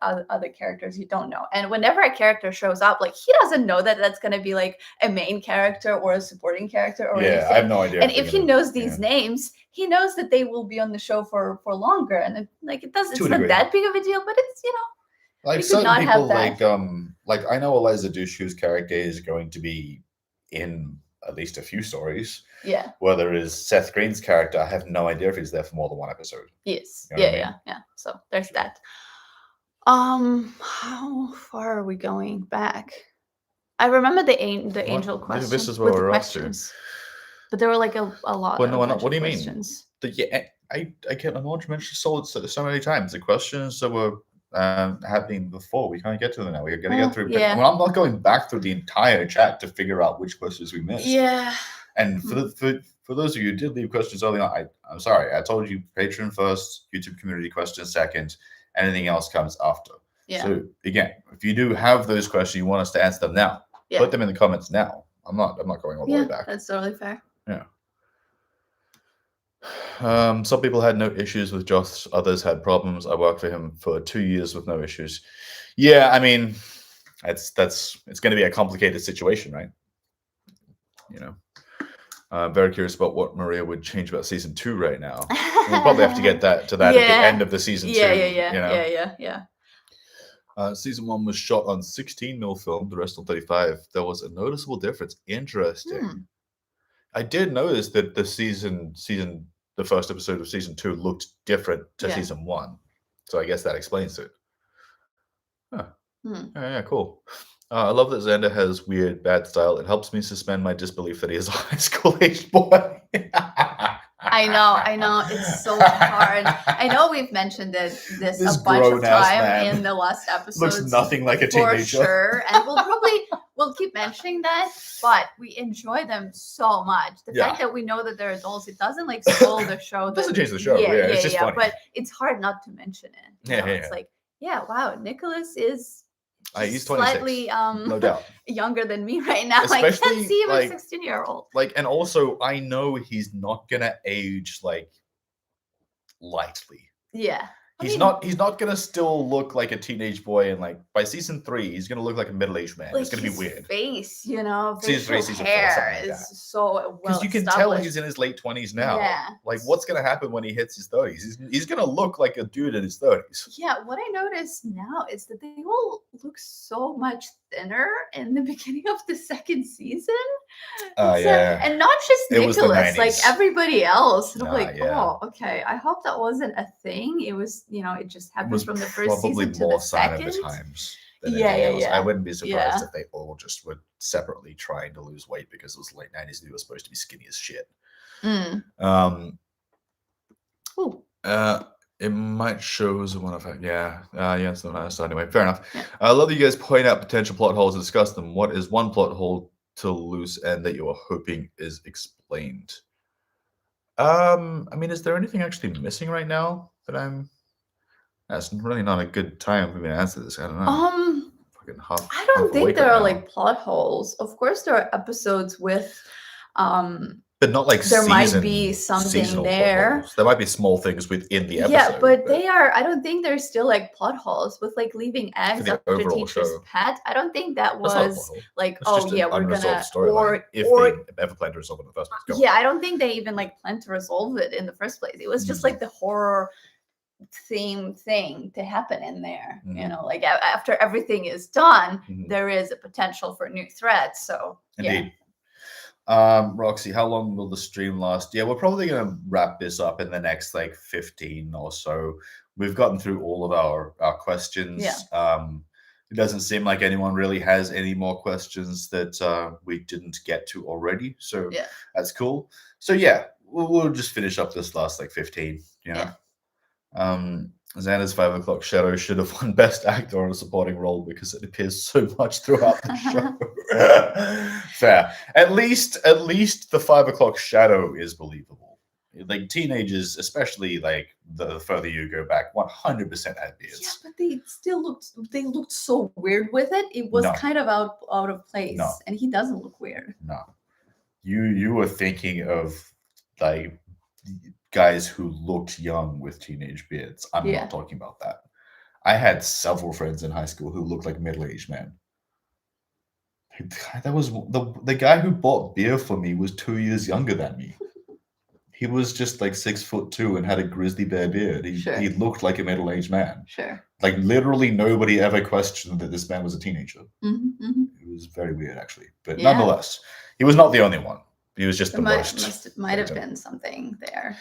other characters you don't know, and whenever a character shows up, he doesn't know that that's going to be a main character or a supporting character or anything. I have no idea. And if he knows these names, he knows that they will be on the show for longer, and it's not that big of a deal, but it's certain people I know Eliza Dushku's whose character is going to be in at least a few stories. Yeah. Whether it is Seth Green's character, I have no idea if he's there for more than one episode. Yes. Yeah. So there's that. How far are we going back? I remember the angel question. This is where we're up to. But there were a lot. Well, no, what do you questions. mean? I can't. I want to mention Solid so many times. The questions that were happening before. We can't get to them now. We're going to get through. Yeah. Well, I'm not going back through the entire chat to figure out which questions we missed. Yeah. And for those of you who did leave questions early on, I'm sorry. I told you Patreon first, YouTube community questions second. Anything else comes after. Yeah. So again, if you do have those questions, you want us to answer them now. Yeah. Put them in the comments now. I'm not going all the way back. That's totally fair. Yeah. Some people had no issues with Joss. Others had problems. I worked for him for 2 years with no issues. Yeah, I mean, it's going to be a complicated situation, right? You know. I'm very curious about what Maria would change about season 2 right now. We'll probably have to get to that at the end of the season 2. Yeah. Season 1 was shot on 16mm film, the rest on 35. There was a noticeable difference. Interesting. I did notice that the first episode of season 2 looked different to season 1. So I guess that explains it. Huh. Yeah, cool. I love that Xander has weird, bad style. It helps me suspend my disbelief that he is a high school-aged boy. I know. It's so hard. I know we've mentioned this a bunch of time in the last episodes. Looks nothing like a teenager. For sure. And we'll keep mentioning that, but we enjoy them so much. The fact that we know that they're adults, it doesn't like spoil the show. It doesn't change the show. It's just funny. But it's hard not to mention it. It's like, wow, Nicholas is he's 26, slightly no doubt younger than me right now. Especially, I can't see him as a 16-year-old. And also I know he's not gonna age like lightly. Yeah. He's not gonna still look like a teenage boy, and like by season 3 he's gonna look like a middle-aged man. It's gonna be weird. Face, season 3, season hair 4, is so well because you can tell he's in his late 20s now. Yeah. Like what's gonna happen when he hits his 30s? He's gonna look like a dude in his 30s. Yeah, what I noticed now is that they all look so much thinner in the beginning of the second season. And not just Nicholas, like everybody else. I'm oh, okay. I hope that wasn't a thing. It was, it just happened from the first season to the second. Probably more sign of the times. Yeah. I wouldn't be surprised if they all just were separately trying to lose weight because it was late 90s and they were supposed to be skinny as shit. It might show as one of it's not nice. Anyway, fair enough. I love that you guys point out potential plot holes and discuss them. What is one plot hole to loose end that you are hoping is explained? I mean, is there anything actually missing right now that I'm? That's really not a good time for me to answer this. I don't know. I don't think there are like plot holes. Of course, there are episodes with but not like there might be something there. There might be small things within the episode. Yeah, but they are. I don't think there's still like plot holes with like leaving eggs after the teacher's pet. I don't think that was like we're gonna or if they ever plan to resolve it in the first place. I don't think they even like planned to resolve it in the first place. It was just like the horror theme thing to happen in there. Like after everything is done, there is a potential for new threats. So indeed. Roxy, how long will the stream last? Yeah, we're probably going to wrap this up in the next like 15 or so. We've gotten through all of our questions. It doesn't seem like anyone really has any more questions that we didn't get to already. So that's cool. So we'll just finish up this last like 15, Xander's 5 o'clock shadow should have won Best Actor in a Supporting Role because it appears so much throughout the show. Fair. At least the 5 o'clock shadow is believable. Like teenagers, especially like the further you go back, 100% had beards. Yeah, but they still looked so weird with it. It was kind of out of place. No. And he doesn't look weird. No. You were thinking of like guys who looked young with teenage beards. I'm not talking about that. I had several friends in high school who looked like middle-aged men. That was the guy who bought beer for me was 2 years younger than me. He was just like 6'2" and had a grizzly bear beard. He looked like a middle-aged man. Sure. Like literally nobody ever questioned that this man was a teenager. It was very weird actually. But nonetheless, he was not the only one. He was just might have been something there.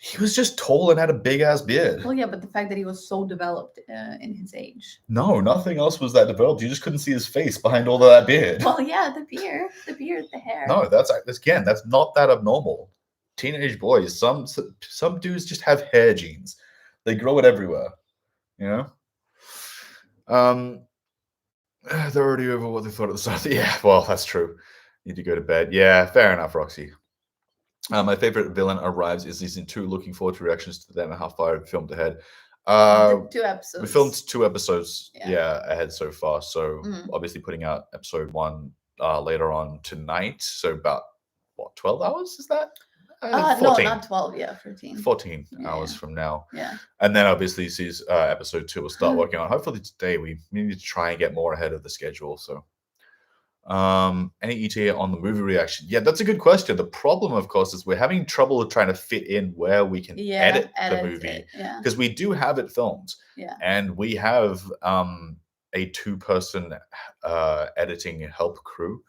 He was just tall and had a big ass beard. Well, yeah, but the fact that he was so developed in his age. No, nothing else was that developed. You just couldn't see his face behind all of that beard. Well, yeah, the beard, the hair. No, that's not that abnormal. Teenage boys, some dudes just have hair genes. They grow it everywhere, Um, they're already over what they thought at the start. Yeah, well, that's true. Need to go to bed. Yeah, fair enough, Roxy. My favorite villain arrives in season 2. Looking forward to reactions to them and how far I've filmed ahead. Two We filmed episodes. 2 episodes, Yeah. ahead so far. So Mm. obviously putting out episode 1 later on tonight. So about what, 12 hours is that? No, 14. not 12. Yeah, 14. 14 Yeah, hours yeah. from now. Yeah. And then obviously sees episode 2 we'll start working on. Hopefully today we need to try and get more ahead of the schedule. So any ETA on the movie reaction? Yeah, that's a good question. The problem, of course, is we're having trouble trying to fit in where we can edit the movie, it. Yeah. because we do have it filmed, Yeah. and we have a 2-person editing help crew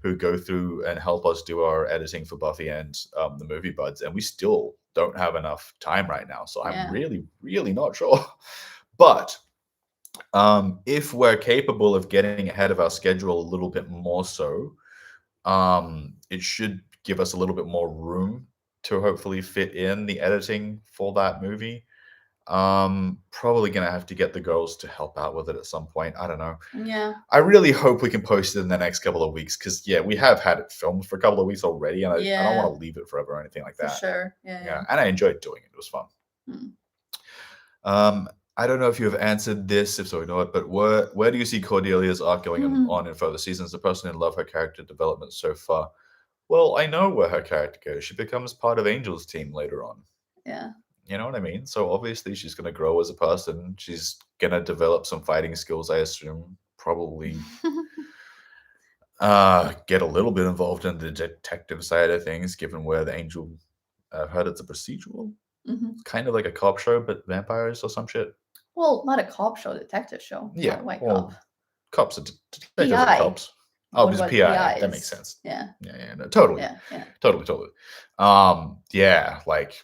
who go through and help us do our editing for Buffy and the movie buds, and we still don't have enough time right now. So I'm really, really not sure. But if we're capable of getting ahead of our schedule a little bit more so, it should give us a little bit more room to hopefully fit in the editing for that movie. Probably gonna have to get the girls to help out with it at some point. I don't know. Yeah. I really hope we can post it in the next couple of weeks, because we have had it filmed for a couple of weeks already, and I don't want to leave it forever or anything like that. For sure. Yeah. And I enjoyed doing it. It was fun. I don't know if you have answered this, if so, ignore it, but where do you see Cordelia's arc going on in further seasons? The person in love her character development so far. Well, I know where her character goes. She becomes part of Angel's team later on. Yeah. You know what I mean? So obviously she's going to grow as a person. She's going to develop some fighting skills, I assume. Probably get a little bit involved in the detective side of things, given where the Angel, I've heard it's a procedural. Kind of like a cop show, but vampires or some shit. Well, not a cop show, detective show. Yeah, not white well, cop. Cops are detectives are cops. Oh, it's PI. That makes sense. Yeah. Yeah, no, totally. Yeah. Totally. Like,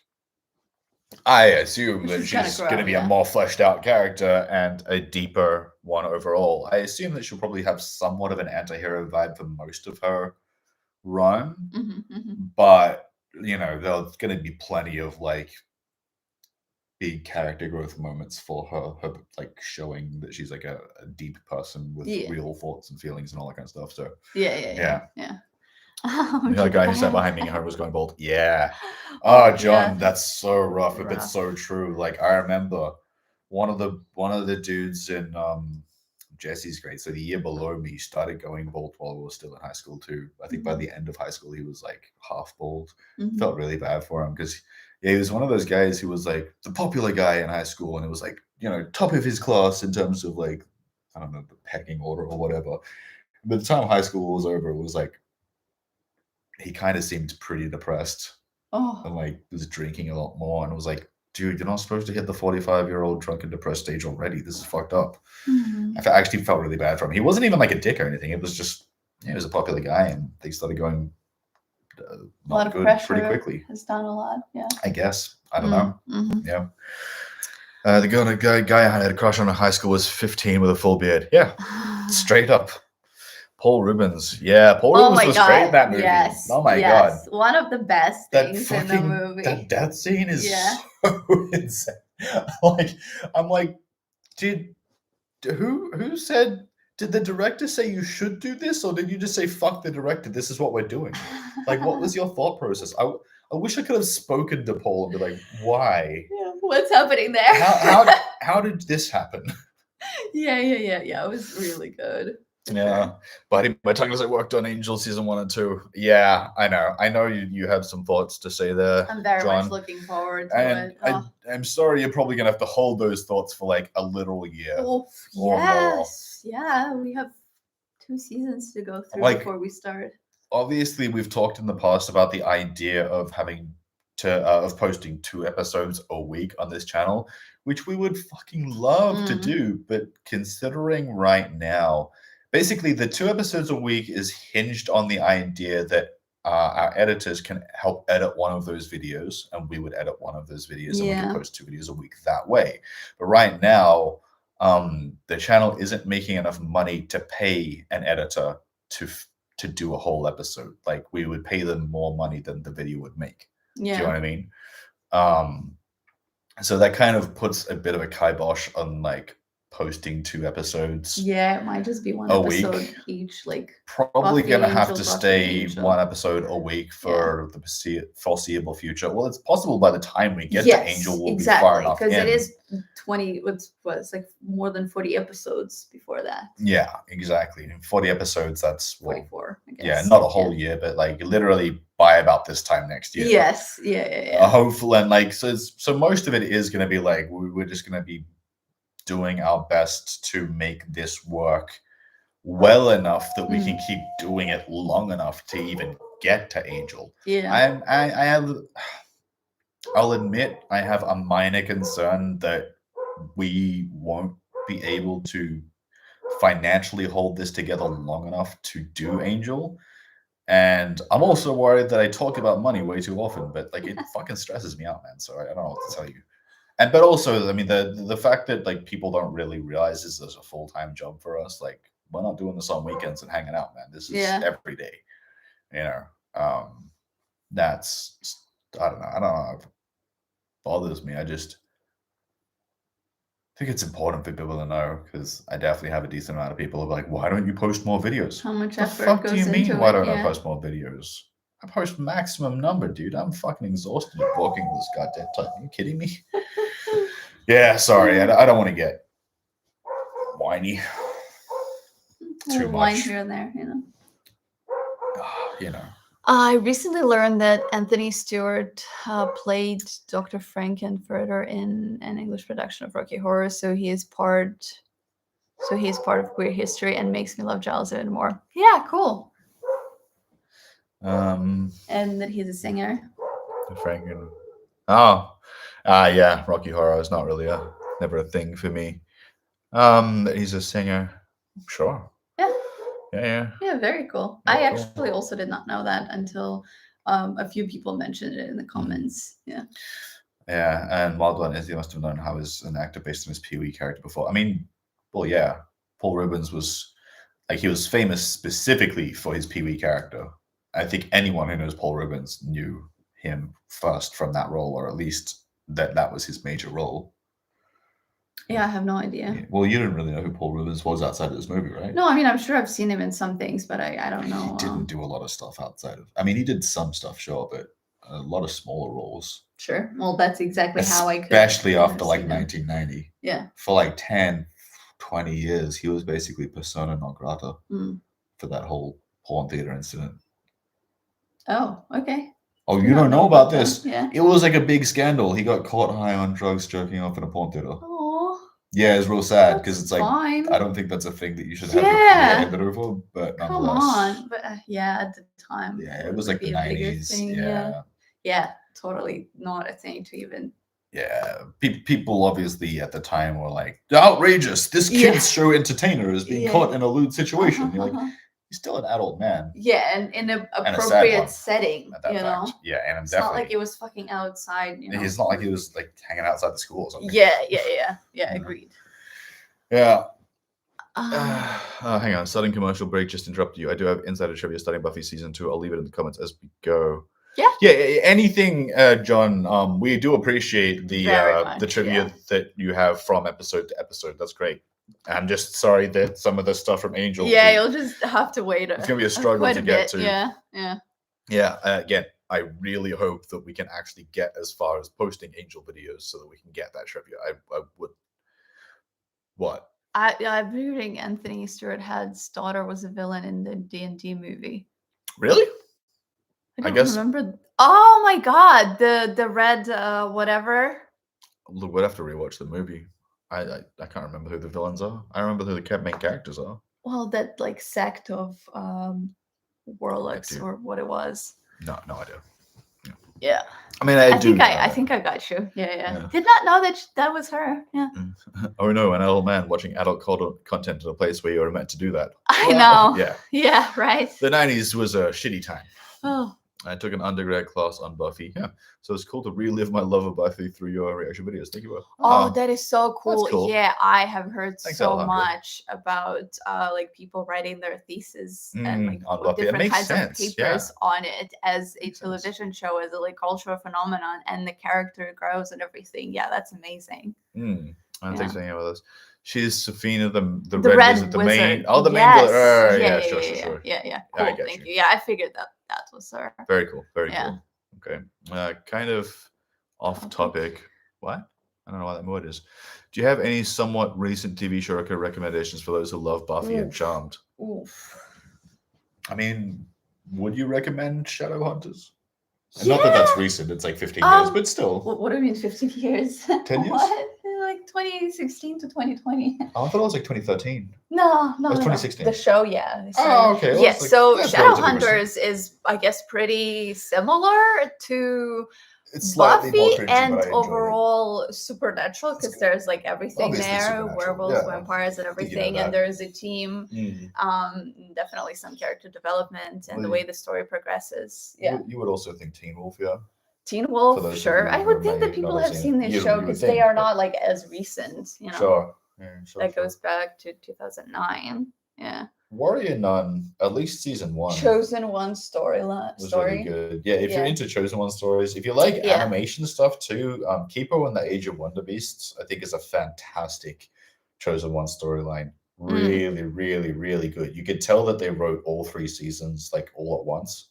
I assume that she's going to be a more fleshed out character and a deeper one overall. I assume that she'll probably have somewhat of an anti-hero vibe for most of her run, but there's going to be plenty of like big character growth moments for her like showing that she's like a deep person with real thoughts and feelings and all that kind of stuff. So yeah. The guy who sat behind me and was going bald. Yeah. Oh, John, that's so rough, but it's so true. Like, I remember one of the dudes in Jesse's grade, so the year below me, started going bald while we were still in high school too. I think by the end of high school he was like half bald. Felt really bad for him, because he was one of those guys who was like the popular guy in high school, and it was like, top of his class in terms of like, I don't know, the pecking order or whatever. By the time high school was over, it was like he kind of seemed pretty depressed and like was drinking a lot more, and it was like, dude, you're not supposed to hit the 45-year-old drunken depressed stage already. This is fucked up. I actually felt really bad for him. He wasn't even like a dick or anything. It was just, he was a popular guy, and they started going a lot of pressure pretty quickly. Has done a lot, yeah. I guess. I don't know. Yeah. The guy I had a crush on in high school was 15 with a full beard. Yeah. Straight up. Paul Rubens. Yeah, Paul Rubens was great in that movie. Yes. Oh my God. One of the best things in the movie. That death scene is so insane. Like, I'm like, who said, did the director say you should do this, or did you just say, fuck the director, this is what we're doing? Like, what was your thought process? I wish I could have spoken to Paul and be like, why? Yeah, what's happening there? How did this happen? Yeah. It was really good. Yeah, but my tongue hasn't worked on Angel season 1 and 2. Yeah, I know you have some thoughts to say there. I'm very much looking forward to it. I'm sorry, you're probably gonna have to hold those thoughts for like a little year. Yes, yeah, we have 2 seasons to go through before we start. Obviously, we've talked in the past about the idea of having to posting 2 episodes a week on this channel, which we would fucking love to do, but considering right now, basically, the 2 episodes a week is hinged on the idea that our editors can help edit one of those videos, and we would edit one of those videos, and we can post 2 videos a week that way. But right now, the channel isn't making enough money to pay an editor to do a whole episode. Like, we would pay them more money than the video would make. Yeah. Do you know what I mean? So that kind of puts a bit of a kibosh on like posting 2 episodes Yeah, it might just be one a episode week. each. Like Probably Buffy gonna have Angel, to Buffy stay Angel. 1 episode a week for the foreseeable future. Well, it's possible by the time we get to Angel, we'll be far enough because it in. is 20. It's like more than 40 episodes before that. Yeah, exactly. 40 episodes. That's 44. I guess. Yeah, not a whole year, but like literally by about this time next year. Yes. Yeah. Hopefully, and like so most of it is going to be like we're just going to be doing our best to make this work well enough that we can keep doing it long enough to even get to Angel. Yeah. I'll admit I have a minor concern that we won't be able to financially hold this together long enough to do Angel. And I'm also worried that I talk about money way too often, but like it fucking stresses me out, man. So I don't know what to tell you. And but also, I mean, the fact that like people don't really realize this is a full-time job for us. Like we're not doing this on weekends and hanging out, man. This is every day. You know, that's I don't know. It bothers me. I just think it's important for people to know because I definitely have a decent amount of people who are like, why don't you post more videos? How much The effort fuck goes do you into mean? Why it? don't I post more videos? I post maximum number, dude. I'm fucking exhausted of booking this goddamn time. Are you kidding me? Yeah, sorry. I don't want to get whiny too Wine much. here and there, you know. You know. I recently learned that Anthony Stewart played Dr. Frankenfurter in an English production of Rocky Horror, so he is part of queer history and makes me love Giles even more. Yeah, cool. And that he's a singer. Franken. Yeah, Rocky Horror is not really never a thing for me. He's a singer. Sure. Yeah. Yeah, very cool. I actually also did not know that until a few people mentioned it in the comments. Yeah. Yeah, and Wild One is, you must have known how as an actor based on his Pee-wee character before. I mean, well, yeah, Paul Rubens was like he was famous specifically for his Pee-wee character. I think anyone who knows Paul Rubens knew him first from that role, or at least that was his major role. Yeah, I have no idea. Yeah. Well, you didn't really know who Paul Rubens was outside of this movie, right? No, I mean, I'm sure I've seen him in some things, but I don't know. He didn't do a lot of stuff outside of... I mean, he did some stuff, sure, but a lot of smaller roles. Sure. Well, that's exactly how I could... Especially after, like, 1990. Yeah. For, like, 10, 20 years, he was basically persona non grata for that whole porn theater incident. Oh, okay. Oh, you don't know about this? Yeah. It was like a big scandal. He got caught high on drugs jerking off in a porn theater. Oh. Yeah, it's real sad because it's like fine. I don't think that's a thing that you should have to get over, but come on. But yeah, at the time. Yeah, it was like the 90s. Yeah, totally not a thing to even. Yeah, people obviously at the time were like, outrageous. This kids show entertainer is being caught in a lewd situation. You're like, he's still an adult man. Yeah, and in an appropriate setting, you know. Yeah, and it's not like it was fucking outside. You know? It's not like he was like hanging outside the school or something. Yeah. Agreed. Yeah. Hang on, sudden commercial break. Just interrupted you. I do have insider trivia starting Buffy season 2. I'll leave it in the comments as we go. Yeah. Anything, John. We do appreciate the trivia that you have from episode to episode. That's great. I'm just sorry that some of the stuff from Angel. Yeah, you'll just have to wait. It's gonna be a struggle to get to. Yeah. Again, I really hope that we can actually get as far as posting Angel videos so that we can get that trivia. I would. What? I'm reading Anthony Stewart Head's daughter was a villain in the D&D movie. Really? I guess. Remember. Oh my God, the red whatever. Look, we'd have to rewatch the movie. I can't remember who the villains are. I remember who the main characters are. Well, that like sect of warlocks or what it was. No idea. Yeah. I mean, I think I got you. Yeah. Did not know that was her. Yeah. Oh no, an adult man watching adult content in a place where you're meant to do that. I know. Yeah. Yeah. Right. The 90s was a shitty time. Oh. I took an undergrad class on Buffy. Yeah. So it's cool to relive my love of Buffy through your reaction videos. Thank you. Oh, that is so cool. Cool. Yeah, I have heard so much about like people writing their thesis and like on different kinds of papers on it as a television show, as a like cultural phenomenon, and the character grows and everything. Yeah, that's amazing. Thanks for hanging out with us. She's Safina, the The red red wizard, the wizard. main. Oh, the main Yes. villain. Yeah, Yeah, yeah, sure, yeah, sure, yeah, sure. yeah, Yeah, Cool. I get Thank you. you. Yeah, I figured that was her. Very cool. Very Yeah. cool. Okay. Kind of off topic. What? I don't know what that word is. Do you have any somewhat recent TV show recommendations for those who love Buffy and Charmed? Oof. I mean, would you recommend Shadowhunters? Yeah. Not that that's recent. It's like 15 years, but still. What do you mean 15 years? 10 years? What? Like 2016 to 2020. Oh, I thought it was like 2013. No, It was 2016. The show, yeah. Oh, okay. Well, Yeah, it's like- so that's relatively recent. Shadowhunters is, I guess, pretty similar to It's slightly more Buffy cringy, but I and enjoyed it. overall supernatural, because there's like everything Obviously there, supernatural, werewolves, yeah. vampires, and I think you know everything, that. and there's a team. Definitely some character development and the way the story progresses. Yeah. You would also think Teen Wolf, yeah? Teen For Wolf, those of sure. you I who would think may that not people have have seen seen it. this You show would because think, they are but- not like as recent, you know. Sure. Yeah, sure. That goes back to 2009. Yeah. Warrior Nun, at least season 1. Chosen One storyline. was really good. Yeah, if you're into Chosen One stories, if you like animation stuff too, Kipo and the Age of Wonder Beasts, I think is a fantastic Chosen One storyline. Really, really, really good. You could tell that they wrote all 3 seasons like all at once,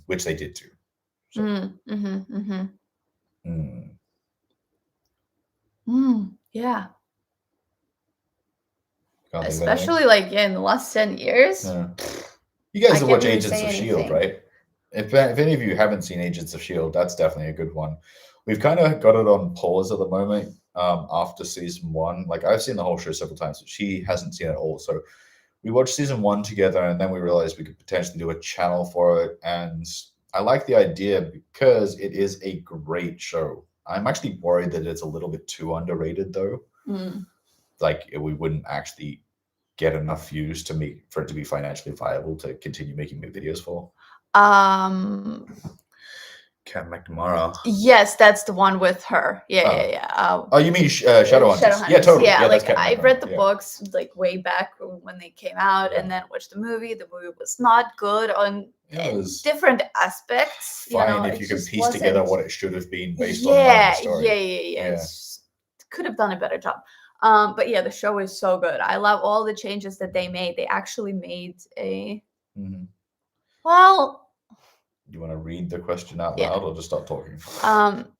which they did too. So. Yeah. Can't think of Especially like in the last 10 years. Yeah. You guys I have watched can't really Agents say of anything. S.H.I.E.L.D., right? If any of you haven't seen Agents of S.H.I.E.L.D., that's definitely a good one. We've kind of got it on pause at the moment after season 1. Like, I've seen the whole show several times, but she hasn't seen it all. So we watched season 1 together, and then we realized we could potentially do a channel for it. And I like the idea because it is a great show. I'm actually worried that it's a little bit too underrated, though. Like, we wouldn't actually get enough views for it to be financially viable to continue making new videos for. Cat McNamara. Yes, that's the one with her. Yeah. Oh, you mean Shadowhunters? Yeah, totally. Yeah, like that's I read the books like way back when they came out, and then watched the movie. The movie was not good on different aspects. Fine, if you can piece together what it should have been based on the story. Yeah. Could have done a better job. But yeah, the show is so good. I love all the changes that they made. They actually made a well. You want to read the question out loud or just start talking?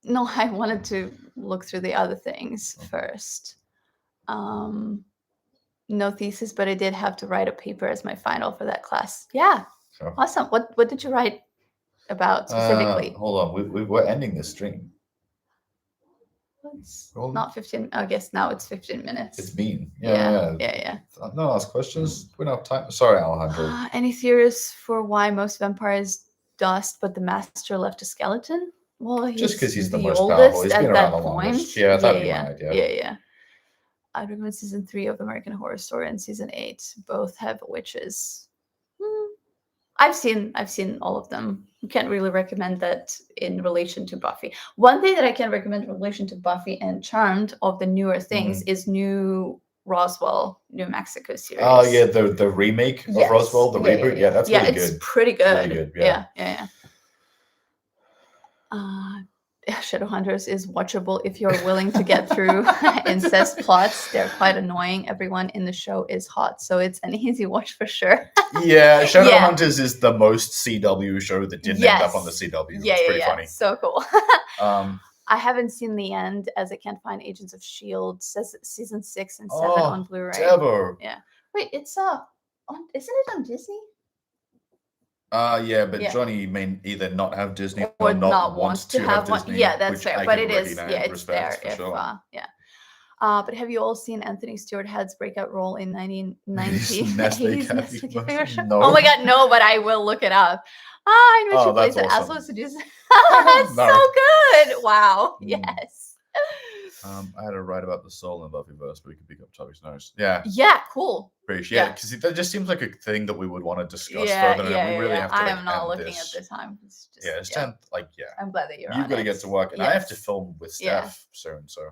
No, I wanted to look through the other things first. No thesis, but I did have to write a paper as my final for that class. Yeah. Sure. Awesome. What did you write about specifically? Hold on. We're ending this stream. It's not 15. I guess now it's 15 minutes. It's been. Yeah. No, ask questions. We don't have time. Sorry, Alejandro. Any theories for why most vampires dust, but the master left a skeleton? Well, just because he's the most oldest powerful. He's at been that around the point. longest. Yeah, that'd be my idea. Yeah. I'd recommend season 3 of American Horror Story and season 8. Both have witches. I've seen all of them. You can't really recommend that in relation to Buffy. One thing that I can recommend in relation to Buffy and Charmed of the newer things is new Roswell, New Mexico series. Oh yeah, the remake of Roswell, the reboot. Yeah, that's really good. It's pretty good. Really good. Yeah. Shadowhunters is watchable if you're willing to get through incest plots. They're quite annoying. Everyone in the show is hot, so it's an easy watch for sure. Yeah, Shadowhunters is the most CW show that didn't end up on the CW. It's pretty funny. So cool. I haven't seen the end as I can't find Agents of S.H.I.E.L.D. Says season 6 and 7 on Blu-ray. Ever. Yeah. Wait, it's isn't it on Disney? Yeah, but Johnny may either not have Disney or not want to have one. Disney. Yeah, that's fair. But it is. Yeah, it's there. But have you all seen Anthony Stewart Head's breakout role in 1990? No. Oh my God, no! But I will look it up. I know she plays an asshole seducer. That's so good! Wow. Yes. I had to write about the soul in Buffyverse, but we can pick up topics notes. Yeah. Yeah, cool. Because that just seems like a thing that we would want to discuss further. And we really have to. I am not looking at the time. It's just, I'm glad that you're. You've got to get to work, and I have to film with Steph soon. So.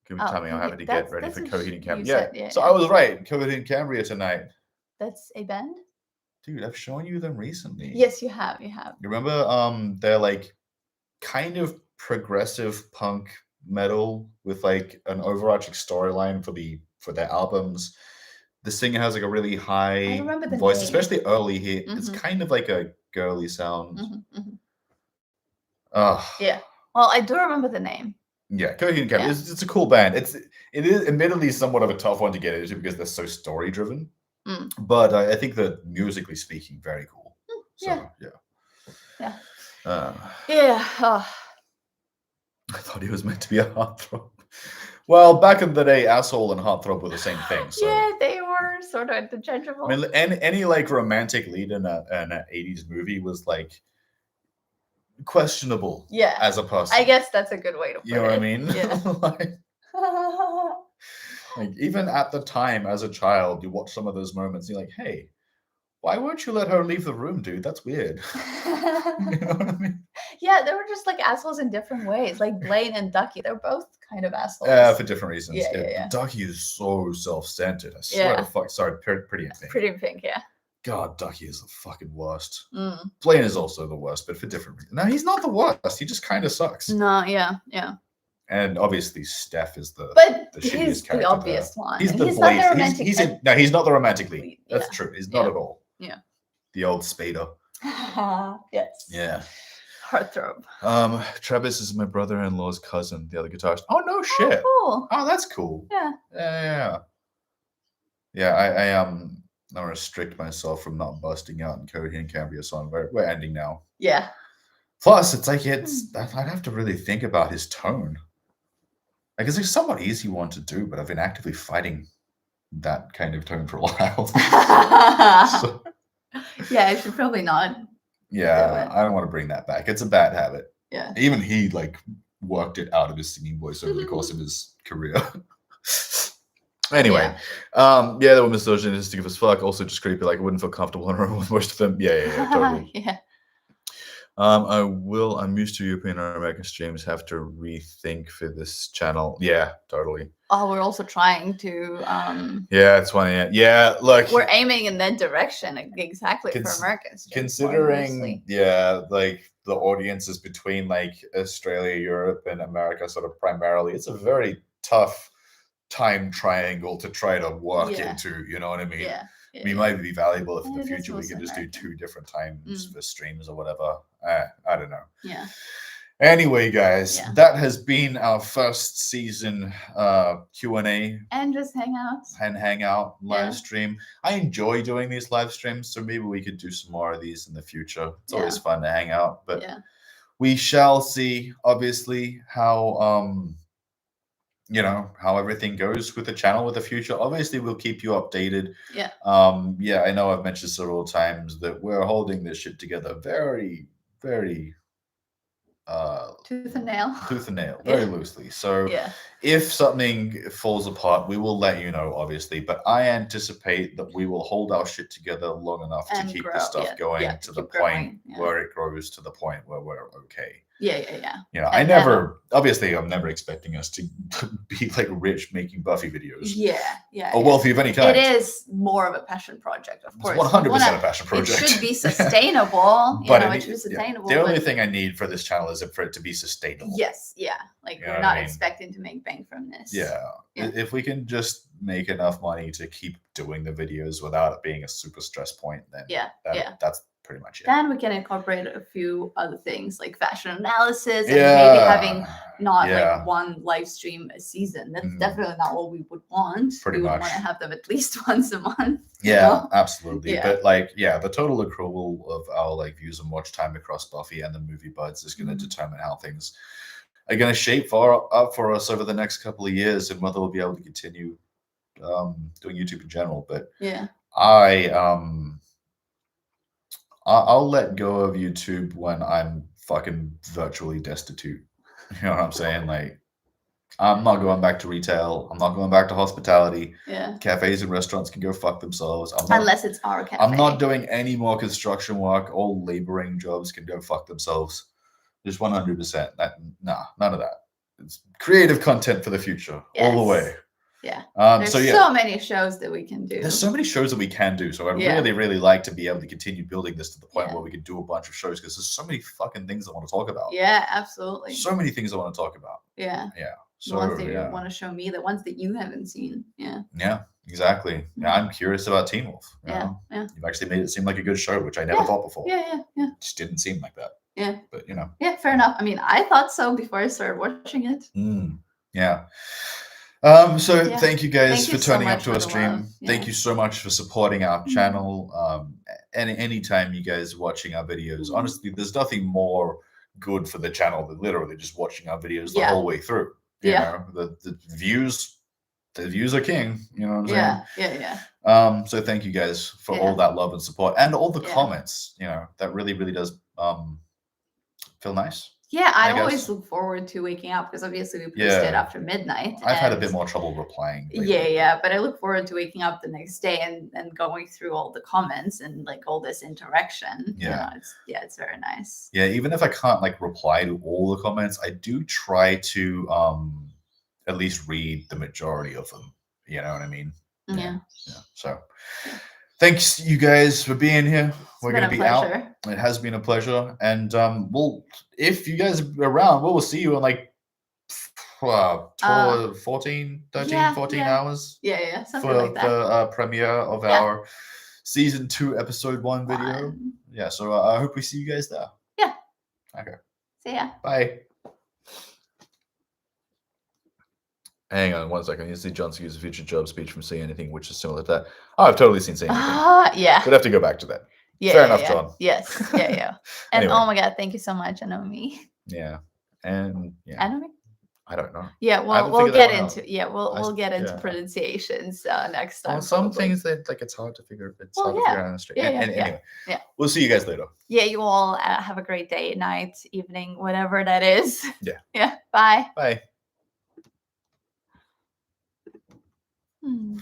Give me time. I'm having to get ready for Coheed and Cambria. So I was right. Coheed and Cambria tonight. That's a band. Dude, I've shown you them recently. Yes, you have. You remember? They're like kind of progressive punk metal with like an overarching storyline for their albums. The singer has like a really I high remember the voice, name. especially early here. It's Mhm. kind of like a girly sound. Mhm. Ugh. Yeah. Well, I do remember the name. Yeah, Coheed Cambria. Yeah. It's a cool band. It is admittedly somewhat of a tough one to get into because they're so story driven. Mm. But I think that musically speaking, very cool. So Yeah. yeah. Yeah. Oh. I thought he was meant to be a heartthrob. Well, back in the day, asshole and heartthrob were the same thing. So Yeah, they were sort of interchangeable. I mean, any like romantic lead in an 80s movie was like questionable. Yeah. As a person. I guess that's a good way to put it. You know what I mean? Yeah. Like even at the time as a child, you watch some of those moments, and you're like, hey, why won't you let her leave the room, dude? That's weird. You know what I mean? Yeah, they were just like assholes in different ways. Like Blaine and Ducky, they're both kind of assholes. Yeah, for different reasons. Yeah. Ducky is so self-centered. I swear to fuck. Sorry, Pretty in Pink. Pretty in Pink, yeah. God, Ducky is the fucking worst. Mm. Blaine is also the worst, but for different reasons. No, he's not the worst. He just kind of sucks. No, yeah. And obviously, Steph is the he's character the obvious one. He's and the Blaine. not the romantic. He's not the romantic lead. That's Yeah. true. He's not at all. Yeah. The old Spader. Yes. Yeah. Heartthrob. Travis is my brother-in-law's cousin, the other guitarist. Oh no shit. Oh, cool. Oh, that's cool. Yeah. Yeah. I restrict myself from not busting out in Coheed Cambria song. We're ending now. Yeah. Plus, it's like I'd have to really think about his tone. Like it's a somewhat easy one to do, but I've been actively fighting that kind of tone for a while. So, yeah, I should probably not. Yeah, I don't want to bring that back. It's a bad habit. Yeah. Even he like worked it out of his singing voice over the course of his career. Anyway, they were misogynistic as fuck. Also, just creepy. Like, I wouldn't feel comfortable in a room with most of them. Yeah, totally. Yeah. I'm used to European or American streams. Have to rethink for this channel. Yeah, totally. Oh, we're also trying to. Yeah, it's funny. Yeah, look. We're aiming in that direction exactly for American streams. Considering, like the audiences between like Australia, Europe, and America, sort of primarily, it's a very tough time triangle to try to work into. You know what I mean? Yeah. It might be valuable if in the future we can just do 2 different times for streams or whatever. I don't know. Yeah. Anyway, guys, that has been our first season Q&A. And just hang out live stream. I enjoy doing these live streams, so maybe we could do some more of these in the future. It's always fun to hang out, but we shall see, obviously, how how everything goes with the channel with the future. Obviously, we'll keep you updated. Yeah. I know I've mentioned several times that we're holding this shit together very, very tooth and nail, very loosely. So if something falls apart, we will let you know, obviously. But I anticipate that we will hold our shit together long enough to keep the stuff going to the point where it grows to the point where we're okay. Yeah. You know, I'm never expecting us to be like rich making Buffy videos. Yeah. Or wealthy of any kind. It is more of a passion project, of course. 100% a passion project. It should be sustainable. It should be sustainable. The only thing I need for this channel is for it to be sustainable. Yes, like we're not expecting to make bank from this. Yeah. If we can just make enough money to keep doing the videos without it being a super stress point, then that's pretty much it. Then we can incorporate a few other things like fashion analysis and maybe having not like one live stream a season. That's definitely not what we would want. We would want to have them at least once a month. Absolutely. But the total accrual of our like views and watch time across Buffy and the movie buds is going to determine how things are going to shape up for us over the next couple of years and whether we'll be able to continue doing YouTube in general. But I'll let go of YouTube when I'm fucking virtually destitute. You know what I'm saying? Like, I'm not going back to retail. I'm not going back to hospitality. Cafes and restaurants can go fuck themselves. Unless it's our cafe. I'm not doing any more construction work. All laboring jobs can go fuck themselves. Just 100%. None of that. It's creative content for the future. All the way. Yeah. So There's yeah, so many shows that we can do. there's so many shows that we can do. So I'd Yeah. really, really like to be able to continue building this to the point Yeah. where we can do a bunch of shows because there's so many fucking things I want to talk about. Yeah, absolutely. So many things I want to talk about. Yeah. Yeah. The So ones that you yeah. want to show me, the ones that you haven't seen. Yeah. Yeah, exactly. Yeah, I'm curious about Teen Wolf. You Yeah. know? Yeah. You've actually made it seem like a good show, which I never Yeah. thought before. Yeah. It just didn't seem like that. Yeah. But you know. Yeah, fair enough. I mean, I thought so before I started watching it. Yeah. So Yeah. thank you guys Thank you for so turning up much to for our the stream. love. Thank Yeah. you so much for supporting our channel. Anytime you guys watching our videos, honestly, there's nothing more good for the channel than literally just watching our videos the Yeah. whole way through. You Yeah. know, the views are king. You know what I'm saying? Yeah. So thank you guys for Yeah. all that love and support and all the Yeah. comments. You know, that really, really does feel nice. Yeah, I guess. always look forward to waking up because obviously we post it Yeah. after midnight. I've had a and- bit more trouble replying. lately. Yeah, but I look forward to waking up the next day and going through all the comments and like all this interaction. You Yeah. know, it's very nice. Yeah, even if I can't like reply to all the comments, I do try to at least read the majority of them. You know what I mean? Yeah. So thanks you guys for being here. We're been gonna a be out. pleasure. It has been a pleasure. And we'll if you guys are around, we'll see you in like 14, 13, yeah, 14 yeah. hours Yeah, something for like that. the premiere of Yeah. our season 2, episode 1 video. Fun. Yeah, so I hope we see you guys there. Yeah. Okay. See ya. Bye. Hang on 1 second. You see Johnson use a future job speech from Say Anything, which is similar to that. Oh, I've totally seen Say Anything. Yeah. We'd have to go back to that. Yeah. Fair enough, yeah. John. Yes. Yeah. And Anyway. oh my god, thank you so much, Anomi. Yeah. And yeah. Anomi? I don't know. Yeah, haven't we'll figured get that one out. into we'll get into yeah. pronunciations next time. Well, some probably. things that like it's hard to figure. It's Well, hard to figure out on the street. Yeah, Anyway, yeah. We'll see you guys later. Yeah, you all have a great day, night, evening, whatever that is. Yeah. Yeah. Bye. Bye. Hmm.